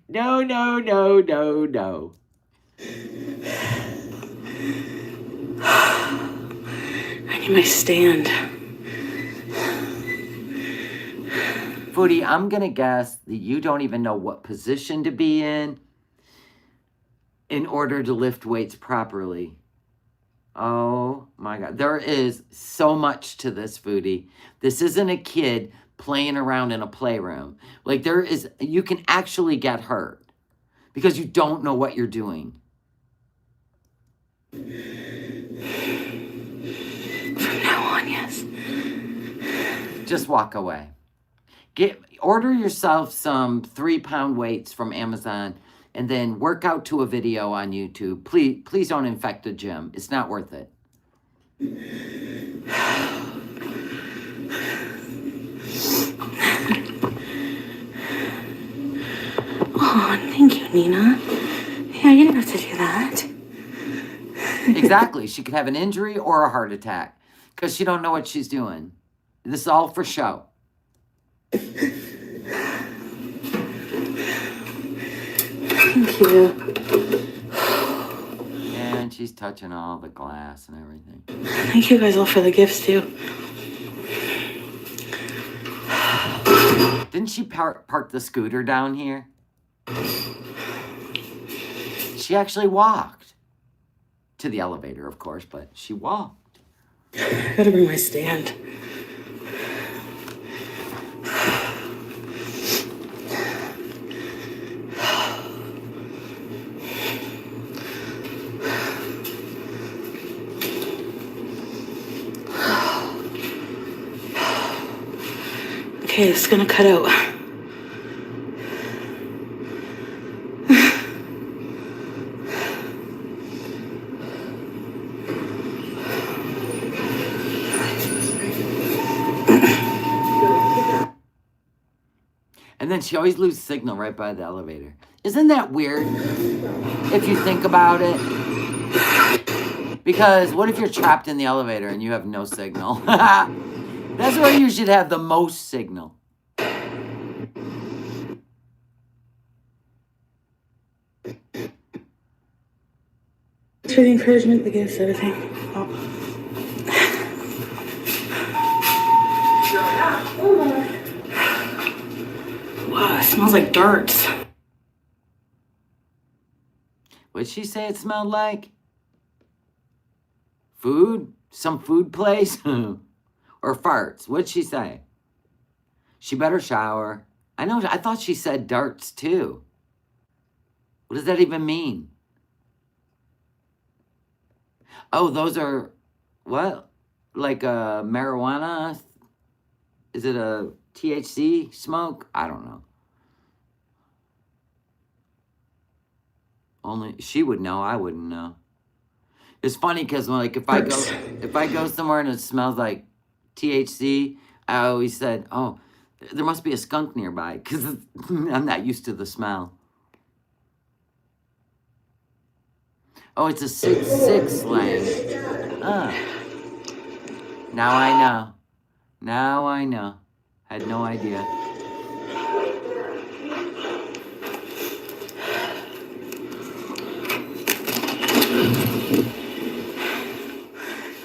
Speaker 1: No, no, no, no, no.
Speaker 2: I need my stand.
Speaker 1: Foodie, I'm going to guess that you don't even know what position to be in order to lift weights properly. Oh my God. There is so much to this, Foodie. This isn't a kid playing around in a playroom. Like you can actually get hurt because you don't know what you're doing.
Speaker 2: From now on, yes.
Speaker 1: Just walk away. Order yourself some 3-pound weights from Amazon and then work out to a video on YouTube. Please don't infect the gym. It's not worth it.
Speaker 2: Oh, thank you, Nina. Yeah, you didn't have to do that.
Speaker 1: Exactly. She could have an injury or a heart attack because she don't know what she's doing. This is all for show.
Speaker 2: Thank you.
Speaker 1: And she's touching all the glass and everything.
Speaker 2: Thank you guys all for the gifts, too.
Speaker 1: Didn't she park the scooter down here? She actually walked to the elevator, of course, but she walked.
Speaker 2: I gotta bring my stand. Okay, it's gonna cut out.
Speaker 1: And then she always loses signal right by the elevator. Isn't that weird if you think about it? Because what if you're trapped in the elevator and you have no signal? That's where you should have the most signal.
Speaker 2: Thanks for the encouragement, the gifts, everything. Oh. Wow, it smells like darts.
Speaker 1: What'd she say it smelled like? Food? Some food place? Or farts? What'd she say? She better shower. I thought she said darts too. What does that even mean? Oh, those are, what? Like marijuana? Is it a THC smoke? I don't know. Only she would know. I wouldn't know. It's funny because like if I go somewhere and it smells like THC, I always said, oh, there must be a skunk nearby because I'm not used to the smell. Oh, it's a 6-6 slang. Now I know. Now I know. Had no idea.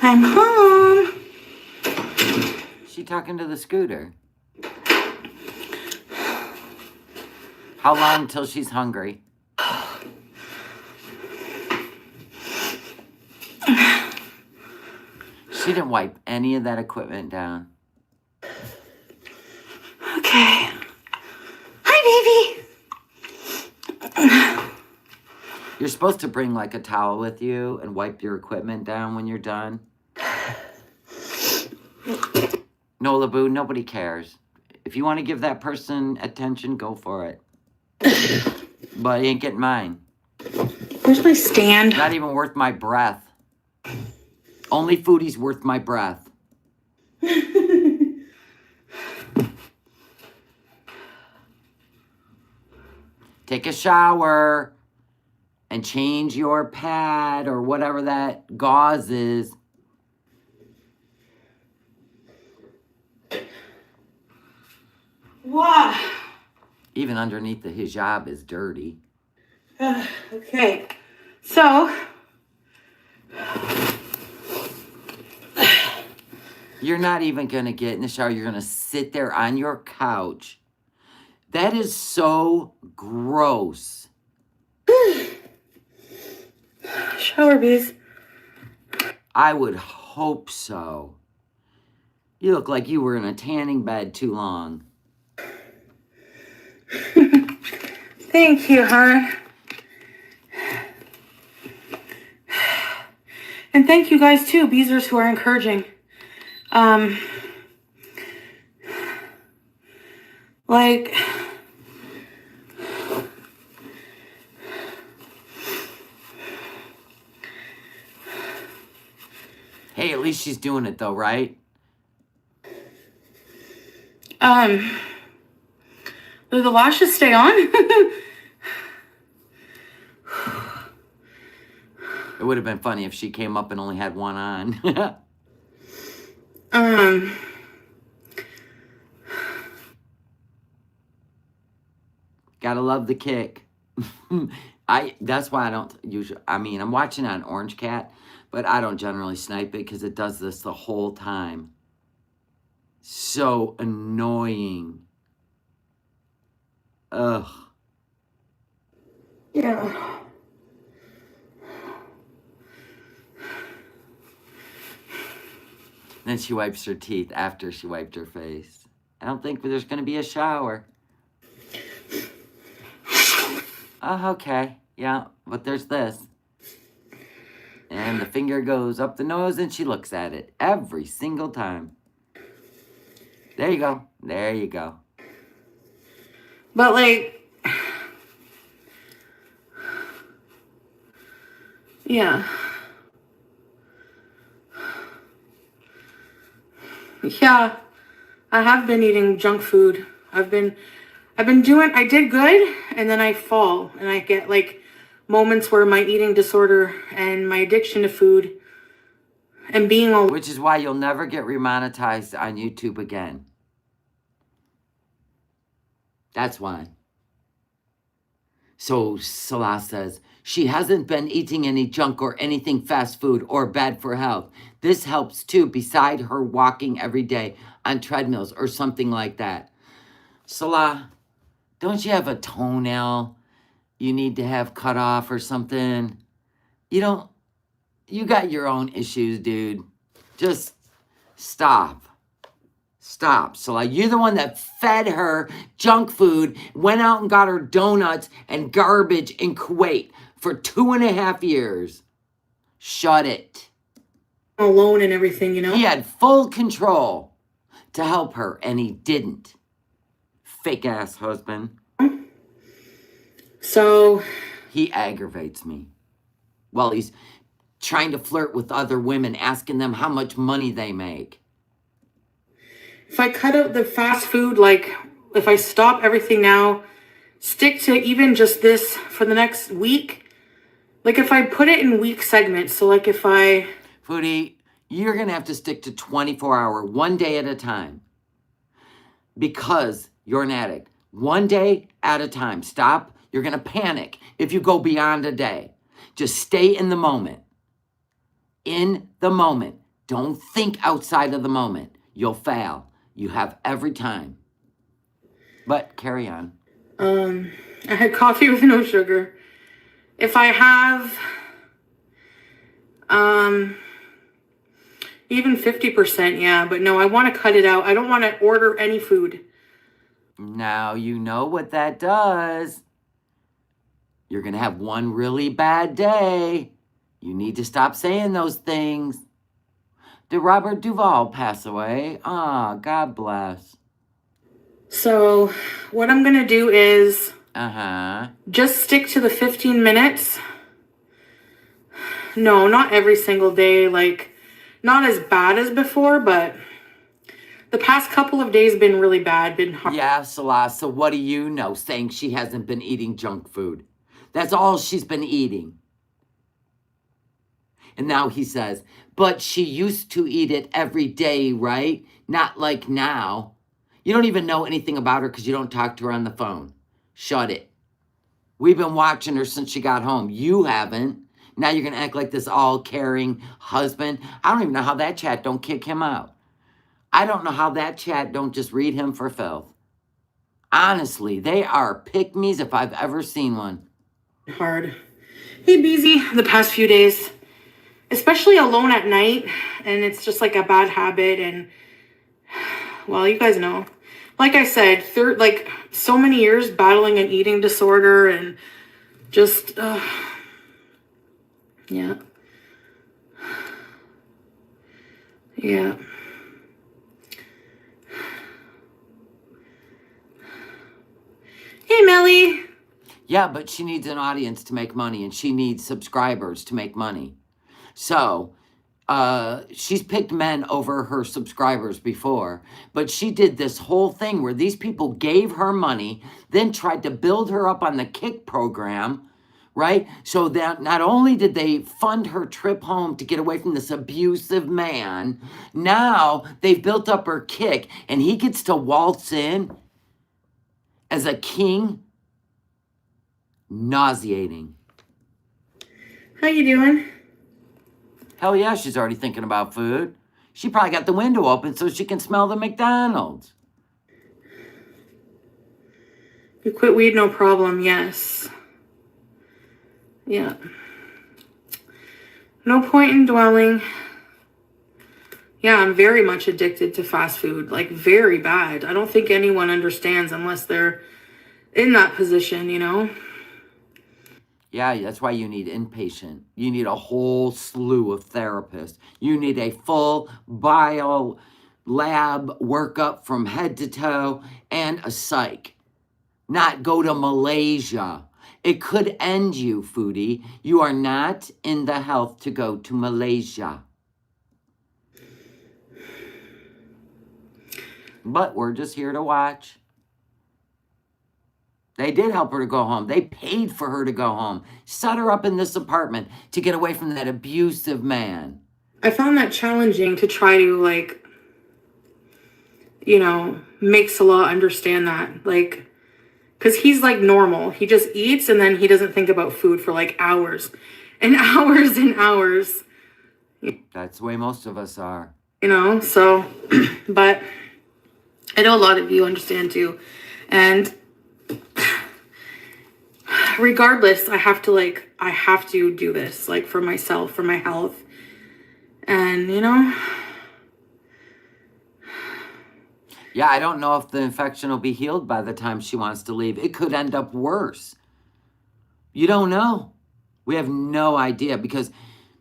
Speaker 2: I'm home.
Speaker 1: She talking to the scooter. How long till she's hungry? She didn't wipe any of that equipment down. You're supposed to bring like a towel with you and wipe your equipment down when you're done. No, Laboo, nobody cares. If you want to give that person attention, go for it. But it ain't getting mine.
Speaker 2: Where's my stand?
Speaker 1: Not even worth my breath. Only Foodie's worth my breath. Take a shower and change your pad or whatever that gauze is.
Speaker 2: Wow.
Speaker 1: Even underneath the hijab is dirty.
Speaker 2: Okay. So.
Speaker 1: You're not even going to get in the shower. You're going to sit there on your couch. That is so gross.
Speaker 2: Shower bees.
Speaker 1: I would hope so. You look like you were in a tanning bed too long.
Speaker 2: Thank you, hon. And thank you guys too, Beezers, who are encouraging. Like,
Speaker 1: hey, at least she's doing it though, right?
Speaker 2: do the lashes stay on?
Speaker 1: It would have been funny if she came up and only had one on. Gotta love the kick. That's why I don't usually, I mean, I'm watching on Orange Cat, but I don't generally snipe it because it does this the whole time. So annoying. Ugh.
Speaker 2: Yeah.
Speaker 1: Then she wipes her teeth after she wiped her face. I don't think there's going to be a shower. Oh, okay. Yeah, but there's this. And the finger goes up the nose and she looks at it every single time. There you go. There you go.
Speaker 2: But like, yeah. Yeah, I have been eating junk food. I did good, and then I fall, and I get like moments where my eating disorder and my addiction to food and being all.
Speaker 1: Which is why you'll never get remonetized on YouTube again. That's why. So Salah says, she hasn't been eating any junk or anything fast food or bad for health. This helps too, beside her walking every day on treadmills or something like that. Salah, don't you have a toenail you need to have cut off or something? You got your own issues, dude. Just stop. Stop. Salah, you're the one that fed her junk food, went out and got her donuts and garbage in Kuwait for 2.5 years. Shut it.
Speaker 2: Alone and everything, you know?
Speaker 1: He had full control to help her, and he didn't. Fake ass husband.
Speaker 2: So.
Speaker 1: He aggravates me. Well, he's trying to flirt with other women, asking them how much money they make.
Speaker 2: If I cut out the fast food, like if I stop everything now, stick to even just this for the next week, like if I put it in week segments, so like if I...
Speaker 1: Foodie, you're going to have to stick to 24-hour, one day at a time. Because you're an addict. One day at a time. Stop. You're going to panic if you go beyond a day. Just stay in the moment. In the moment. Don't think outside of the moment. You'll fail. You have every time. But carry on.
Speaker 2: I had coffee with no sugar. If I have even 50%, yeah, but no, I want to cut it out. I don't want to order any food.
Speaker 1: Now you know what that does. You're going to have one really bad day. You need to stop saying those things. Did Robert Duvall pass away? Ah, God bless.
Speaker 3: So what I'm going to do is
Speaker 1: Uh-huh.
Speaker 3: just stick to the 15 minutes. No, not every single day. Like, not as bad as before, but the past couple of days been really bad, been hard.
Speaker 1: Yeah, Salah, so what do you know saying she hasn't been eating junk food? That's all she's been eating. And now he says, but she used to eat it every day, right? Not like now. You don't even know anything about her because you don't talk to her on the phone. Shut it. We've been watching her since she got home. You haven't. Now you're going to act like this all-caring husband. I don't even know how that chat don't kick him out. I don't know how that chat don't just read him for filth. Honestly, they are pick-me's if I've ever seen one.
Speaker 3: Hard. Hey, Beezy, the past few days, especially alone at night, and it's just like a bad habit, and, well, you guys know. Like I said, like, so many years battling an eating disorder, and just, yeah. Yeah. Hey, Melly.
Speaker 1: Yeah, but she needs an audience to make money, and she needs subscribers to make money. So, she's picked men over her subscribers before, but she did this whole thing where these people gave her money, then tried to build her up on the Kick program, right? So that not only did they fund her trip home to get away from this abusive man, now they've built up her Kick, and he gets to waltz in as a king. Nauseating.
Speaker 3: How you doing?
Speaker 1: Hell yeah, she's already thinking about food. She probably got the window open so she can smell the McDonald's.
Speaker 3: You quit weed, no problem, yes. Yeah. No point in dwelling. Yeah, I'm very much addicted to fast food, like very bad. I don't think anyone understands unless they're in that position, you know?
Speaker 1: Yeah, that's why you need inpatient. You need a whole slew of therapists. You need a full bio lab workup from head to toe and a psych. Not go to Malaysia. It could end you, Foodie. You are not in the health to go to Malaysia. But we're just here to watch. They did help her to go home. They paid for her to go home. Set her up in this apartment to get away from that abusive man.
Speaker 3: I found that challenging to try to, like, you know, make Salah understand that. Like, because he's, like, normal. He just eats and then he doesn't think about food for, like, hours and hours and hours.
Speaker 1: That's the way most of us are.
Speaker 3: You know, so, but I know a lot of you understand too. And regardless, I have to do this, like, for myself, for my health. And, you know.
Speaker 1: Yeah, I don't know if the infection will be healed by the time she wants to leave. It could end up worse. You don't know. We have no idea because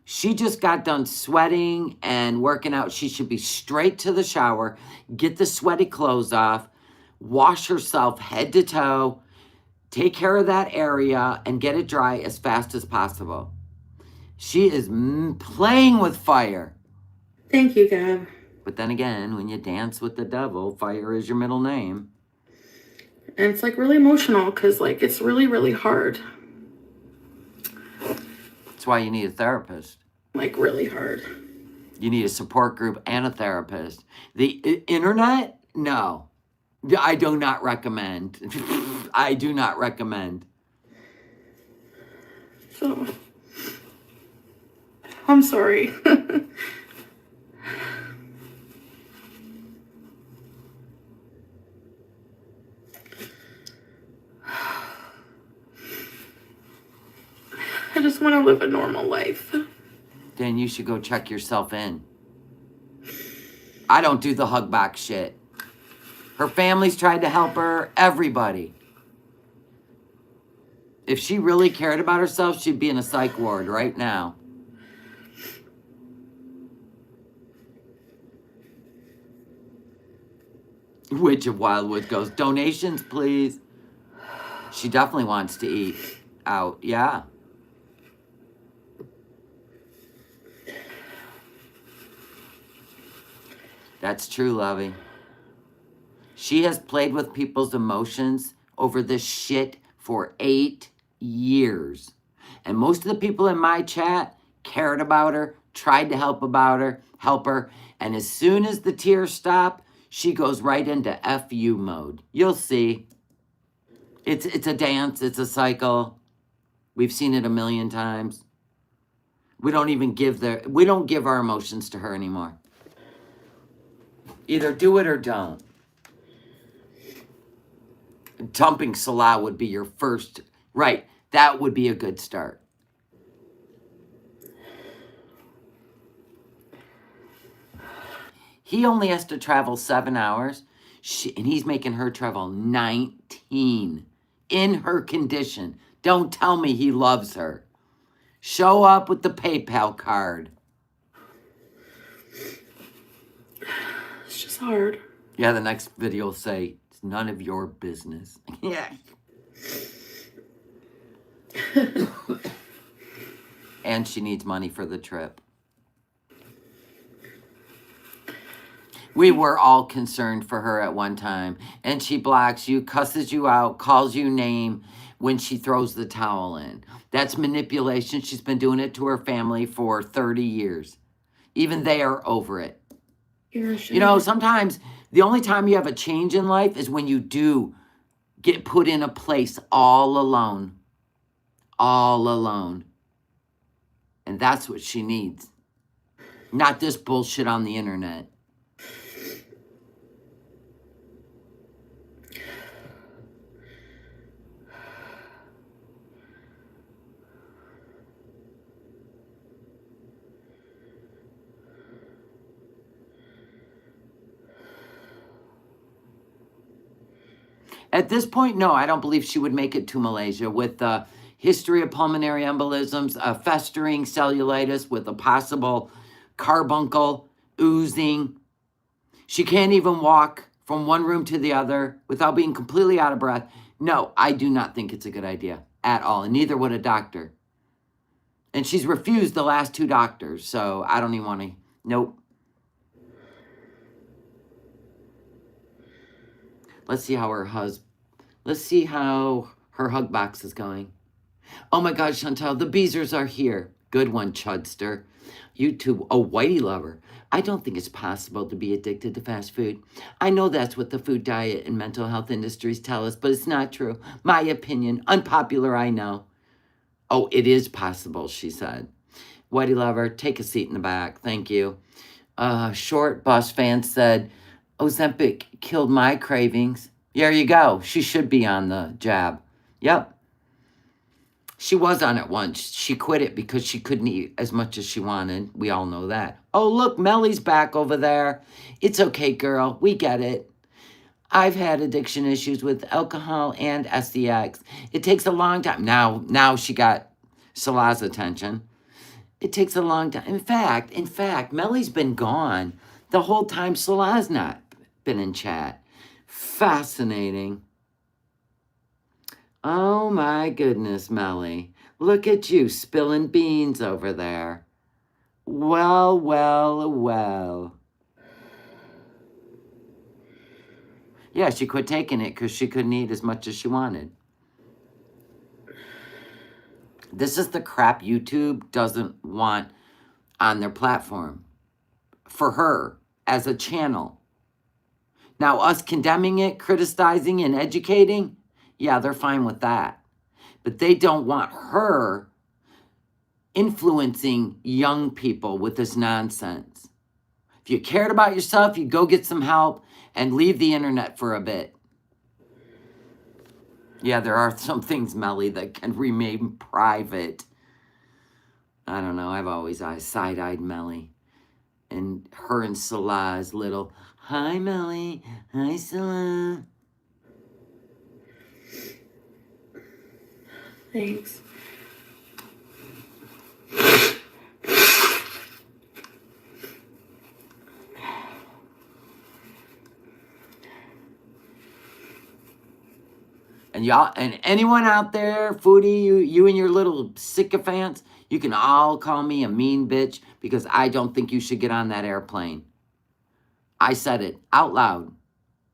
Speaker 1: she just got done sweating and working out. She should be straight to the shower, get the sweaty clothes off, wash herself head to toe, take care of that area, and get it dry as fast as possible. She is playing with fire.
Speaker 3: Thank you, Gab.
Speaker 1: But then again, when you dance with the devil, fire is your middle name.
Speaker 3: And it's, like, really emotional because, like, it's really, really hard.
Speaker 1: That's why you need a therapist.
Speaker 3: Like, really hard.
Speaker 1: You need a support group and a therapist. The internet? No. I do not recommend. I do not recommend.
Speaker 3: So, I'm sorry. I just want to live a normal life.
Speaker 1: Then you should go check yourself in. I don't do the hug back shit. Her family's tried to help her. Everybody. If she really cared about herself, she'd be in a psych ward right now. Witch of Wildwood goes, donations, please. She definitely wants to eat out. Yeah. That's true, Lovey. She has played with people's emotions over this shit for 8 years. And most of the people in my chat cared about her, tried to help her. And as soon as the tears stop, she goes right into FU mode. You'll see. It's a dance. It's a cycle. We've seen it a million times. We don't give our emotions to her anymore. Either do it or don't. Dumping Salah would be your first. Right. That would be a good start. He only has to travel 7 hours. And he's making her travel 19 in her condition. Don't tell me he loves her. Show up with the PayPal card.
Speaker 3: It's just hard.
Speaker 1: Yeah, the next video will say, it's none of your business. Yeah. And she needs money for the trip. We were all concerned for her at one time. And she blocks you, cusses you out, calls you name when she throws the towel in. That's manipulation. She's been doing it to her family for 30 years. Even they are over it. You know, sometimes the only time you have a change in life is when you do get put in a place all alone. All alone. And that's what she needs. Not this bullshit on the internet. At this point, no, I don't believe she would make it to Malaysia with the history of pulmonary embolisms, festering cellulitis with a possible carbuncle oozing. She can't even walk from one room to the other without being completely out of breath. No, I do not think it's a good idea at all, and neither would a doctor. And she's refused the last 2 doctors, so I don't even want to. Nope. Let's see how her hug box is going. Oh my God, Chantal, the Beezers are here. Good one, Chudster. YouTube, oh, Whitey lover. I don't think it's possible to be addicted to fast food. I know that's what the food diet and mental health industries tell us, but it's not true. My opinion, unpopular, I know. Oh, it is possible, she said. Whitey lover, take a seat in the back. Thank you. Short bus fan said, Ozempic killed my cravings. There you go. She should be on the jab. Yep. She was on it once. She quit it because she couldn't eat as much as she wanted. We all know that. Oh, look, Melly's back over there. It's okay, girl. We get it. I've had addiction issues with alcohol and SDX. It takes a long time. Now she got Salah's attention. It takes a long time. In fact, Melly's been gone the whole time Salah's not been in chat. Fascinating. Oh my goodness, Melly. Look at you spilling beans over there. Well, well, well. Yeah, she quit taking it because she couldn't eat as much as she wanted. This is the crap YouTube doesn't want on their platform for her as a channel. Now, us condemning it, criticizing, and educating, yeah, they're fine with that. But they don't want her influencing young people with this nonsense. If you cared about yourself, you go get some help and leave the internet for a bit. Yeah, there are some things, Melly, that can remain private. I don't know. I've always side-eyed Melly. And her and Salah's little, hi, Melly. Hi, Salah.
Speaker 3: Thanks.
Speaker 1: And y'all, and anyone out there, Foodie, you and your little sycophants, you can all call me a mean bitch because I don't think you should get on that airplane. I said it out loud,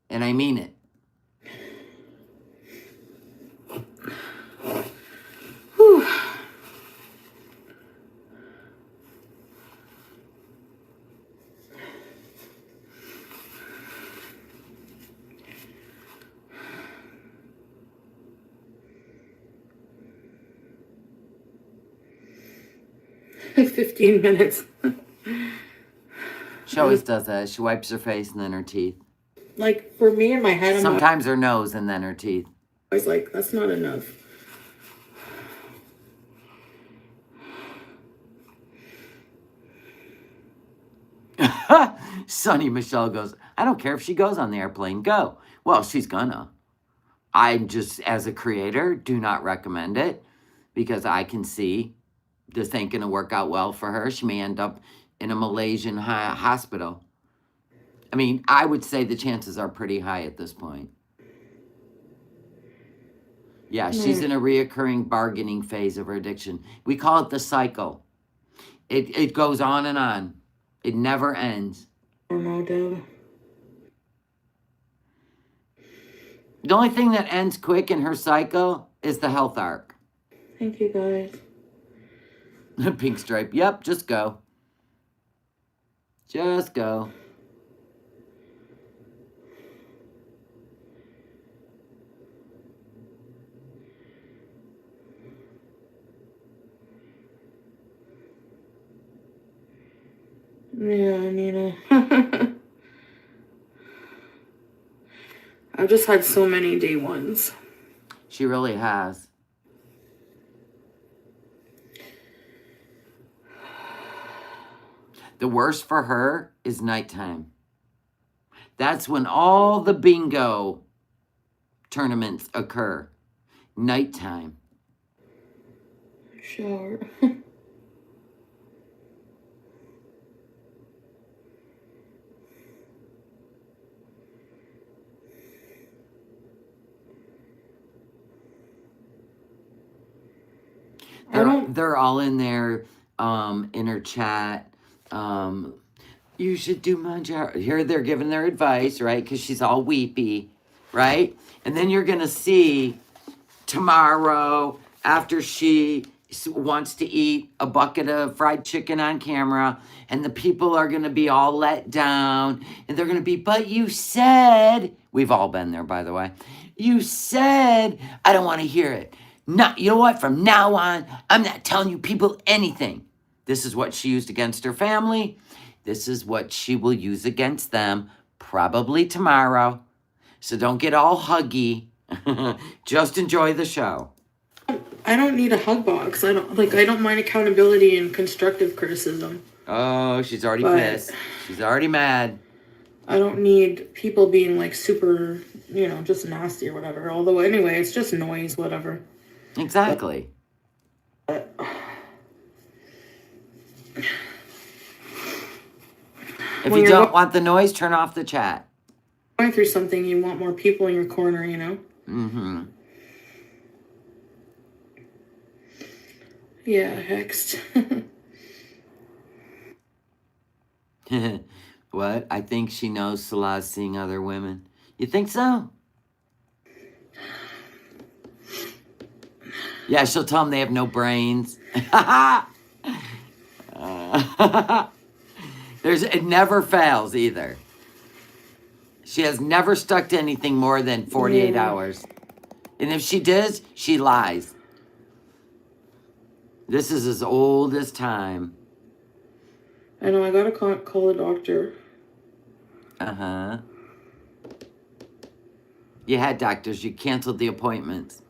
Speaker 1: and I mean it.
Speaker 3: Whew. Like 15 minutes.
Speaker 1: She always does that. She wipes her face and then her teeth.
Speaker 3: Like, for me in my head, I'm
Speaker 1: Sometimes her nose and then her teeth.
Speaker 3: always like, that's not enough.
Speaker 1: Sonny Michelle goes, I don't care if she goes on the airplane. Go. Well, she's gonna. I just, as a creator, do not recommend it because I can see this ain't gonna work out well for her. She may end up in a Malaysian hospital. I mean, I would say the chances are pretty high at this point. Yeah, she's in a reoccurring bargaining phase of her addiction. We call it the cycle. It goes on and on. It never ends.
Speaker 3: I don't know, Deb.
Speaker 1: The only thing that ends quick in her cycle is the health arc.
Speaker 3: Thank you, guys.
Speaker 1: Pink stripe. Yep, just go. Just go.
Speaker 3: Yeah, Nina. I've just had so many day ones.
Speaker 1: She really has. The worst for her is nighttime. That's when all the bingo tournaments occur. Nighttime.
Speaker 3: Shower.
Speaker 1: They're all in there, in her chat. You should do my job. Here they're giving their advice, right? Because she's all weepy, right? And then you're going to see tomorrow, after she wants to eat a bucket of fried chicken on camera, and the people are going to be all let down, and they're going to be, but you said, we've all been there, by the way. You said, I don't want to hear it. No, you know what? From now on, I'm not telling you people anything. This is what she used against her family. This is what she will use against them probably tomorrow. So don't get all huggy. Just enjoy the show.
Speaker 3: I don't need a hug box. I don't mind accountability and constructive criticism.
Speaker 1: Oh, she's already
Speaker 3: But-
Speaker 1: pissed. She's already mad.
Speaker 3: I don't need people being like super, just nasty or whatever. Although anyway, it's just noise, whatever.
Speaker 1: Exactly.
Speaker 3: But,
Speaker 1: If
Speaker 3: when
Speaker 1: you
Speaker 3: you're
Speaker 1: don't want the noise, turn off the chat.
Speaker 3: going through something, you want more people in your corner,
Speaker 1: Mm-hmm.
Speaker 3: Yeah, hexed.
Speaker 1: What? I think she knows Salah's seeing other women. You think so? Yeah, she'll tell them they have no brains. It never fails either. She has never stuck to anything more than 48 hours. And if she does, she lies. This is as old as time.
Speaker 3: I know, I gotta call the doctor.
Speaker 1: Uh-huh. You had doctors. You canceled the appointments.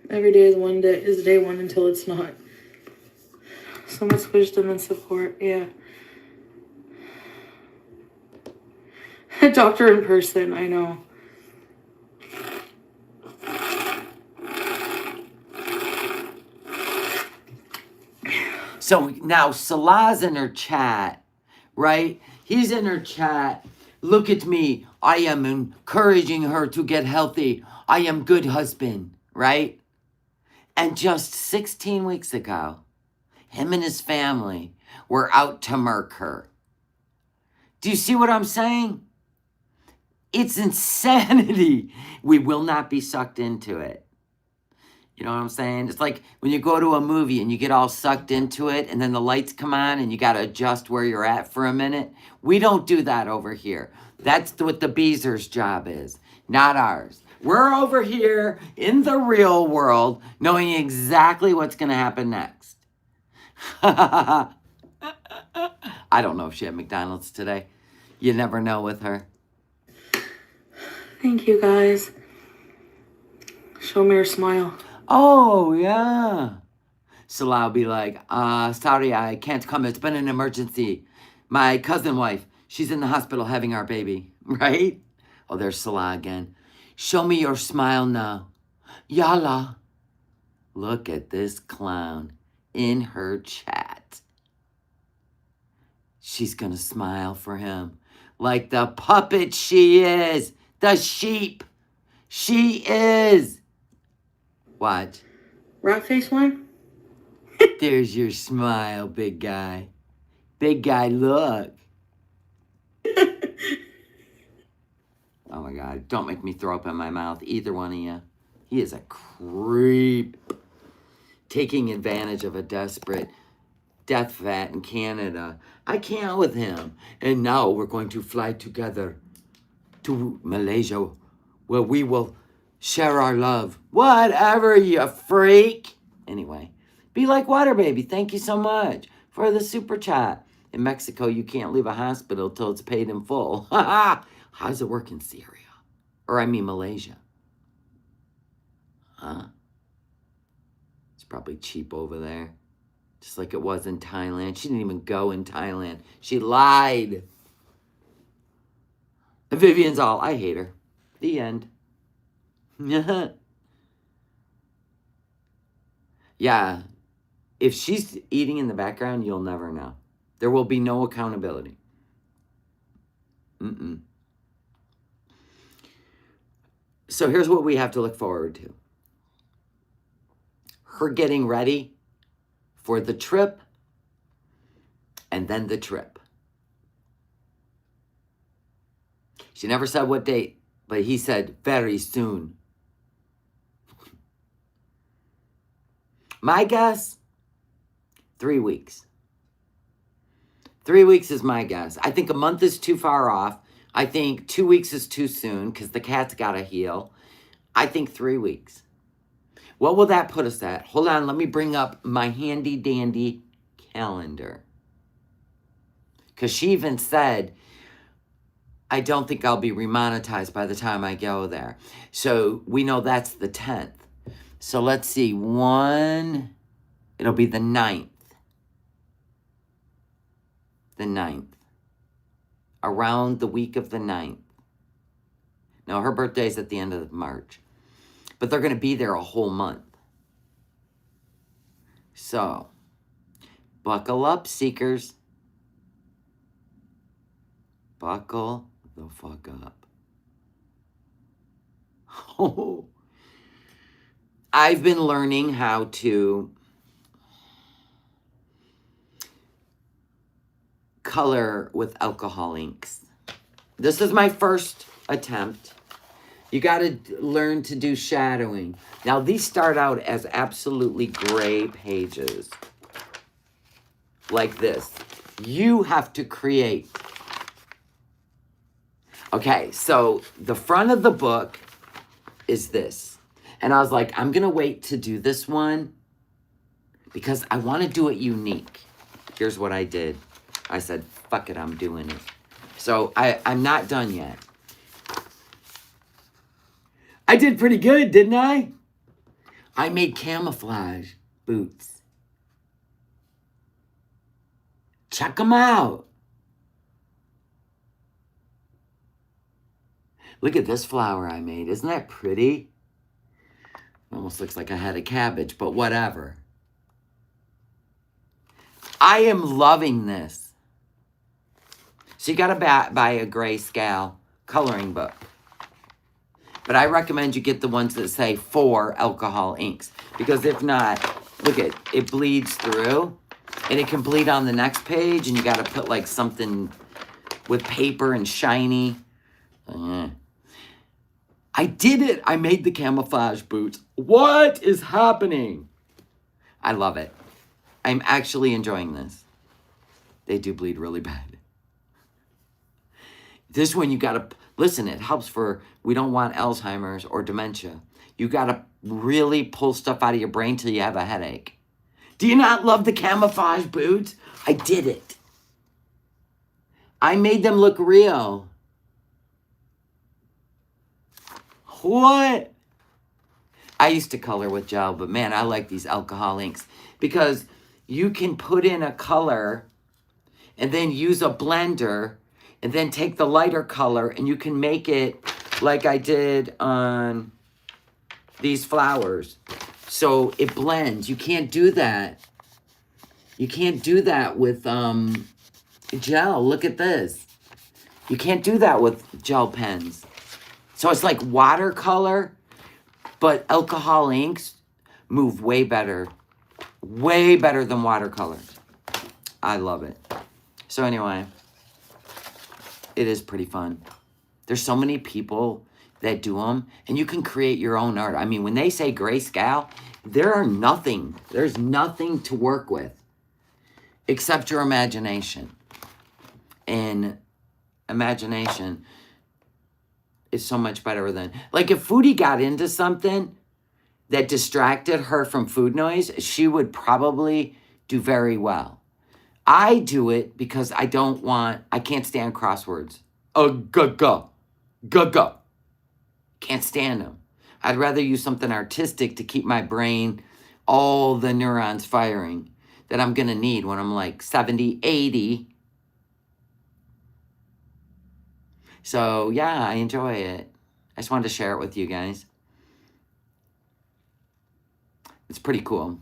Speaker 3: Every day is day one until it's not. So much wisdom and support, yeah. A doctor in person, I know.
Speaker 1: So now Salah's in her chat, right? He's in her chat. Look at me. I am encouraging her to get healthy. I am good husband, right? And just 16 weeks ago, him and his family were out to murk her. Do you see what I'm saying? It's insanity. We will not be sucked into it. You know what I'm saying? It's like when you go to a movie and you get all sucked into it and then the lights come on and you got to adjust where you're at for a minute. We don't do that over here. That's what the Beezer's job is, not ours. We're over here in the real world knowing exactly what's going to happen next. I don't know if she had McDonald's today. You never know with her.
Speaker 3: Thank you, guys. Show me your smile.
Speaker 1: Oh, yeah. Salah will be like, sorry, I can't come. It's been an emergency. My cousin wife, she's in the hospital having our baby, right? Oh, there's Salah again. Show me your smile now. Yalla. Look at this clown in her chat. She's going to smile for him like the puppet she is. The sheep. She is. What?
Speaker 3: Rat face one?
Speaker 1: There's your smile, big guy. Big guy, look. Oh my God, don't make me throw up in my mouth, either one of you. He is a creep. Taking advantage of a desperate death vat in Canada. I can't with him. And now we're going to fly together to Malaysia, where we will share our love. Whatever, you freak. Anyway, be like water, baby. Thank you so much for the super chat. In Mexico, you can't leave a hospital till it's paid in full. How's it work in Syria? Or I mean Malaysia. Huh? It's probably cheap over there. Just like it was in Thailand. She didn't even go in Thailand. She lied. And Vivian's all, I hate her. The end. Yeah. If she's eating in the background, you'll never know. There will be no accountability. So here's what we have to look forward to. Her getting ready for the trip and then the trip. She never said what date, but he said very soon. My guess, 3 weeks. 3 weeks is my guess. I think a month is too far off. I think 2 weeks is too soon because the cat's got to heal. I think 3 weeks. What will that put us at? Hold on, let me bring up my handy dandy calendar. Because she even said, I don't think I'll be remonetized by the time I go there. So we know that's the 10th. So let's see, it'll be the 9th. The 9th. Around the week of the 9th. Now, her birthday's at the end of March. But they're going to be there a whole month. So, buckle up, seekers. Buckle the fuck up. Oh. I've been learning how to color with alcohol inks. This is my first attempt. You got to learn to do shadowing. Now, these start out as absolutely gray pages. Like this. You have to create. Okay, so the front of the book is this. And I was like, I'm going to wait to do this one because I want to do it unique. Here's what I did. I said, fuck it, I'm doing it. So I'm not done yet. I did pretty good, didn't I? I made camouflage boots. Check them out. Look at this flower I made. Isn't that pretty? Almost looks like I had a cabbage, but whatever. I am loving this. So you got to buy a grayscale coloring book. But I recommend you get the ones that say 4 alcohol inks. Because if not, look at it bleeds through. And it can bleed on the next page. And you got to put like something with paper and shiny. I did it. I made the camouflage boots. What is happening? I love it. I'm actually enjoying this. They do bleed really bad. This one you gotta, listen, it helps for, we don't want Alzheimer's or dementia. You gotta really pull stuff out of your brain till you have a headache. Do you not love the camouflage boots? I did it. I made them look real. What? I used to color with gel, but man, I like these alcohol inks because you can put in a color and then use a blender and then take the lighter color and you can make it like I did on these flowers. So it blends. You can't do that. You can't do that with gel. Look at this. You can't do that with gel pens. So it's like watercolor, but alcohol inks move way better. Way better than watercolors. I love it. So anyway, it is pretty fun. There's so many people that do them, and you can create your own art. I mean, when they say grayscale, there's nothing to work with except your imagination. And imagination is so much better than, like if Foodie got into something that distracted her from food noise, she would probably do very well. I do it because I can't stand crosswords. Go. Can't stand them. I'd rather use something artistic to keep my brain, all the neurons firing that I'm gonna need when I'm like 70, 80. So yeah, I enjoy it. I just wanted to share it with you guys. It's pretty cool.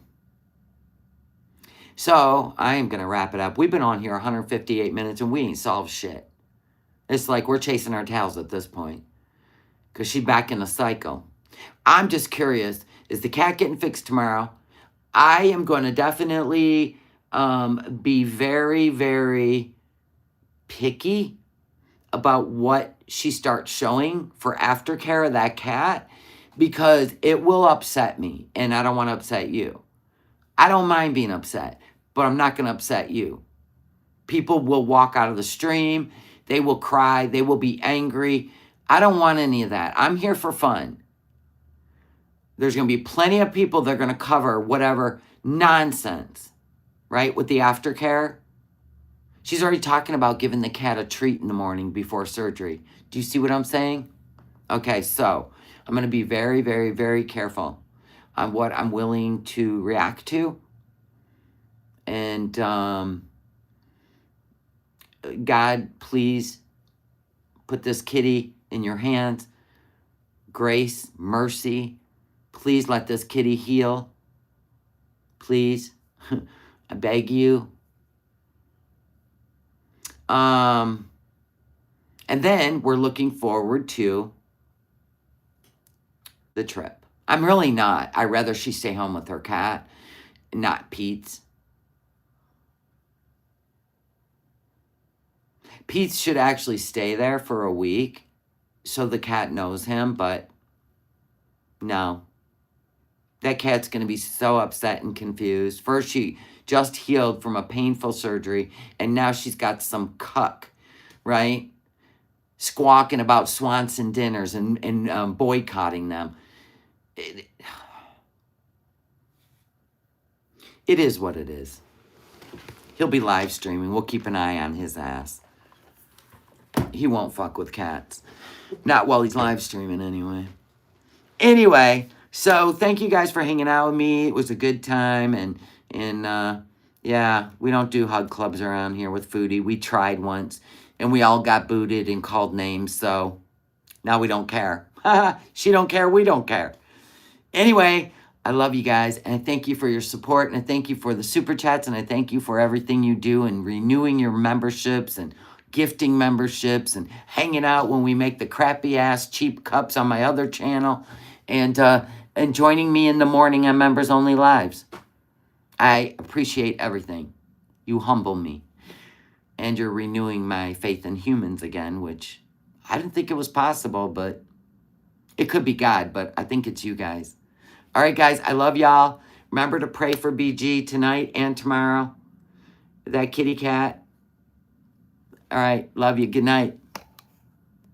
Speaker 1: So I am going to wrap it up. We've been on here 158 minutes and we ain't solved shit. It's like we're chasing our tails at this point. Because she's back in the cycle. I'm just curious. Is the cat getting fixed tomorrow? I am going to definitely be very, very picky about what she starts showing for aftercare of that cat. Because it will upset me. And I don't want to upset you. I don't mind being upset. But I'm not going to upset you. People will walk out of the stream. They will cry. They will be angry. I don't want any of that. I'm here for fun. There's going to be plenty of people that are going to cover whatever nonsense. Right? With the aftercare. She's already talking about giving the cat a treat in the morning before surgery. Do you see what I'm saying? Okay, so I'm going to be very, very, very careful on what I'm willing to react to. And God, please put this kitty in your hands. Grace, mercy. Please let this kitty heal. Please. I beg you. And then we're looking forward to the trip. I'm really not. I'd rather she stay home with her cat, not Pete's. Pete's should actually stay there for a week so the cat knows him, but no. That cat's going to be so upset and confused. First, she just healed from a painful surgery, and now she's got some cuck, right? Squawking about Swanson dinners and boycotting them. It is what it is. He'll be live streaming. We'll keep an eye on his ass. He won't fuck with cats. Not while he's live streaming anyway. Anyway, so thank you guys for hanging out with me. It was a good time. And yeah, we don't do hug clubs around here with Foodie. We tried once. And we all got booted and called names. So Now we don't care. She don't care, we don't care. Anyway, I love you guys, and I thank you for your support, and I thank you for the super chats, and I thank you for everything you do and renewing your memberships and gifting memberships and hanging out when we make the crappy ass cheap cups on my other channel, and joining me in the morning on Members Only Lives. I appreciate everything. You humble me. And you're renewing my faith in humans again, which I didn't think it was possible, but it could be God, but I think it's you guys. All right, guys, I love y'all. Remember to pray for BG tonight and tomorrow. That kitty cat. All right, love you. Good night.